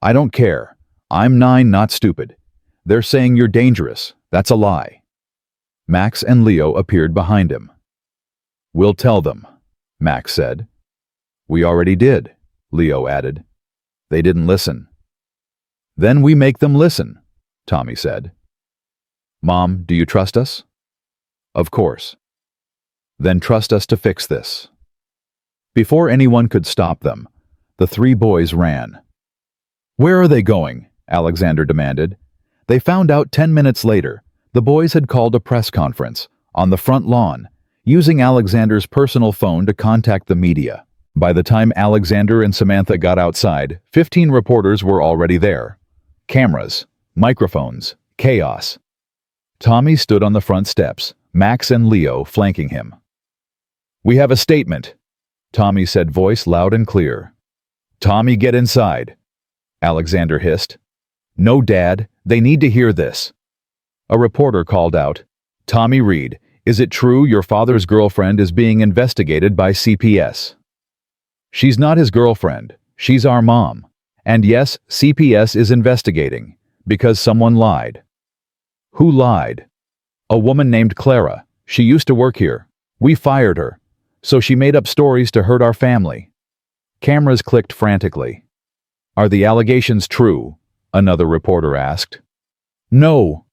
I don't care. I'm 9, not stupid. They're saying you're dangerous. That's a lie. Max and Leo appeared behind him. We'll tell them, Max said. We already did, Leo added. They didn't listen. Then we make them listen, Tommy said. Mom, do you trust us? Of course. Then trust us to fix this. Before anyone could stop them, the 3 boys ran. Where are they going? Alexander demanded. They found out 10 minutes later. The boys had called a press conference on the front lawn, using Alexander's personal phone to contact the media. By the time Alexander and Samantha got outside, 15 reporters were already there. Cameras, microphones, chaos. Tommy stood on the front steps, Max and Leo flanking him. We have a statement, Tommy said, voice loud and clear. Tommy, get inside, Alexander hissed. No, Dad, they need to hear this. A reporter called out, Tommy Reed, is it true your father's girlfriend is being investigated by CPS? She's not his girlfriend, she's our mom. And yes, CPS is investigating, because someone lied. Who lied? A woman named Clara. She used to work here. We fired her. So she made up stories to hurt our family. Cameras clicked frantically. Are the allegations true? Another reporter asked. No,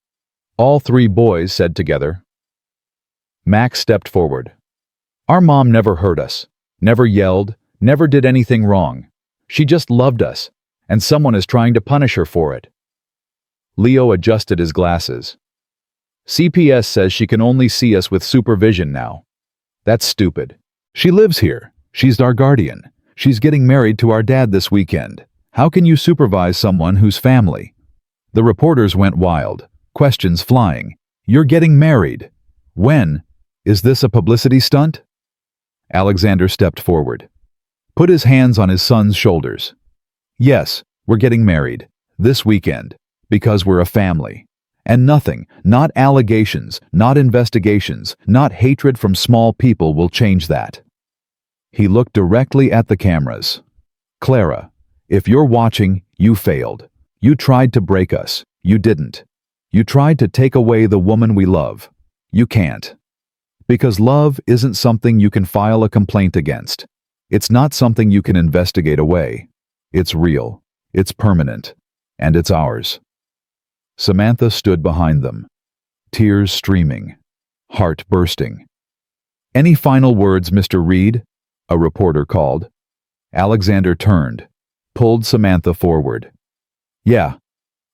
all 3 boys said together. Max stepped forward. Our mom never hurt us, never yelled, never did anything wrong. She just loved us, and someone is trying to punish her for it. Leo adjusted his glasses. CPS says she can only see us with supervision now. That's stupid. She lives here. She's our guardian. She's getting married to our dad this weekend. How can you supervise someone who's family? The reporters went wild, questions flying. You're getting married. When? Is this a publicity stunt? Alexander stepped forward, put his hands on his son's shoulders. Yes, we're getting married. This weekend. Because we're a family. And nothing, not allegations, not investigations, not hatred from small people will change that. He looked directly at the cameras. Clara, if you're watching, you failed. You tried to break us. You didn't. You tried to take away the woman we love. You can't. Because love isn't something you can file a complaint against. It's not something you can investigate away. It's real. It's permanent. And it's ours. Samantha stood behind them, tears streaming, heart bursting. Any final words, Mr. Reed? A reporter called. Alexander turned, pulled Samantha forward. Yeah,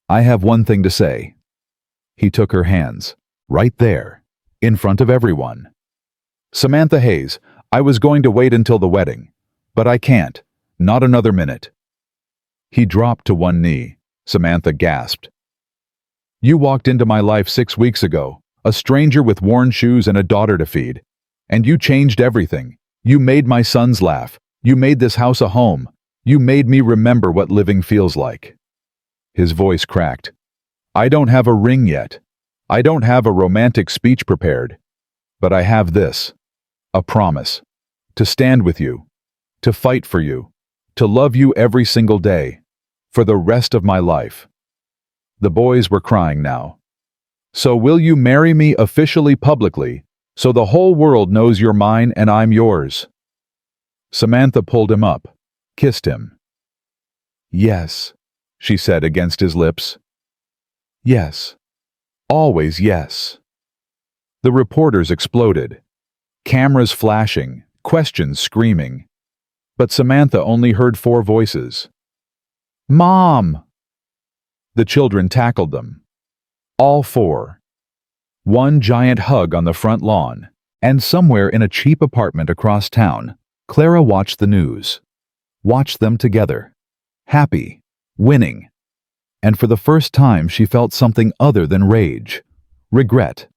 I have one thing to say. He took her hands, right there, in front of everyone. Samantha Hayes, I was going to wait until the wedding, but I can't, not another minute. He dropped to one knee. Samantha gasped. You walked into my life 6 weeks ago, a stranger with worn shoes and a daughter to feed. And you changed everything. You made my sons laugh. You made this house a home. You made me remember what living feels like. His voice cracked. I don't have a ring yet. I don't have a romantic speech prepared. But I have this. A promise. To stand with you. To fight for you. To love you every single day. For the rest of my life. The boys were crying now. So will you marry me officially publicly, so the whole world knows you're mine and I'm yours? Samantha pulled him up, kissed him. Yes, she said against his lips. Yes. Always yes. The reporters exploded. Cameras flashing, questions screaming. But Samantha only heard 4 voices. Mom! The children tackled them. All 4. One giant hug on the front lawn, and somewhere in a cheap apartment across town, Clara watched the news. Watched them together. Happy. Winning. And for the first time she felt something other than rage. Regret.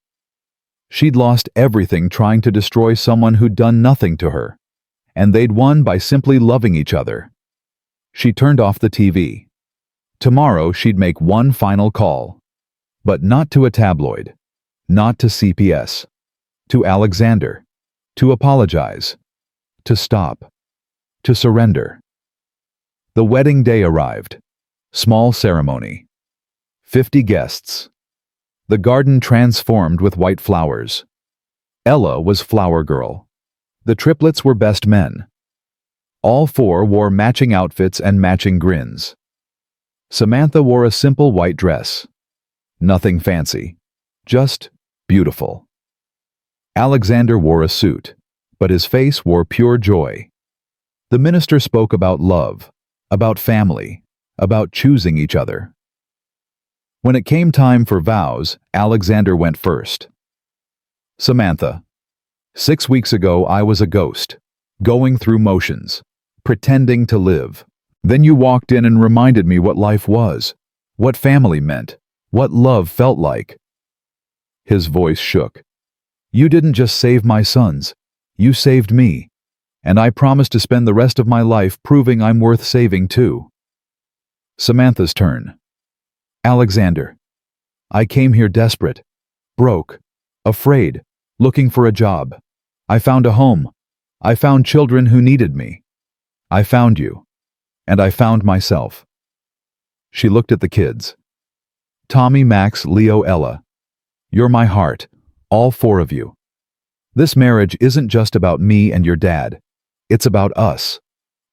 She'd lost everything trying to destroy someone who'd done nothing to her. And they'd won by simply loving each other. She turned off the TV. Tomorrow she'd make one final call. But not to a tabloid. Not to CPS. To Alexander. To apologize. To stop. To surrender. The wedding day arrived. Small ceremony. 50 guests. The garden transformed with white flowers. Ella was flower girl. The triplets were best men. All 4 wore matching outfits and matching grins. Samantha wore a simple white dress. Nothing fancy. Just beautiful. Alexander wore a suit, but his face wore pure joy. The minister spoke about love, about family, about choosing each other. When it came time for vows, Alexander went first. Samantha, 6 weeks ago I was a ghost, going through motions, pretending to live. Then you walked in and reminded me what life was, what family meant, what love felt like. His voice shook. You didn't just save my sons, you saved me, and I promise to spend the rest of my life proving I'm worth saving too. Samantha's turn. Alexander, I came here desperate, broke, afraid, looking for a job. I found a home. I found children who needed me. I found you. And I found myself. She looked at the kids. Tommy, Max, Leo, Ella. You're my heart, all 4 of you. This marriage isn't just about me and your dad. It's about us.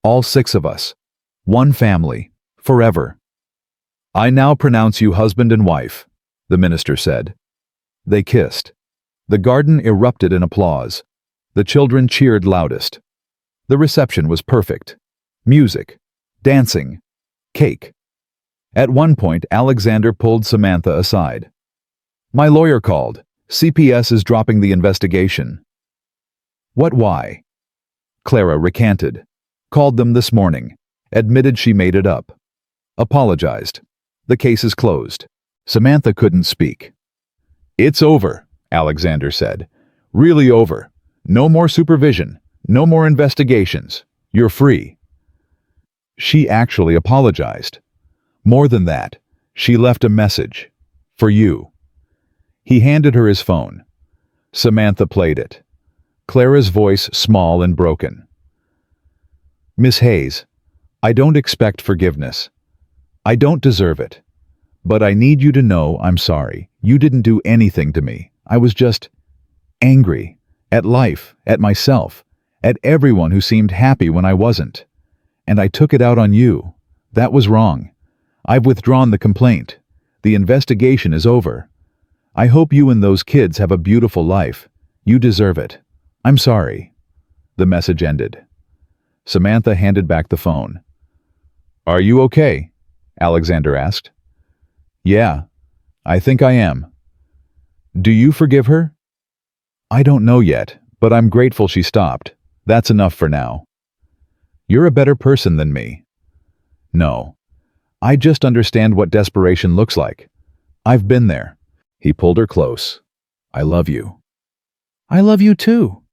All 6 of us. One family. Forever. I now pronounce you husband and wife, the minister said. They kissed. The garden erupted in applause. The children cheered loudest. The reception was perfect. Music. dancing, cake. At one point, Alexander pulled Samantha aside. "My lawyer called. CPS is dropping the investigation." "What, why?" Clara recanted. "Called them this morning. Admitted she made it up. Apologized. The case is closed." Samantha couldn't speak. "It's over," Alexander said. "Really over. No more supervision. No more investigations. You're free." She actually apologized. More than that, she left a message. For you. He handed her his phone. Samantha played it. Clara's voice small and broken. "Miss Hayes, I don't expect forgiveness. I don't deserve it. But I need you to know I'm sorry. You didn't do anything to me. I was just angry. At life, at myself, at everyone who seemed happy when I wasn't. And I took it out on you. That was wrong. I've withdrawn the complaint. The investigation is over. I hope you and those kids have a beautiful life. You deserve it. I'm sorry." The message ended. Samantha handed back the phone. "Are you okay?" Alexander asked. "Yeah, I think I am." "Do you forgive her?" "I don't know yet, but I'm grateful she stopped. That's enough for now." "You're a better person than me." "No. I just understand what desperation looks like. I've been there." He pulled her close. "I love you." "I love you too."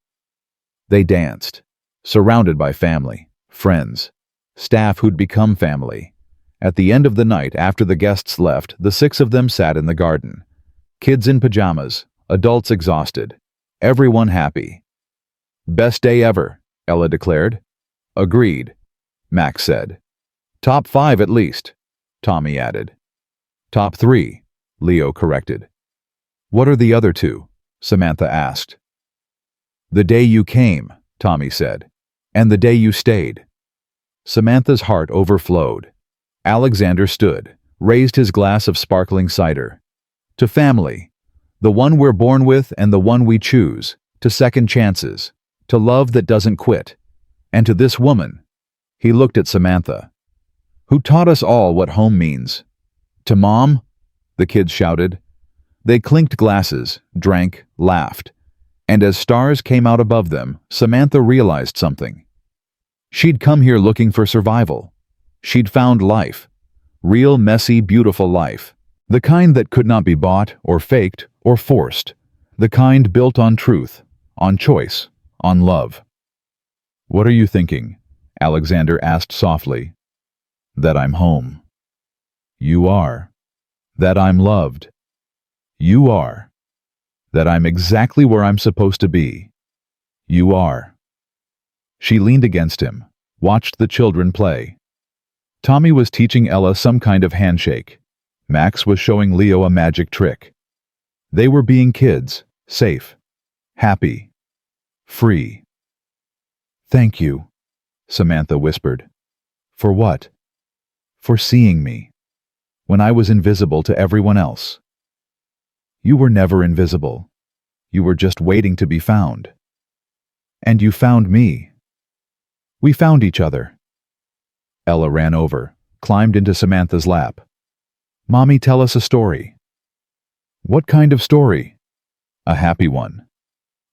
They danced, surrounded by family, friends, staff who'd become family. At the end of the night, after the guests left, the six of them sat in the garden. Kids in pajamas, adults exhausted, everyone happy. "Best day ever," Ella declared. "Agreed," Max said. "Top 5 at least," Tommy added. "Top 3, Leo corrected. "What are the other two?" Samantha asked. "The day you came," Tommy said, "and the day you stayed." Samantha's heart overflowed. Alexander stood, raised his glass of sparkling cider. "To family, the one we're born with and the one we choose, to second chances, to love that doesn't quit, and to this woman," he looked at Samantha, "who taught us all what home means." "To Mom," the kids shouted. They clinked glasses, drank, laughed, and as stars came out above them, Samantha realized something. She'd come here looking for survival. She'd found life. Real, messy, beautiful life. The kind that could not be bought or faked or forced. The kind built on truth, on choice, on love. "What are you thinking?" Alexander asked softly. "That I'm home." "You are." "That I'm loved." "You are." "That I'm exactly where I'm supposed to be." "You are." She leaned against him, watched the children play. Tommy was teaching Ella some kind of handshake. Max was showing Leo a magic trick. They were being kids, safe, happy, free. "Thank you," Samantha whispered. "For what?" "For seeing me, when I was invisible to everyone else." "You were never invisible. You were just waiting to be found. And you found me. We found each other." Ella ran over, climbed into Samantha's lap. "Mommy, tell us a story." "What kind of story?" "A happy one.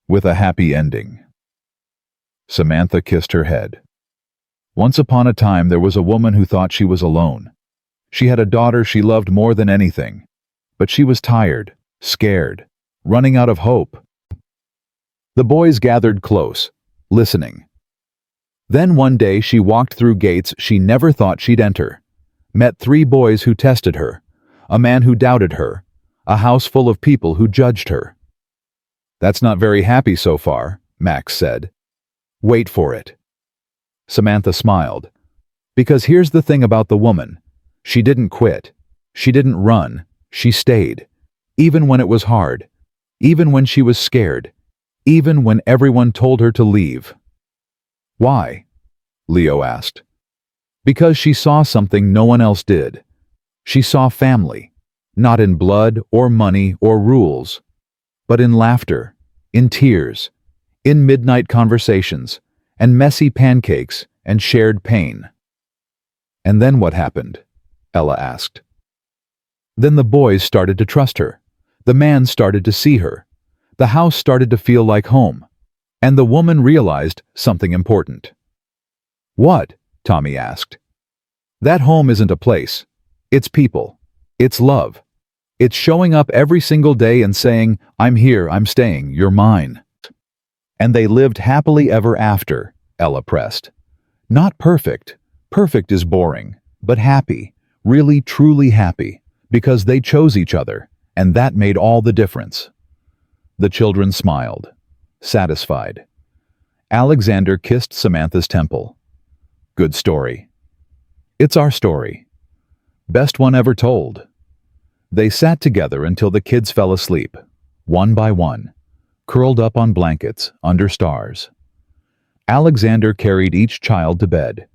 With a happy ending." Samantha kissed her head. "Once upon a time there was a woman who thought she was alone. She had a daughter she loved more than anything. But she was tired, scared, running out of hope." The boys gathered close, listening. Then one day she walked through gates she never thought she'd enter. Met 3 boys who tested her, a man who doubted her, a house full of people who judged her. "That's not very happy so far," Max said. "Wait for it." Samantha smiled. "Because here's the thing about the woman. She didn't quit. She didn't run. She stayed. Even when it was hard. Even when she was scared. Even when everyone told her to leave." "Why?" Leo asked. "Because she saw something no one else did. She saw family, not in blood or money or rules, but in laughter, in tears, in midnight conversations, and messy pancakes and shared pain." And then what happened? Ella asked. Then the boys started to trust her. The man started to see her. The house started to feel like home. And the woman realized something important. What? Tommy asked. That home isn't a place. It's people. It's love. It's showing up every single day and saying, I'm here, I'm staying, you're mine. And they lived happily ever after, Ella pressed. Not perfect. Perfect is boring. But happy. Really, truly happy. Because they chose each other. And that made all the difference. The children smiled. Satisfied. Alexander kissed Samantha's temple. Good story. It's our story. Best one ever told. They sat together until the kids fell asleep, one by one, curled up on blankets under stars. Alexander carried each child to bed.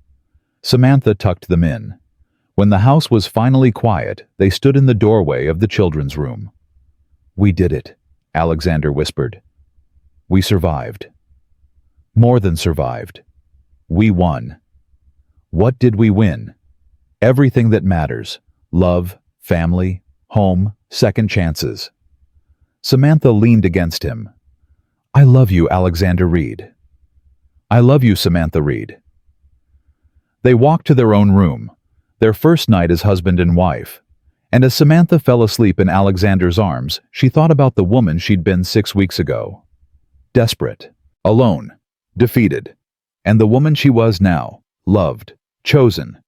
Samantha tucked them in. When the house was finally quiet, they stood in the doorway of the children's room. We did it, Alexander whispered. We survived. More than survived. We won. What did we win? Everything that matters. Love, family, home, second chances. Samantha leaned against him. I love you, Alexander Reed. I love you, Samantha Reed. They walked to their own room, their first night as husband and wife. And as Samantha fell asleep in Alexander's arms, she thought about the woman she'd been 6 weeks ago. Desperate, alone, defeated. And the woman she was now, loved, chosen,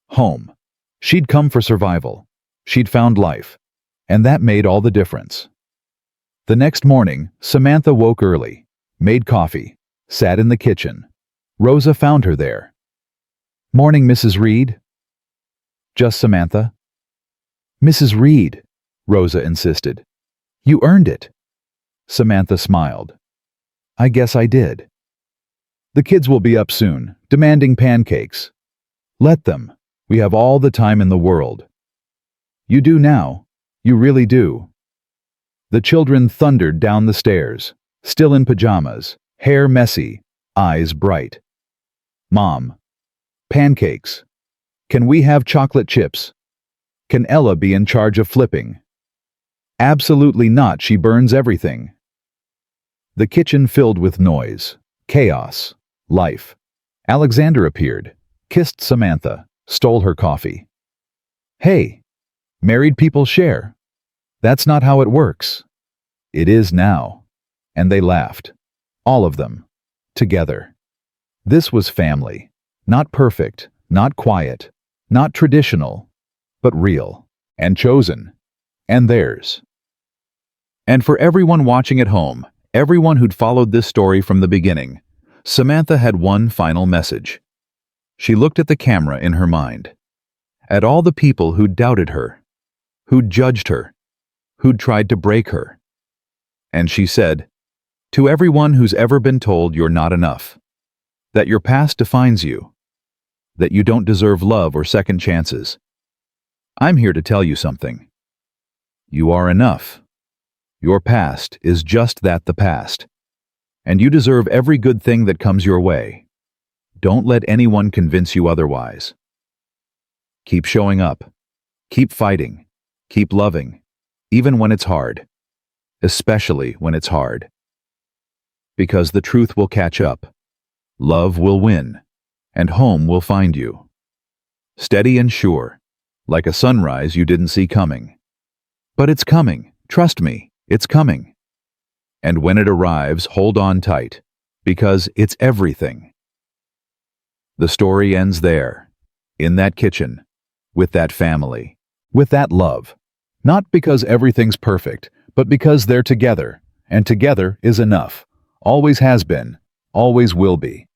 home. She'd come for survival. She'd found life. And that made all the difference. The next morning, Samantha woke early, made coffee, sat in the kitchen. Rosa found her there. Morning, Mrs. Reed. Just Samantha. Mrs. Reed, Rosa insisted. You earned it. Samantha smiled. I guess I did. The kids will be up soon, demanding pancakes. Let them. We have all the time in the world. You do now. You really do. The children thundered down the stairs, still in pajamas, hair messy, eyes bright. Mom. Pancakes. Can we have chocolate chips? Can Ella be in charge of flipping? Absolutely not, she burns everything. The kitchen filled with noise, chaos, life. Alexander appeared, kissed Samantha, stole her coffee. Hey, married people share. That's not how it works. It is now. And they laughed. All of them. Together. This was family. Not perfect, not quiet, not traditional, but real, and chosen, and theirs. And for everyone watching at home, everyone who'd followed this story from the beginning, Samantha had one final message. She looked at the camera in her mind, at all the people who'd doubted her, who'd judged her, who'd tried to break her. And she said, to everyone who's ever been told you're not enough, that your past defines you, that you don't deserve love or second chances, I'm here to tell you something. You are enough. Your past is just that, the past. And you deserve every good thing that comes your way. Don't let anyone convince you otherwise. Keep showing up. Keep fighting. Keep loving. Even when it's hard. Especially when it's hard. Because the truth will catch up. Love will win. And home will find you. Steady and sure. Like a sunrise you didn't see coming. But it's coming. Trust me, it's coming. And when it arrives, hold on tight. Because it's everything. The story ends there. In that kitchen. With that family. With that love. Not because everything's perfect, but because they're together. And together is enough. Always has been. Always will be.